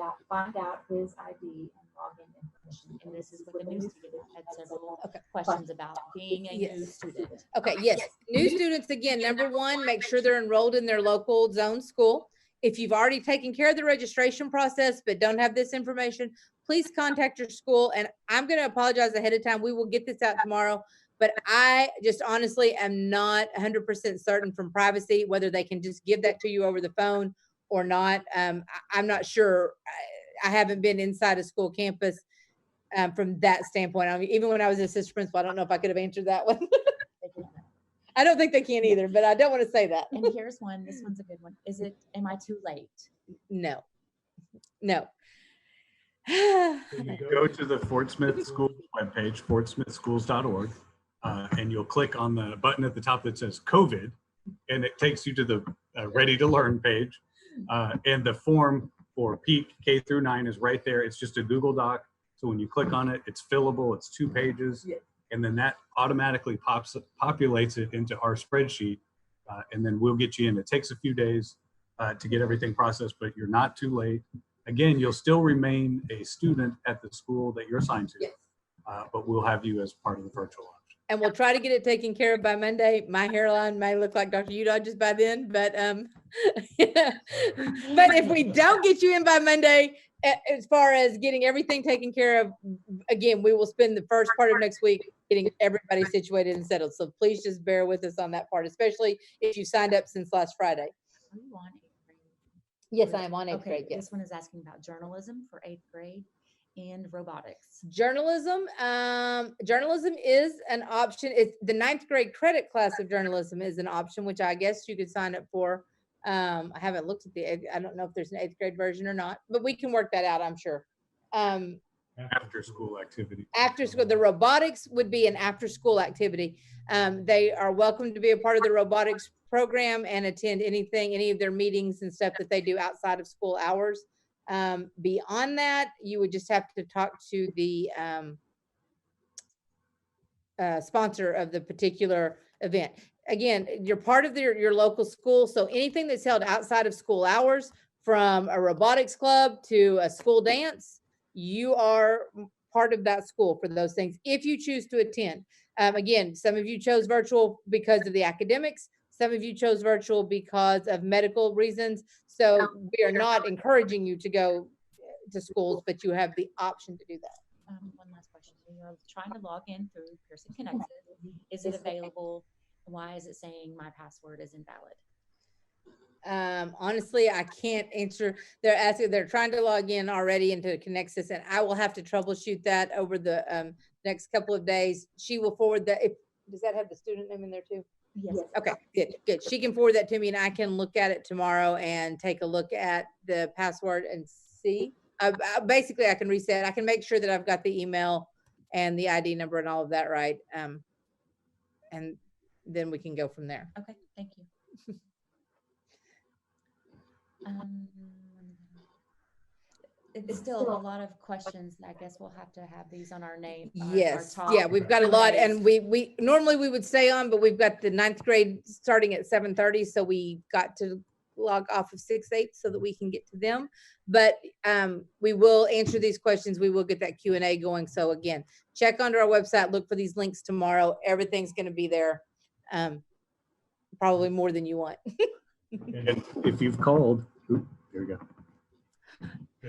out his ID and login information? And this is what the new student had several questions about being a new student. Okay, yes. New students, again, number one, make sure they're enrolled in their local zone school. If you've already taken care of the registration process but don't have this information, please contact your school. And I'm going to apologize ahead of time. We will get this out tomorrow. But I just honestly am not 100% certain from privacy whether they can just give that to you over the phone or not. I'm not sure. I haven't been inside a school campus from that standpoint. I mean, even when I was assistant principal, I don't know if I could have answered that one. I don't think they can either, but I don't want to say that. And here's one. This one's a good one. Am I too late? No. Go to the Fort Smith Schools webpage, fortsmithschools.org, and you'll click on the button at the top that says COVID, and it takes you to the Ready to Learn page. And the form for Peak K through 9 is right there. It's just a Google Doc. So when you click on it, it's fillable. It's 2 pages. And then that automatically populates it into our spreadsheet. And then we'll get you in. It takes a few days to get everything processed, but you're not too late. Again, you'll still remain a student at the school that you're assigned to, but we'll have you as part of the virtual option. And we'll try to get it taken care of by Monday. My hairline may look like Dr. Udall just by then, but but if we don't get you in by Monday, as far as getting everything taken care of, again, we will spend the first part of next week getting everybody situated and settled. So please just bear with us on that part, especially if you signed up since last Friday. Are you on 8th grade? Yes, I am on 8th grade. Yes. This one is asking about journalism for 8th grade and robotics. Journalism is an option. It's the 9th grade credit class of journalism is an option, which I guess you could sign up for. I haven't looked at I don't know if there's an 8th grade version or not, but we can work that out, I'm sure. After school activity. After school, the robotics would be an after school activity. They are welcome to be a part of the robotics program and attend any of their meetings and stuff that they do outside of school hours. Beyond that, you would just have to talk to the sponsor of the particular event. again, you're part of your local school. So anything that's held outside of school hours, from a robotics club to a school dance, you are part of that school for those things if you choose to attend. Again, some of you chose virtual because of the academics. Some of you chose virtual because of medical reasons. So we are not encouraging you to go to schools, but you have the option to do that. One last question. When you're trying to log in through Pearson Connected, is it available? Why is it saying my password is invalid? Honestly, I can't answer. They're trying to log in already into Connexus, and I will have to troubleshoot that over the next couple of days. She will forward that. Does that have the student name in there too? Yes. Okay, good. She can forward that to me, and I can look at it tomorrow and take a look at the password and see. Basically, I can reset. I can make sure that I've got the email and the ID number and all of that right, and then we can go from there. Okay, thank you. It's still a lot of questions. I guess we'll have to have these on our name. Yes, yeah, we've got a lot, and we normally we would stay on, but we've got the 9th grade starting at 7:30, so we got to log off of 6/8 so that we can get to them. But we will answer these questions. We will get that Q&A going. So again, check under our website, look for these links tomorrow. Everything's going to be there, probably more than you want. And if you've called, there we go.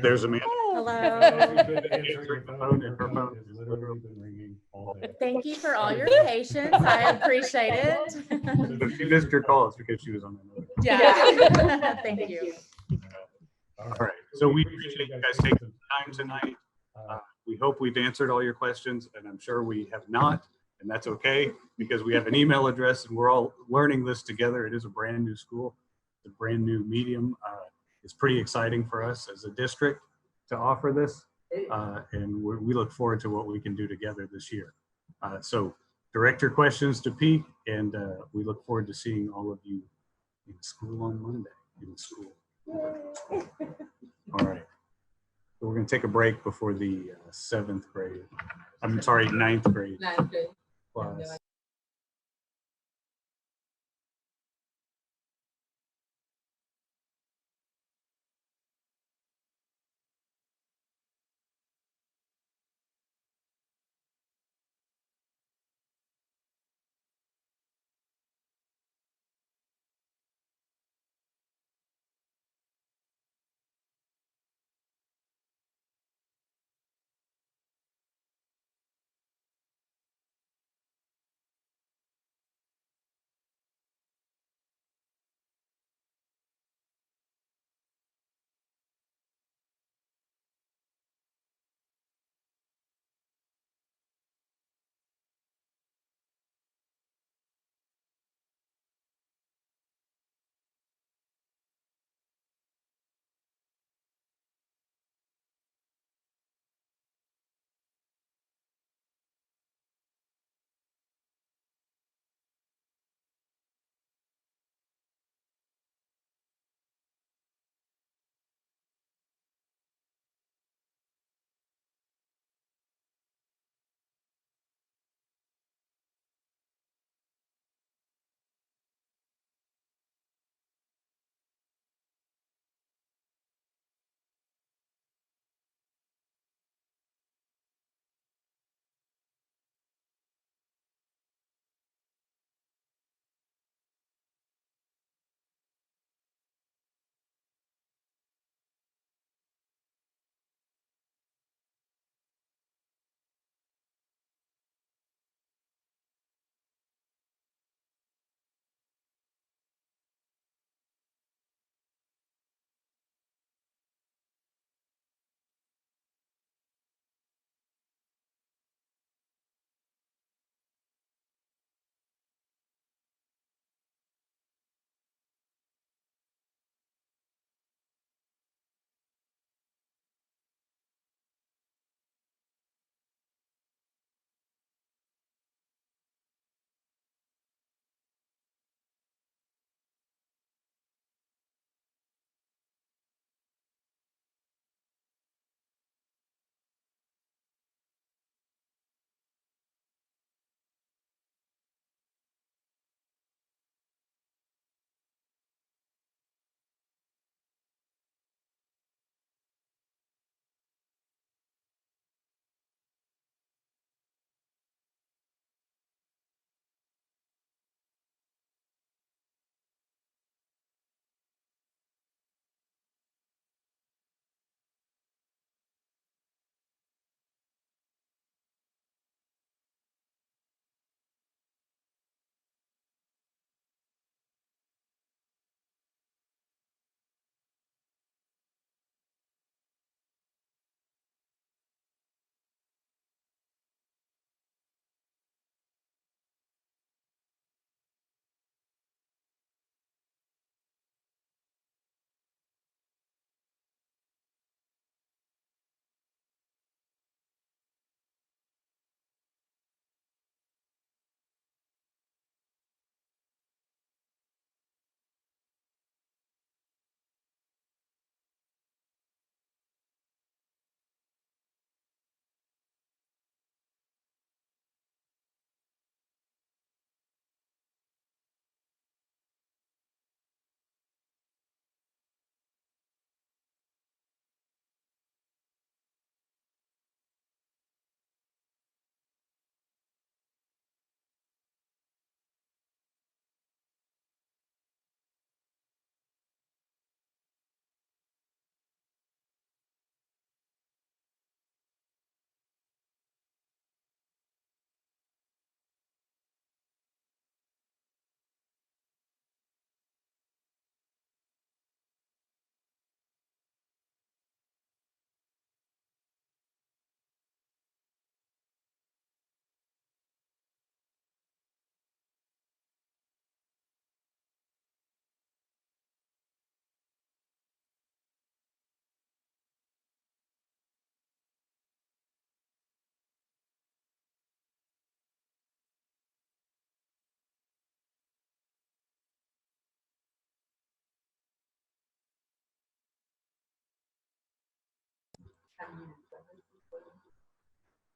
There's a man. Hello. Answering the phone, and her phone has literally been ringing all day. Thank you for all your patience. I appreciate it. If she missed your call, it's because she was on another. Yeah. Thank you. All right. So we appreciate you guys taking the time tonight. We hope we've answered all your questions, and I'm sure we have not, and that's okay because we have an email address and we're all learning this together. It is a brand new school, a brand new medium. It's pretty exciting for us as a district to offer this, and we look forward to what we can do together this year. So direct your questions to Pete, and we look forward to seeing all of you in school on Monday. In school. All right. So we're going to take a break before the 7th grade. I'm sorry, 9th grade. 9th grade. Class.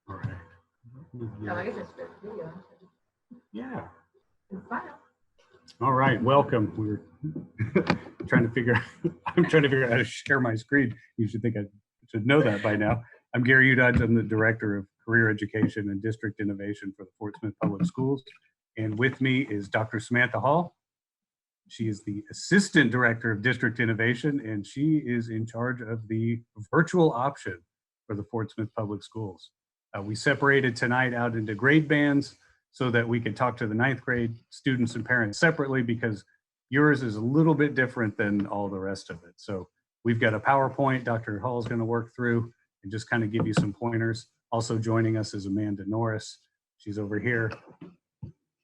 All right. No, I guess it's good video. Yeah. It's fine. All right. Welcome. We're trying to figure. I'm trying to figure out how to share my screen. You should think I should know that by now. I'm Gary Udodge. I'm the Director of Career Education and District Innovation for the Fort Smith Public Schools. And with me is Dr. Samantha Hall. She is the Assistant Director of District Innovation, and she is in charge of the virtual option for the Fort Smith Public Schools. We separated tonight out into grade bands so that we could talk to the 9th grade students and parents separately, because yours is a little bit different than all the rest of it. So we've got a PowerPoint Dr. Hall is going to work through and just kind of give you some pointers. Also joining us is Amanda Norris. She's over here.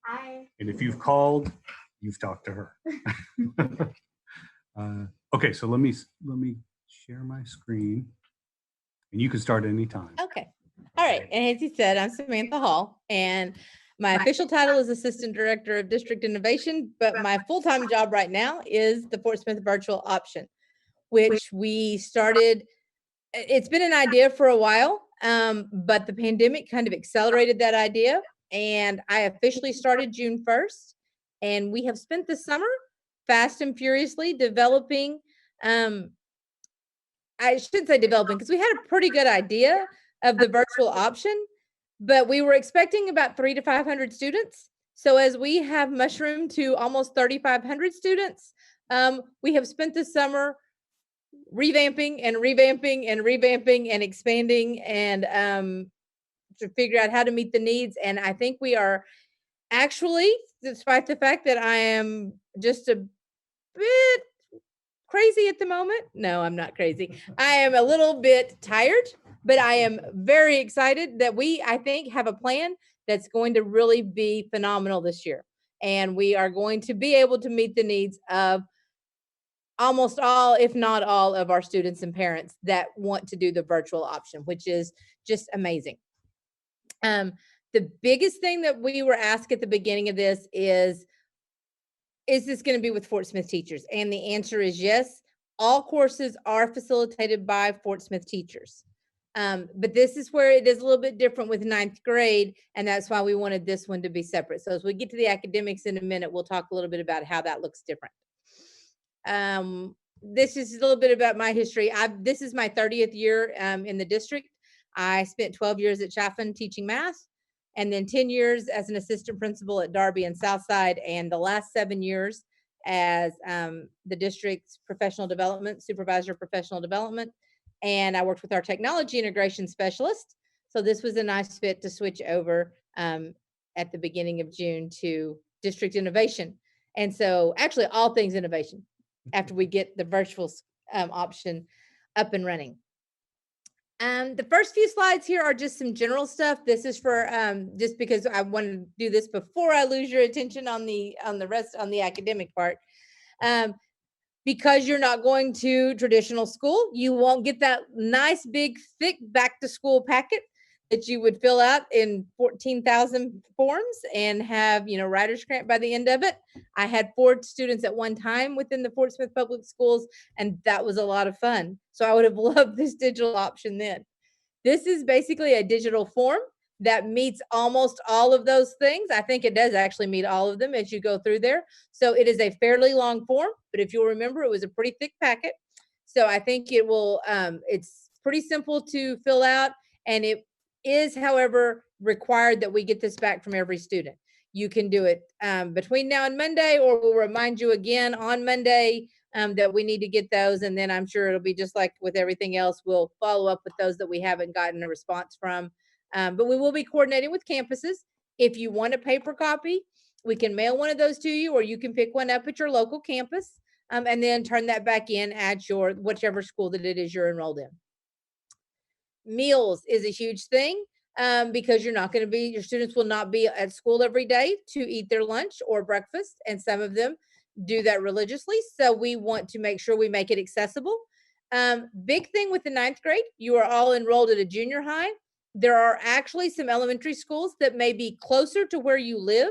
Hi. And if you've called, you've talked to her. Okay, so let me share my screen, and you can start anytime. Okay. All right. And as he said, I'm Samantha Hall, and my official title is Assistant Director of District Innovation, but my full-time job right now is the Fort Smith Virtual Option, which we started. It's been an idea for a while, but the pandemic kind of accelerated that idea, and I officially started June 1st, and we have spent the summer fast and furiously developing. I should say developing, because we had a pretty good idea of the virtual option, but we were expecting about 300 to 500 students. So as we have mushroomed to almost 3,500 students, we have spent the summer revamping and expanding and to figure out how to meet the needs. And I think we are actually, despite the fact that I am just a bit crazy at the moment. No, I'm not crazy. I am a little bit tired, but I am very excited that I think, have a plan that's going to really be phenomenal this year. And we are going to be able to meet the needs of almost all, if not all, of our students and parents that want to do the virtual option, which is just amazing. The biggest thing that we were asked at the beginning of this is this going to be with Fort Smith teachers? And the answer is yes. All courses are facilitated by Fort Smith teachers. But this is where it is a little bit different with 9th grade, and that's why we wanted this one to be separate. So as we get to the academics in a minute, we'll talk a little bit about how that looks different. This is a little bit about my history. This is my 30th year in the district. I spent 12 years at Chaffin teaching math, and then 10 years as an assistant principal at Darby and Southside, and the last 7 years as the district's professional development, supervisor of professional development. And I worked with our technology integration specialist. So this was a nice fit to switch over at the beginning of June to district innovation. And so actually all things innovation after we get the virtual option up and running. The first few slides here are just some general stuff. This is for just because I want to do this before I lose your attention on the academic part. Because you're not going to traditional school, you won't get that nice big thick back to school packet that you would fill out in 14,000 forms and have, writer's cramp by the end of it. I had 4 students at one time within the Fort Smith Public Schools, and that was a lot of fun. So I would have loved this digital option then. This is basically a digital form that meets almost all of those things. I think it does actually meet all of them as you go through there. So it is a fairly long form, but if you'll remember, it was a pretty thick packet. So I think it will, it's pretty simple to fill out, and it is, however, required that we get this back from every student. You can do it between now and Monday, or we'll remind you again on Monday that we need to get those. And then I'm sure it'll be just like with everything else. We'll follow up with those that we haven't gotten a response from. But we will be coordinating with campuses. If you want a paper copy, we can mail one of those to you, or you can pick one up at your local campus and then turn that back in at your whichever school that it is you're enrolled in. Meals is a huge thing because your students will not be at school every day to eat their lunch or breakfast, and some of them do that religiously. So we want to make sure we make it accessible. Big thing with the 9th grade, you are all enrolled at a junior high. There are actually some elementary schools that may be closer to where you live.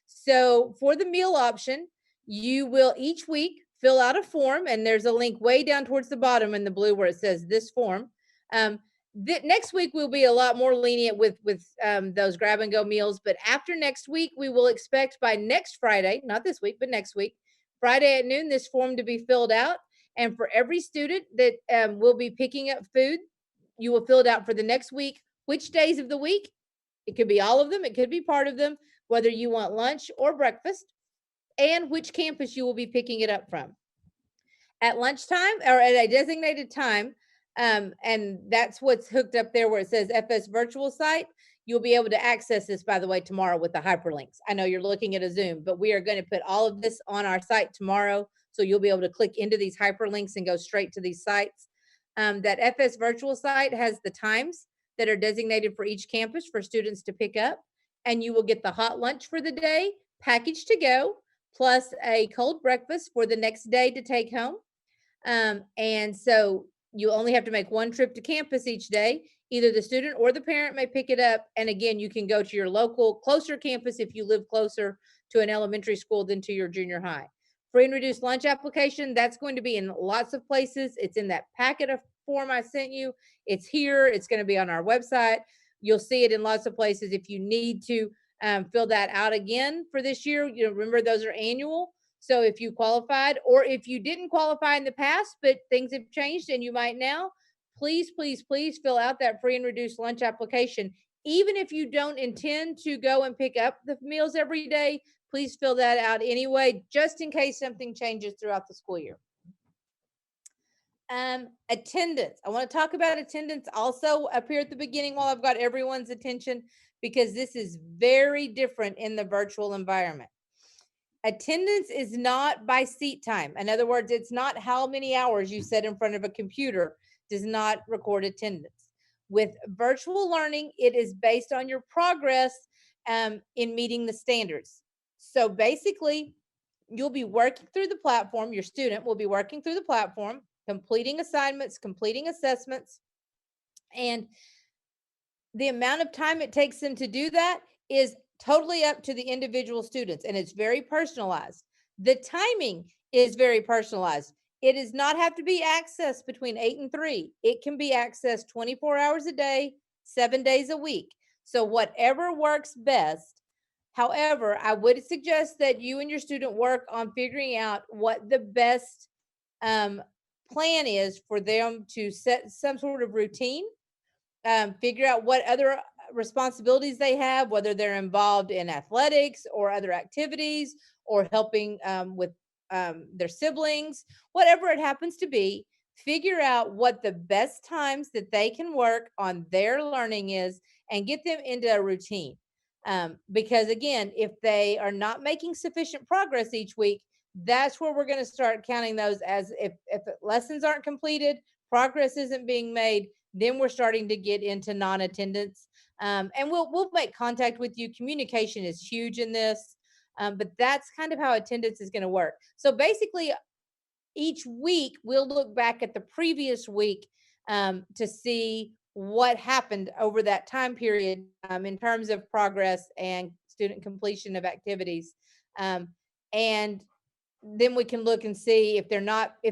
So for the meal option, you will each week fill out a form, and there's a link way down towards the bottom in the blue where it says this form. Next week we'll be a lot more lenient with those grab and go meals, but after next week we will expect by next Friday, not this week but next week, Friday at noon, this form to be filled out. And for every student that will be picking up food, you will fill it out for the next week, which days of the week. It could be all of them, it could be part of them, whether you want lunch or breakfast, and which campus you will be picking it up from. At lunchtime or at a designated time, and that's what's hooked up there where it says FS virtual site. You'll be able to access this, by the way, tomorrow with the hyperlinks. I know you're looking at a Zoom, but we are going to put all of this on our site tomorrow. So you'll be able to click into these hyperlinks and go straight to these sites. That FS virtual site has the times that are designated for each campus for students to pick up. And you will get the hot lunch for the day, packaged to go, plus a cold breakfast for the next day to take home. And so you only have to make one trip to campus each day. Either the student or the parent may pick it up. And again, you can go to your local closer campus if you live closer to an elementary school than to your junior high. Free and reduced lunch application, that's going to be in lots of places. It's in that packet of form I sent you. It's here. It's going to be on our website. You'll see it in lots of places. If you need to fill that out again for this year, you know, remember those are annual. So if you qualified or if you didn't qualify in the past, but things have changed and you might now, please, please, please fill out that free and reduced lunch application. Even if you don't intend to go and pick up the meals every day, please fill that out anyway, just in case something changes throughout the school year. Attendance. I want to talk about attendance also up here at the beginning while I've got everyone's attention, because this is very different in the virtual environment. Attendance is not by seat time. In other words, it's not how many hours you sit in front of a computer does not record attendance. With virtual learning, it is based on your progress in meeting the standards. So basically, you'll be working through the platform. Your student will be working through the platform, completing assignments, completing assessments, and the amount of time it takes them to do that is totally up to the individual students, and it's very personalized. The timing is very personalized. It does not have to be accessed between 8 and 3. It can be accessed 24 hours a day, 7 days a week. So whatever works best. However, I would suggest that you and your student work on figuring out what the best plan is for them to set some sort of routine. Figure out what other responsibilities they have, whether they're involved in athletics or other activities or helping with their siblings, whatever it happens to be. Figure out what the best times that they can work on their learning is and get them into a routine. Because again, if they are not making sufficient progress each week, that's where we're going to start counting those as if lessons aren't completed, progress isn't being made, then we're starting to get into non-attendance. And we'll make contact with you. Communication is huge in this, but that's kind of how attendance is going to work. So basically, each week we'll look back at the previous week to see what happened over that time period in terms of progress and student completion of activities. And then we can look and see if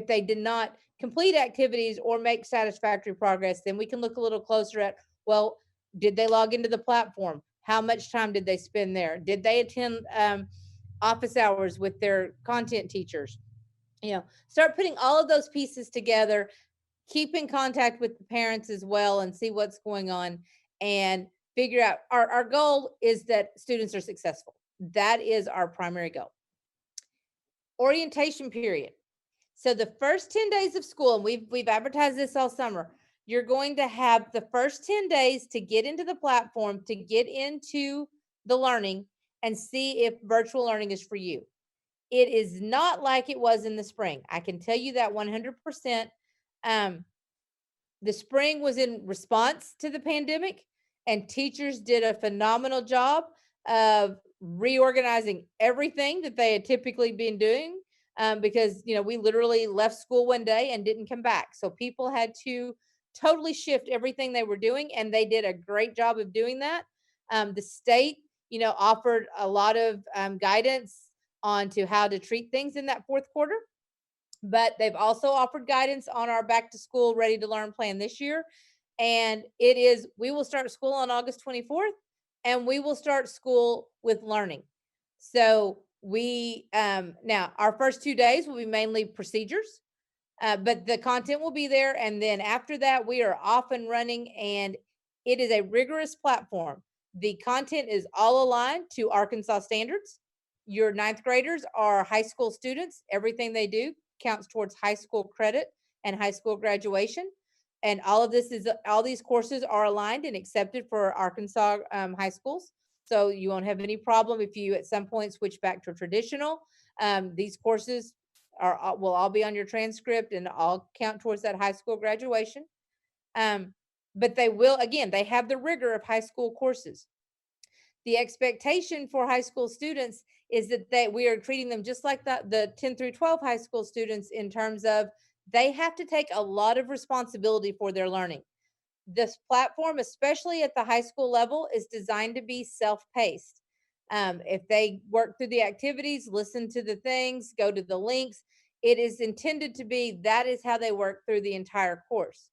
they did not complete activities or make satisfactory progress, then we can look a little closer at, well, did they log into the platform? How much time did they spend there? Did they attend office hours with their content teachers? You know, start putting all of those pieces together, keep in contact with the parents as well and see what's going on and figure out our goal is that students are successful. That is our primary goal. Orientation period. So the first 10 days of school, and we've advertised this all summer, you're going to have the first 10 days to get into the platform, to get into the learning and see if virtual learning is for you. It is not like it was in the spring. I can tell you that 100%. The spring was in response to the pandemic, and teachers did a phenomenal job of reorganizing everything that they had typically been doing. Because, you know, we literally left school one day and didn't come back. So people had to totally shift everything they were doing, and they did a great job of doing that. The state, you know, offered a lot of guidance on to how to treat things in that fourth quarter. But they've also offered guidance on our back to school ready to learn plan this year. And it is, we will start school on August 24th, and we will start school with learning. So we, now our first 2 days will be mainly procedures, but the content will be there. And then after that, we are off and running, and it is a rigorous platform. The content is all aligned to Arkansas standards. Your ninth graders are high school students. Everything they do counts towards high school credit and high school graduation. And all of this is, all these courses are aligned and accepted for Arkansas high schools. So you won't have any problem if you at some point switch back to traditional. These courses are will all be on your transcript and all count towards that high school graduation. But they will, again, they have the rigor of high school courses. The expectation for high school students is that we are treating them just like the 10 through 12 high school students, in terms of they have to take a lot of responsibility for their learning. This platform, especially at the high school level, is designed to be self-paced. If they work through the activities, listen to the things, go to the links, it is intended to be, that is how they work through the entire course.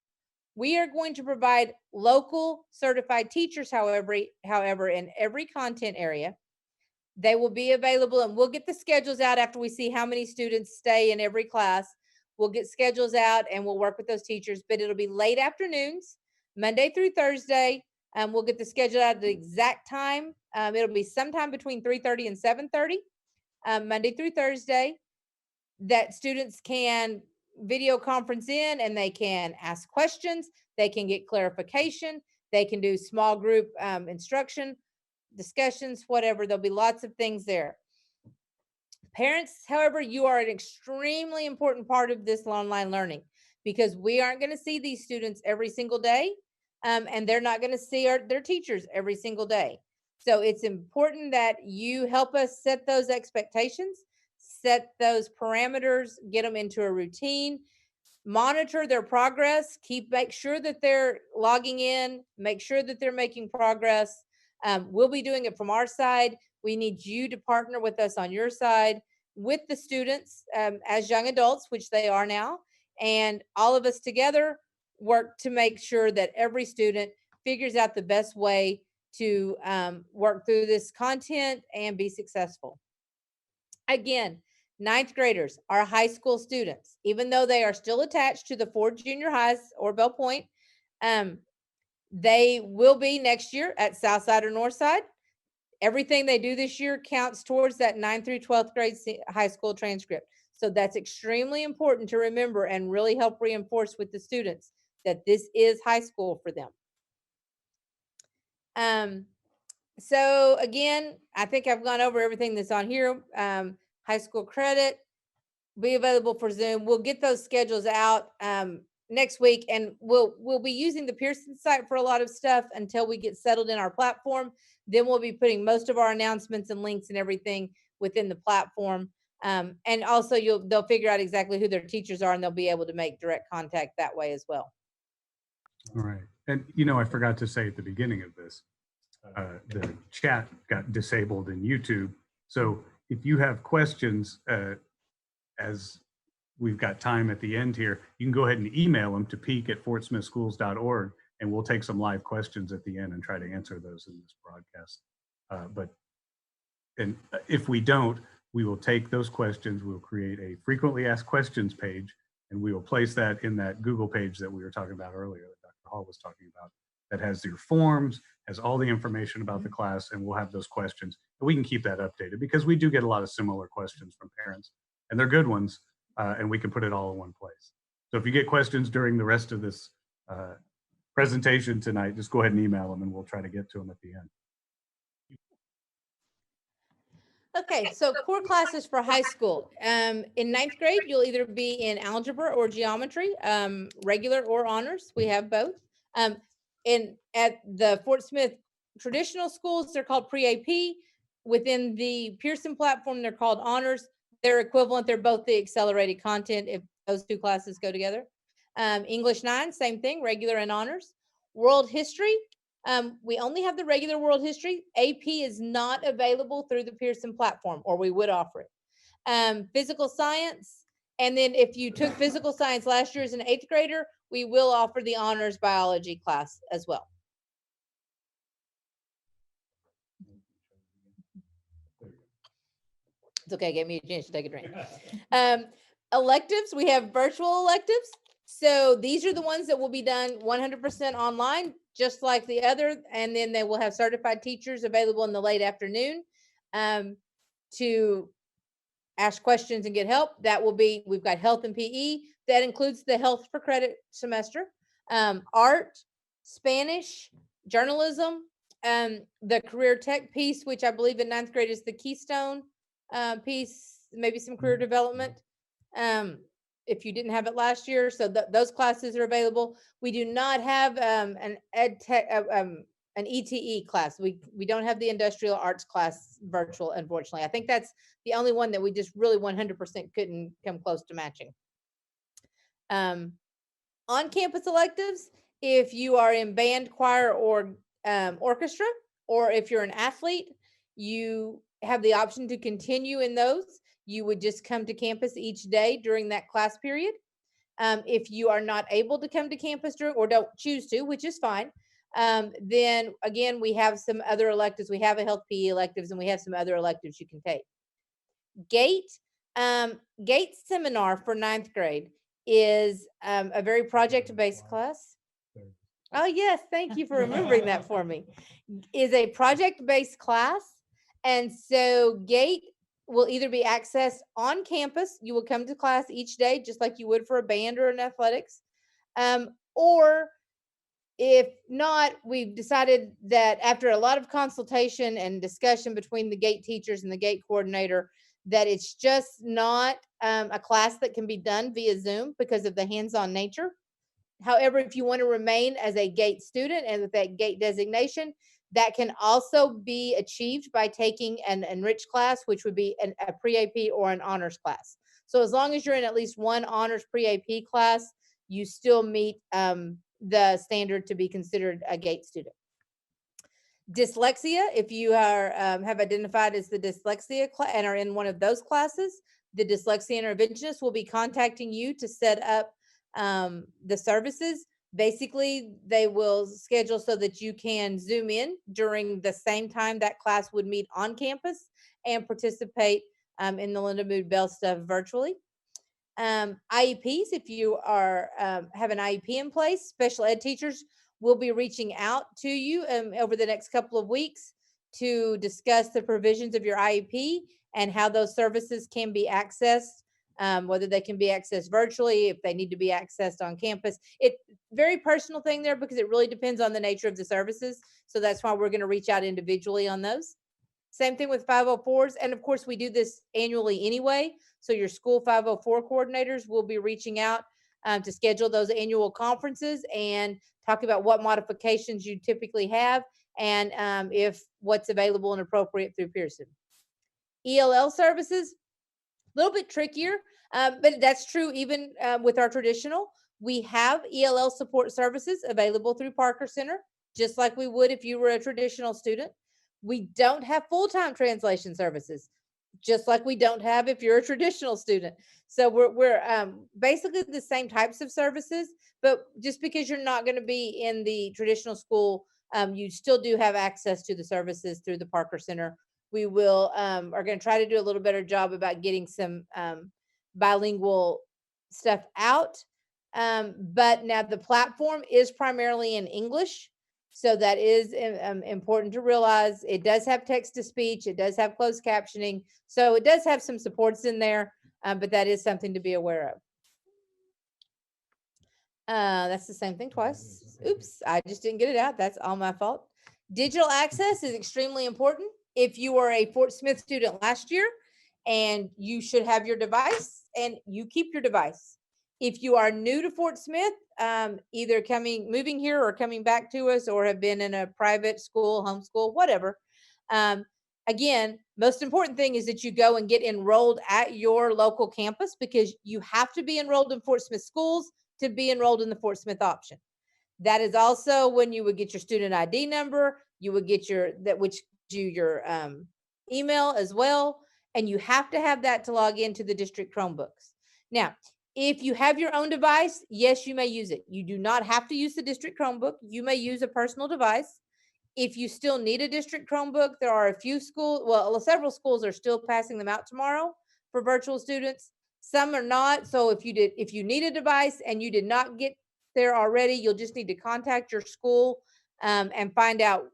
We are going to provide local certified teachers, however, in every content area. They will be available, and we'll get the schedules out after we see how many students stay in every class. We'll get schedules out and we'll work with those teachers, but it'll be late afternoons, Monday through Thursday. We'll get the schedule out at the exact time. It'll be sometime between 3:30 and 7:30, Monday through Thursday, that students can video conference in, and they can ask questions, they can get clarification, they can do small group instruction, discussions, whatever. There'll be lots of things there. Parents, however, you are an extremely important part of this online learning, because we aren't going to see these students every single day, and they're not going to see their teachers every single day. So it's important that you help us set those expectations, set those parameters, get them into a routine, monitor their progress, make sure that they're logging in, make sure that they're making progress. We'll be doing it from our side. We need you to partner with us on your side, with the students as young adults, which they are now, and all of us together work to make sure that every student figures out the best way to work through this content and be successful. Again, ninth graders are high school students, even though they are still attached to the 4 junior highs or Bell Point. They will be next year at Southside or Northside. Everything they do this year counts towards that 9th through 12th grade high school transcript. So that's extremely important to remember and really help reinforce with the students that this is high school for them. So again, I think I've gone over everything that's on here. High school credit be available for Zoom. We'll get those schedules out next week, and we'll be using the Pearson site for a lot of stuff until we get settled in our platform. Then we'll be putting most of our announcements and links and everything within the platform. And also they'll figure out exactly who their teachers are, and they'll be able to make direct contact that way as well. All right. And, I forgot to say at the beginning of this, the chat got disabled in YouTube. So if you have questions, as we've got time at the end here, you can go ahead and email them to peak@fortsmithschools.org, and we'll take some live questions at the end and try to answer those in this broadcast. And if we don't, we will take those questions, we'll create a frequently asked questions page, and we will place that in that Google page that we were talking about earlier, that Dr. Hall was talking about, that has your forms, has all the information about the class, and we'll have those questions. And we can keep that updated, because we do get a lot of similar questions from parents, and they're good ones, and we can put it all in one place. So if you get questions during the rest of this presentation tonight, just go ahead and email them, and we'll try to get to them at the end. Okay, so core classes for high school. In ninth grade, you'll either be in algebra or geometry, regular or honors. We have both. At the Fort Smith traditional schools, they're called pre-AP. Within the Pearson platform, they're called honors. They're equivalent. They're both the accelerated content if those two classes go together. English 9, same thing, regular and honors. World history, we only have the regular world history. AP is not available through the Pearson platform, or we would offer it. Physical science And then if you took physical science last year as an 8th grader, we will offer the honors biology class as well. It's okay, give me a chance to take a drink. Electives, we have virtual electives. So these are the ones that will be done 100% online, just like the other. And then they will have certified teachers available in the late afternoon to ask questions and get help. That will be, we've got health and PE. That includes the health for credit semester, art, Spanish, journalism, the career tech piece, which I believe in 9th grade is the keystone piece, maybe some career development. If you didn't have it last year, so those classes are available. We do not have an ed tech, an ETE class. We don't have the industrial arts class virtual, unfortunately. I think that's the only one that we just really 100% couldn't come close to matching. On-campus electives, if you are in band, choir, or orchestra, or if you're an athlete, you have the option to continue in those. You would just come to campus each day during that class period. If you are not able to come to campus during, or don't choose to, which is fine, then again, we have some other electives. We have a health PE electives, and we have some other electives you can take. GATE seminar for 9th grade is a very project-based class. Oh, yes. Thank you for remembering that for me. Is a project-based class. And so GATE will either be accessed on campus. You will come to class each day, just like you would for a band or an athletics. Or if not, we've decided that after a lot of consultation and discussion between the GATE teachers and the GATE coordinator, that it's just not a class that can be done via Zoom because of the hands-on nature. However, if you want to remain as a GATE student and with that GATE designation, that can also be achieved by taking an enriched class, which would be a pre-AP or an honors class. So as long as you're in at least one honors pre-AP class, you still meet the standard to be considered a GATE student. Dyslexia, if you are have identified as the dyslexia and are in one of those classes, the dyslexia interventionist will be contacting you to set up the services. Basically, they will schedule so that you can Zoom in during the same time that class would meet on campus and participate in the Linda Mood Bell stuff virtually. IEPs, if you are have an IEP in place, special ed teachers will be reaching out to you over the next couple of weeks to discuss the provisions of your IEP and how those services can be accessed, whether they can be accessed virtually, if they need to be accessed on campus. It's very personal thing there because it really depends on the nature of the services. So that's why we're going to reach out individually on those. Same thing with 504s. And of course, we do this annually anyway. So your school 504 coordinators will be reaching out to schedule those annual conferences and talk about what modifications you typically have and if what's available and appropriate through Pearson. ELL services, a little bit trickier, but that's true even with our traditional. We have ELL support services available through Parker Center, just like we would if you were a traditional student. We don't have full-time translation services, just like we don't have if you're a traditional student. So we're basically the same types of services, but just because you're not going to be in the traditional school, you still do have access to the services through the Parker Center. We will are going to try to do a little better job about getting some bilingual stuff out. But now the platform is primarily in English. So that is important to realize. It does have text to speech. It does have closed captioning. So it does have some supports in there, but that is something to be aware of. That's the same thing twice. Oops, I just didn't get it out. That's all my fault. Digital access is extremely important. If you were a Fort Smith student last year and you should have your device and you keep your device. If you are new to Fort Smith, either moving here or coming back to us or have been in a private school, homeschool, whatever. Again, most important thing is that you go and get enrolled at your local campus because you have to be enrolled in Fort Smith schools to be enrolled in the Fort Smith option. That is also when you would get your student ID number, you would get your email as well. And you have to have that to log into the district Chromebooks. Now, if you have your own device, yes, you may use it. You do not have to use the district Chromebook. You may use a personal device. If you still need a district Chromebook, there are a few schools, well, several schools are still passing them out tomorrow for virtual students. Some are not. So if you need a device and you did not get there already, you'll just need to contact your school and find out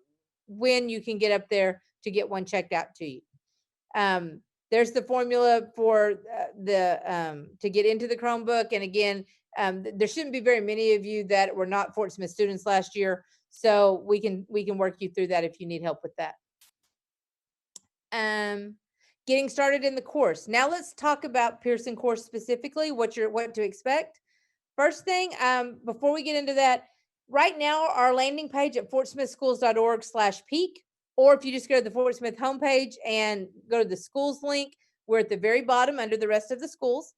when you can get up there to get one checked out to you. There's the formula for to get into the Chromebook. And again, there shouldn't be very many of you that were not Fort Smith students last year. So we can work you through that if you need help with that. Getting started in the course. Now let's talk about Pearson course specifically, what to expect. First thing, before we get into that, right now our landing page at fortsmithschools.org/peak, or if you just go to the Fort Smith homepage and go to the schools link, we're at the very bottom under the rest of the schools.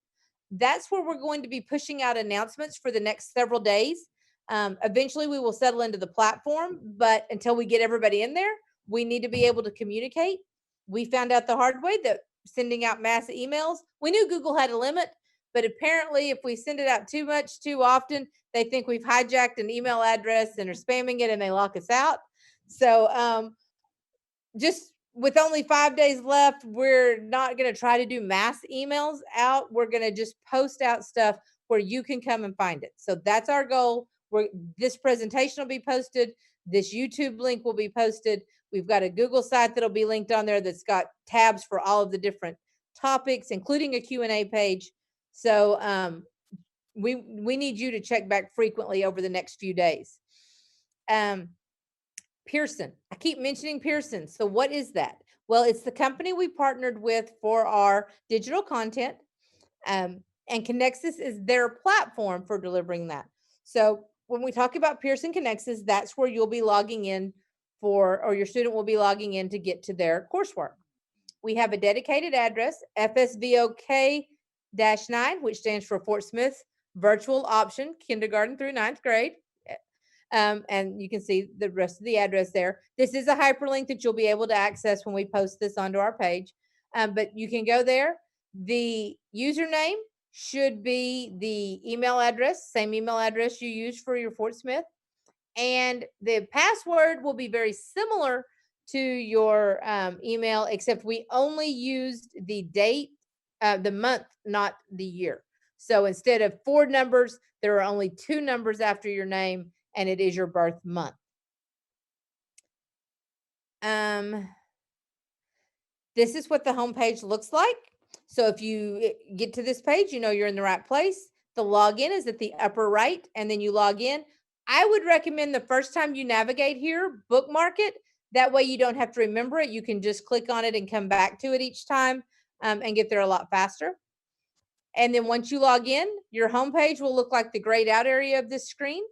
That's where we're going to be pushing out announcements for the next several days. Eventually we will settle into the platform, but until we get everybody in there, we need to be able to communicate. We found out the hard way that sending out mass emails, we knew Google had a limit, but apparently if we send it out too much, too often, they think we've hijacked an email address and are spamming it and they lock us out. So just with only 5 days left, we're not going to try to do mass emails out. We're going to just post out stuff where you can come and find it. So that's our goal. This presentation will be posted. This YouTube link will be posted. We've got a Google site that'll be linked on there that's got tabs for all of the different topics, including a Q&A page. So we need you to check back frequently over the next few days. Pearson. I keep mentioning Pearson. So what is that? Well, it's the company we partnered with for our digital content. And Connexus is their platform for delivering that. So when we talk about Pearson Connexus, that's where you'll be logging in or your student will be logging in to get to their coursework. We have a dedicated address, FSVOK-9, which stands for Fort Smith Virtual Option, kindergarten through 9th grade. And you can see the rest of the address there. This is a hyperlink that you'll be able to access when we post this onto our page. But you can go there. The username should be the email address, same email address you use for your Fort Smith. And the password will be very similar to your email, except we only used the date, the month, not the year. So instead of 4 numbers, there are only 2 numbers after your name, and it is your birth month. This is what the homepage looks like. So if you get to this page, you know you're in the right place. The login is at the upper right, and then you log in. I would recommend the first time you navigate here, bookmark it. That way you don't have to remember it. You can just click on it and come back to it each time and get there a lot faster. And then once you log in, your homepage will look like the grayed out area of this screen.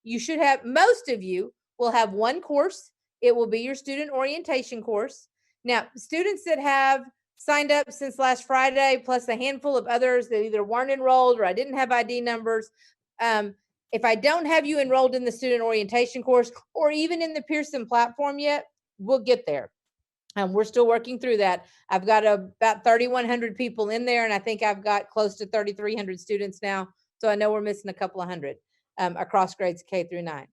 You should have, most of you will have one course. It will be your student orientation course. Now, students that have signed up since last Friday, plus a handful of others that either weren't enrolled or I didn't have ID numbers. If I don't have you enrolled in the student orientation course or even in the Pearson platform yet, we'll get there. We're still working through that. I've got about 3,100 people in there, and I think I've got close to 3,300 students now. So I know we're missing a couple of hundred across grades K through 9.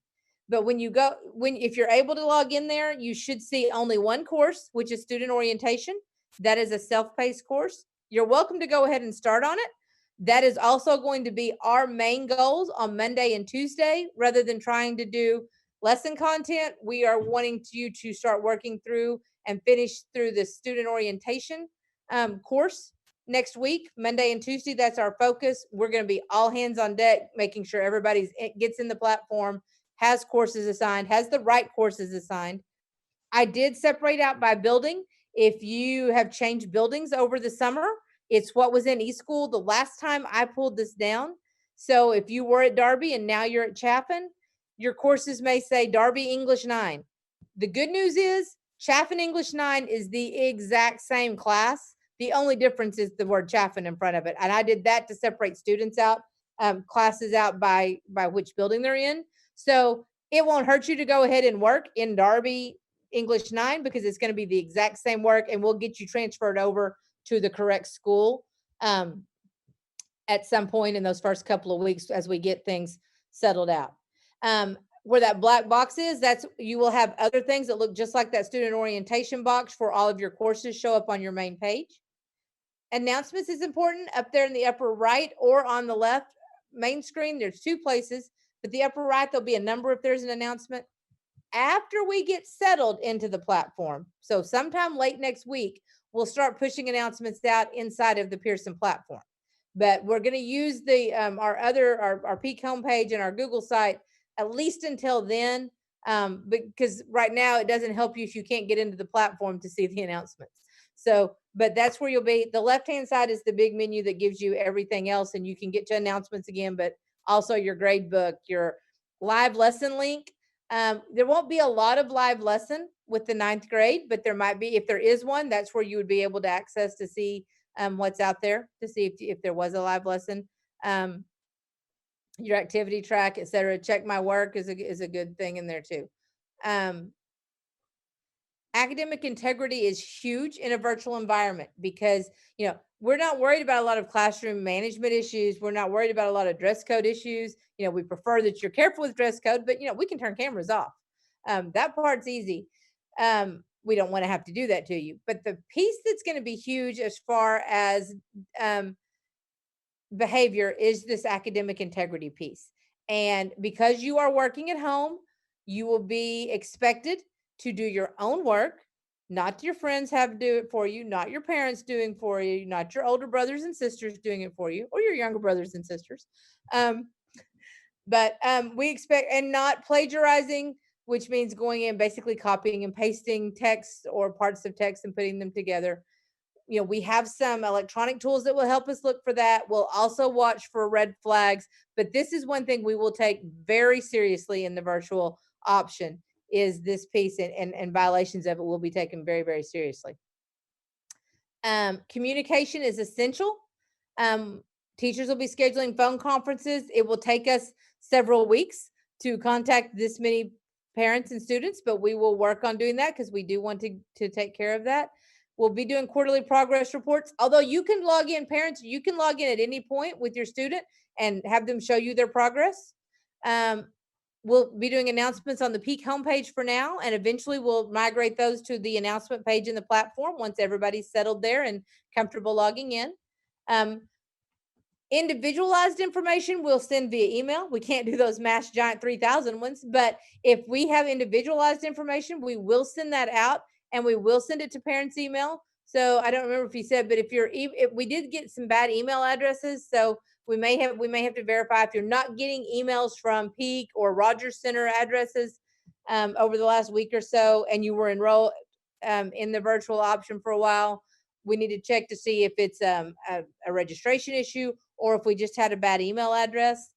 But if you're able to log in there, you should see only one course, which is student orientation. That is a self-paced course. You're welcome to go ahead and start on it. That is also going to be our main goals on Monday and Tuesday, rather than trying to do lesson content. We are wanting you to start working through and finish through the student orientation course next week, Monday and Tuesday. That's our focus. We're going to be all hands on deck, making sure everybody gets in the platform, has courses assigned, has the right courses assigned. I did separate out by building. If you have changed buildings over the summer, it's what was in eSchool the last time I pulled this down. So if you were at Darby and now you're at Chaffin, your courses may say Darby English 9. The good news is Chaffin English 9 is the exact same class. The only difference is the word Chaffin in front of it. And I did that to separate students out, classes out by which building they're in. So it won't hurt you to go ahead and work in Darby English 9 because it's going to be the exact same work, and we'll get you transferred over to the correct school. at some point in those first couple of weeks as we get things settled out. Where that black box is, that's you will have other things that look just like that student orientation box for all of your courses show up on your main page. Announcements is important up there in the upper right or on the left main screen. There's two places, but the upper right, there'll be a number if there's an announcement. After we get settled into the platform, so sometime late next week, we'll start pushing announcements out inside of the Pearson platform. But we're going to use the our Peak homepage and our Google site at least until then, because right now it doesn't help you if you can't get into the platform to see the announcements. So, but that's where you'll be. The left-hand side is the big menu that gives you everything else, and you can get to announcements again, but also your grade book, your live lesson link. There won't be a lot of live lesson with the 9th grade, but there might be. If there is one, that's where you would be able to access to see what's out there, to see if there was a live lesson. Your activity track, etc. Check my work is a good thing in there too. Academic integrity is huge in a virtual environment because, we're not worried about a lot of classroom management issues. We're not worried about a lot of dress code issues. We prefer that you're careful with dress code, but we can turn cameras off. That part's easy. We don't want to have to do that to you. But the piece that's going to be huge as far as behavior is this academic integrity piece. And because you are working at home, you will be expected to do your own work, not your friends have to do it for you, not your parents doing for you, not your older brothers and sisters doing it for you, or your younger brothers and sisters. But we expect, and not plagiarizing, which means going in basically copying and pasting text or parts of text and putting them together. We have some electronic tools that will help us look for that. We'll also watch for red flags, but this is one thing we will take very seriously in the virtual option is this piece, and violations of it will be taken very, very seriously. Communication is essential. Teachers will be scheduling phone conferences. It will take us several weeks to contact this many parents and students, but we will work on doing that because we do want to take care of that. We'll be doing quarterly progress reports. Although you can log in, parents, you can log in at any point with your student and have them show you their progress. We'll be doing announcements on the Peak homepage for now, and eventually we'll migrate those to the announcement page in the platform once everybody's settled there and comfortable logging in. Individualized information we'll send via email. We can't do those mass giant 3,000 ones, but if we have individualized information, we will send that out. And we will send it to parents' email. So I don't remember if you said, but if we did get some bad email addresses, so we may have to verify if you're not getting emails from Peak or Rogers Center addresses over the last week or so, and you were enrolled in the virtual option for a while. We need to check to see if it's a registration issue or if we just had a bad email address.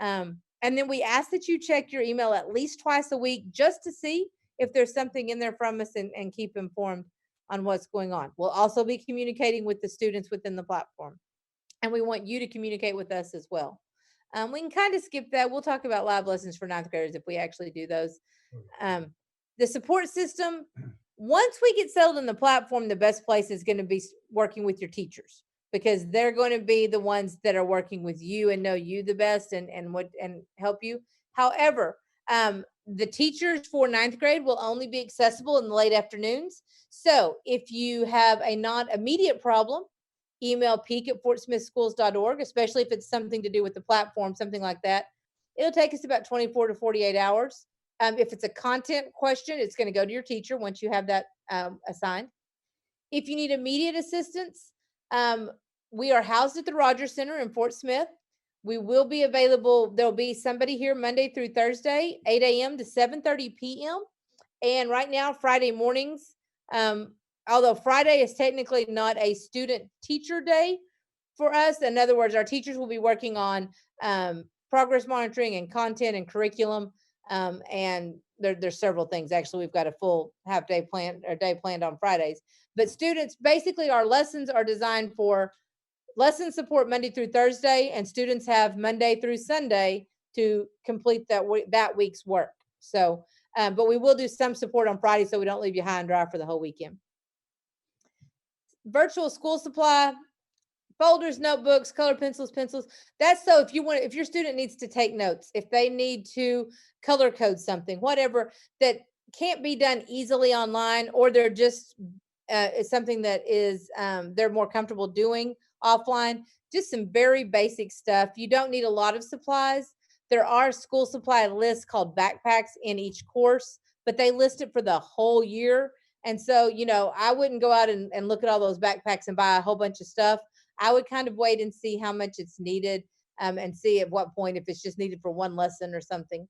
And then we ask that you check your email at least twice a week just to see if there's something in there from us and keep informed on what's going on. We'll also be communicating with the students within the platform. And we want you to communicate with us as well. We can kind of skip that. We'll talk about live lessons for 9th graders if we actually do those. The support system, once we get settled in the platform, the best place is going to be working with your teachers because they're going to be the ones that are working with you and know you the best and help you. However, the teachers for 9th grade will only be accessible in the late afternoons. So if you have a non-immediate problem, email peak@fortsmithschools.org, especially if it's something to do with the platform, something like that. It'll take us about 24 to 48 hours. If it's a content question, it's going to go to your teacher once you have that assigned. If you need immediate assistance, we are housed at the Rogers Center in Fort Smith. We will be available. There'll be somebody here Monday through Thursday, 8 a.m. to 7:30 p.m. And right now, Friday mornings, although Friday is technically not a student teacher day for us. In other words, our teachers will be working on progress monitoring and content and curriculum. And there's several things. Actually, we've got a full day planned on Fridays. But students, basically our lessons are designed for lesson support Monday through Thursday, and students have Monday through Sunday to complete that week's work. So, but we will do some support on Friday so we don't leave you high and dry for the whole weekend. Virtual school supply, folders, notebooks, color pencils, pencils. That's so if your student needs to take notes, if they need to color code something, whatever that can't be done easily online, or they're just it's something that is they're more comfortable doing offline, just some very basic stuff. You don't need a lot of supplies. There are school supply lists called backpacks in each course, but they list it for the whole year. And so, I wouldn't go out and look at all those backpacks and buy a whole bunch of stuff. I would kind of wait and see how much it's needed, and see at what point if it's just needed for one lesson or something.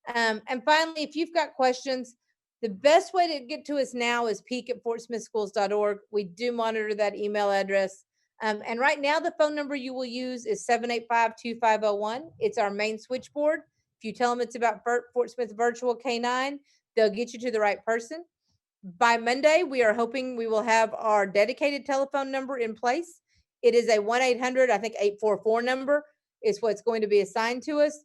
And finally, if you've got questions, the best way to get to us now is peak@fortsmithschools.org. We do monitor that email address. And right now, the phone number you will use is 785-2501. It's our main switchboard. If you tell them it's about Fort Smith Virtual K9, they'll get you to the right person. By Monday, we are hoping we will have our dedicated telephone number in place. It is a 1-800, I think 844 number is what's going to be assigned to us,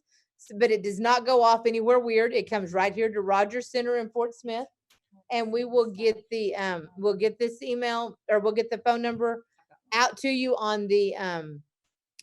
but it does not go off anywhere weird. It comes right here to Rogers Center in Fort Smith, and we will get we'll get this email, or we'll get the phone number out to you on the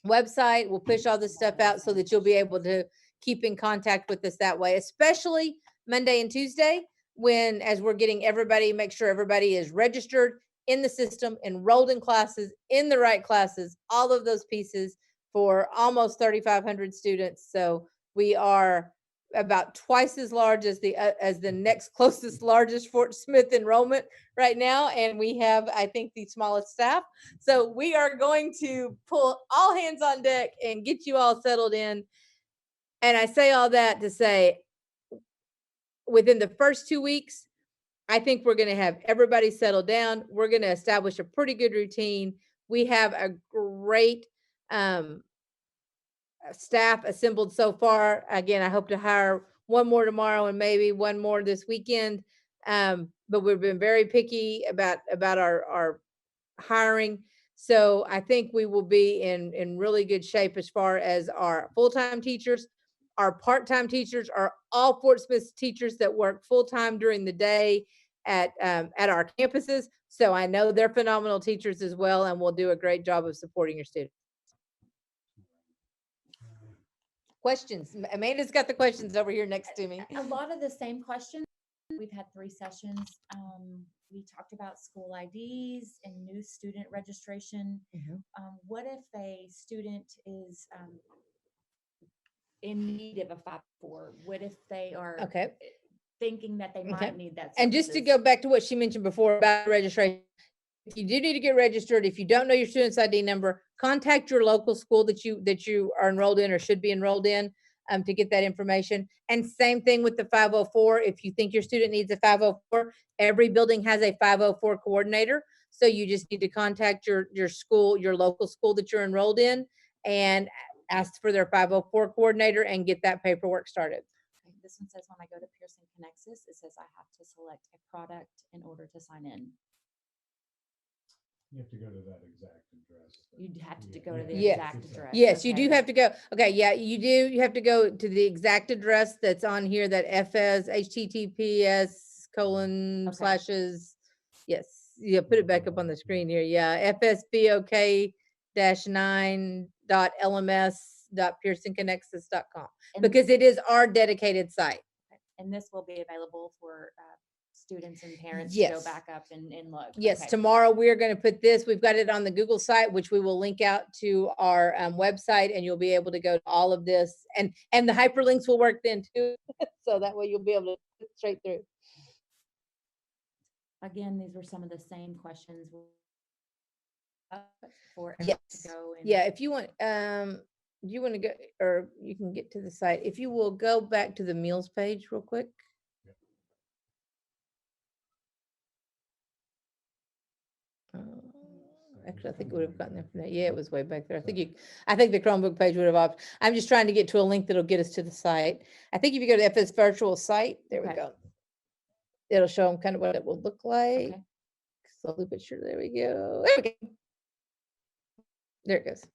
website. We'll push all this stuff out so that you'll be able to keep in contact with us that way, especially Monday and Tuesday, when, as we're getting everybody, make sure everybody is registered in the system, enrolled in classes, in the right classes, all of those pieces for almost 3,500 students. So we are about twice as large as the next closest largest Fort Smith enrollment right now, and we have, I think, the smallest staff. So we are going to pull all hands on deck and get you all settled in. And I say all that to say, within the first 2 weeks, I think we're going to have everybody settled down. We're going to establish a pretty good routine. We have a great staff assembled so far. Again, I hope to hire one more tomorrow and maybe one more this weekend. But we've been very picky about our hiring. So I think we will be in really good shape as far as our full-time teachers. Our part-time teachers are all Fort Smith teachers that work full-time during the day at our campuses. So I know they're phenomenal teachers as well, and will do a great job of supporting your students. Questions? Amanda's got the questions over here next to me. A lot of the same questions. We've had 3 sessions. We talked about school IDs and new student registration. What if a student is in need of a 504? What if they are thinking that they might need that services? And just to go back to what she mentioned before about registration, if you do need to get registered, if you don't know your student's ID number, contact your local school that you are enrolled in or should be enrolled in to get that information. And same thing with the 504. If you think your student needs a 504, every building has a 504 coordinator. So you just need to contact your school, your local school that you're enrolled in, and ask for their 504 coordinator and get that paperwork started. Okay, this one says, when I go to Pearson Connexus, it says I have to select a product in order to sign in. You have to go to that exact address. You'd have to go to the Yeah. exact address. Yes, you Okay. do have to go. Okay, yeah, you do. You have to go to the exact address that's on here, that FS HTTPS : / yes, yeah, put it back up on the screen here. Yeah, fsbok-9.lms.pearsonconnexus.com, And- because it is our dedicated site. And this will be available for students and parents to go Yes. back up and look. Yes, Okay. tomorrow we're going to put this. We've got it on the Google site, which we will link out to our website, and you'll be able to go to all of this, and the hyperlinks will work then too. So that way you'll be able to click straight through. Again, these were some of the same questions for Yes. to go. And Yeah, if you want, do you want to go, or you can get to the site. If you will go back to the meals page real quick. Actually, I think it would have gotten there from that. Yeah, it was way back there. I think the Chromebook page would have opted. I'm just trying to get to a link that'll get us to the site. I think if you go to the FS virtual site, there we Okay. go. It'll show them kind of what it will look like. Okay. Slowly but sure. There we go. There we go. There it goes.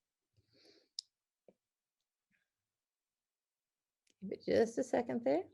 Give it just a second there.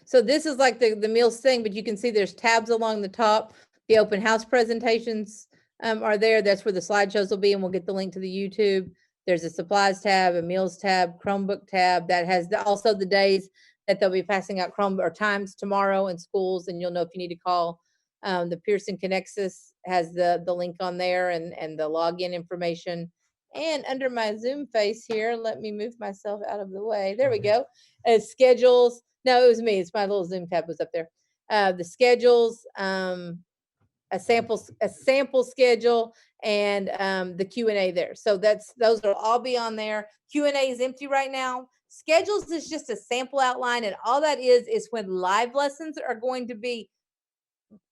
So this is like the meals thing, but you can see there's tabs along the top. The open house presentations are there. That's where the slideshows will be, and we'll get the link to the YouTube. There's a supplies tab, a meals tab, Chromebook tab that has also the days that they'll be passing out Chrome or times tomorrow in schools, and you'll know if you need to call. The Pearson Connexus has the link on there and the login information. And under my Zoom face here, let me move myself out of the way. There we go. Schedules. No, it was me. It's my little Zoom tab was up there. The schedules, a sample schedule, and the Q&A there. So those will all be on there. Q&A is empty right now. Schedules is just a sample outline, and all that is when live lessons are going to be.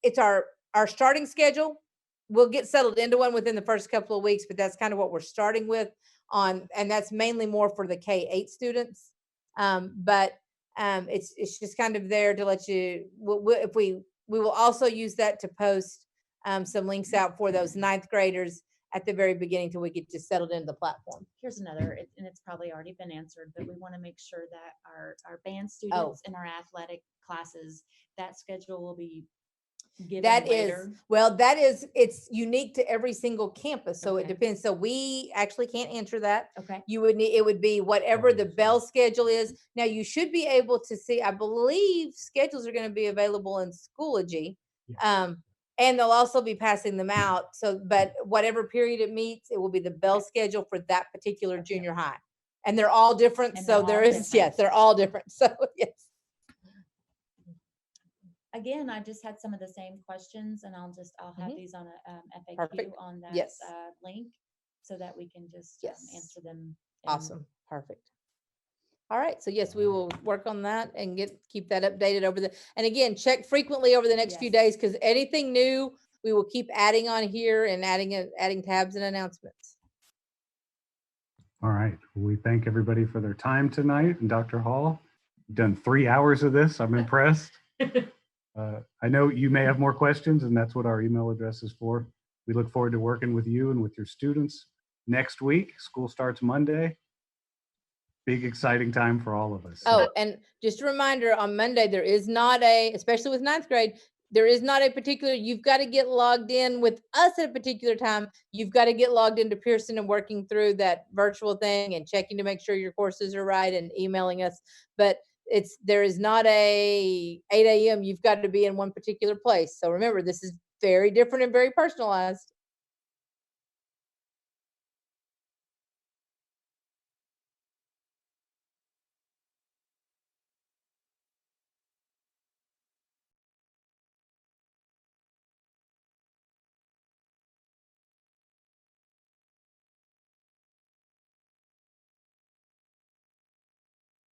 It's our starting schedule. We'll get settled into one within the first couple of weeks, but that's kind of what we're starting with and that's mainly more for the K-8 students. But it's just kind of there to let you. We will also use that to post some links out for those 9th graders at the very beginning till we get just settled into the platform. Here's another, and it's probably already been answered, but we want to make sure that our band students and our athletic classes, that schedule will be given later. It's unique to every single campus. So it depends. So we actually can't answer that. Okay. It would be whatever the bell schedule is. Now you should be able to see, I believe schedules are going to be available in Schoology. And they'll also be passing them out. So, but whatever period it meets, it will be the bell schedule for that particular junior high. And they're all different. So they're all different. So yes. Again, I just had some of the same questions, and I'll have these on a FAQ Perfect. on that link so that we can just answer them. Awesome. Perfect. All right. So yes, we will work on that and keep that updated and again, check frequently over the next few days, because anything new, we will keep adding on here and adding tabs and announcements. All right. We thank everybody for their time tonight. And Dr. Hall, you've done 3 hours of this. I'm impressed. I know you may have more questions, and that's what our email address is for. We look forward to working with you and with your students next week. School starts Monday. Big, exciting time for all of us. Oh, and just a reminder, on Monday, there is not especially with 9th grade, there is not a particular, you've got to get logged in with us at a particular time. You've got to get logged into Pearson and working through that virtual thing and checking to make sure your courses are right and emailing us. But there is not a 8 a.m. You've got to be in one particular place. So remember, this is very different and very personalized.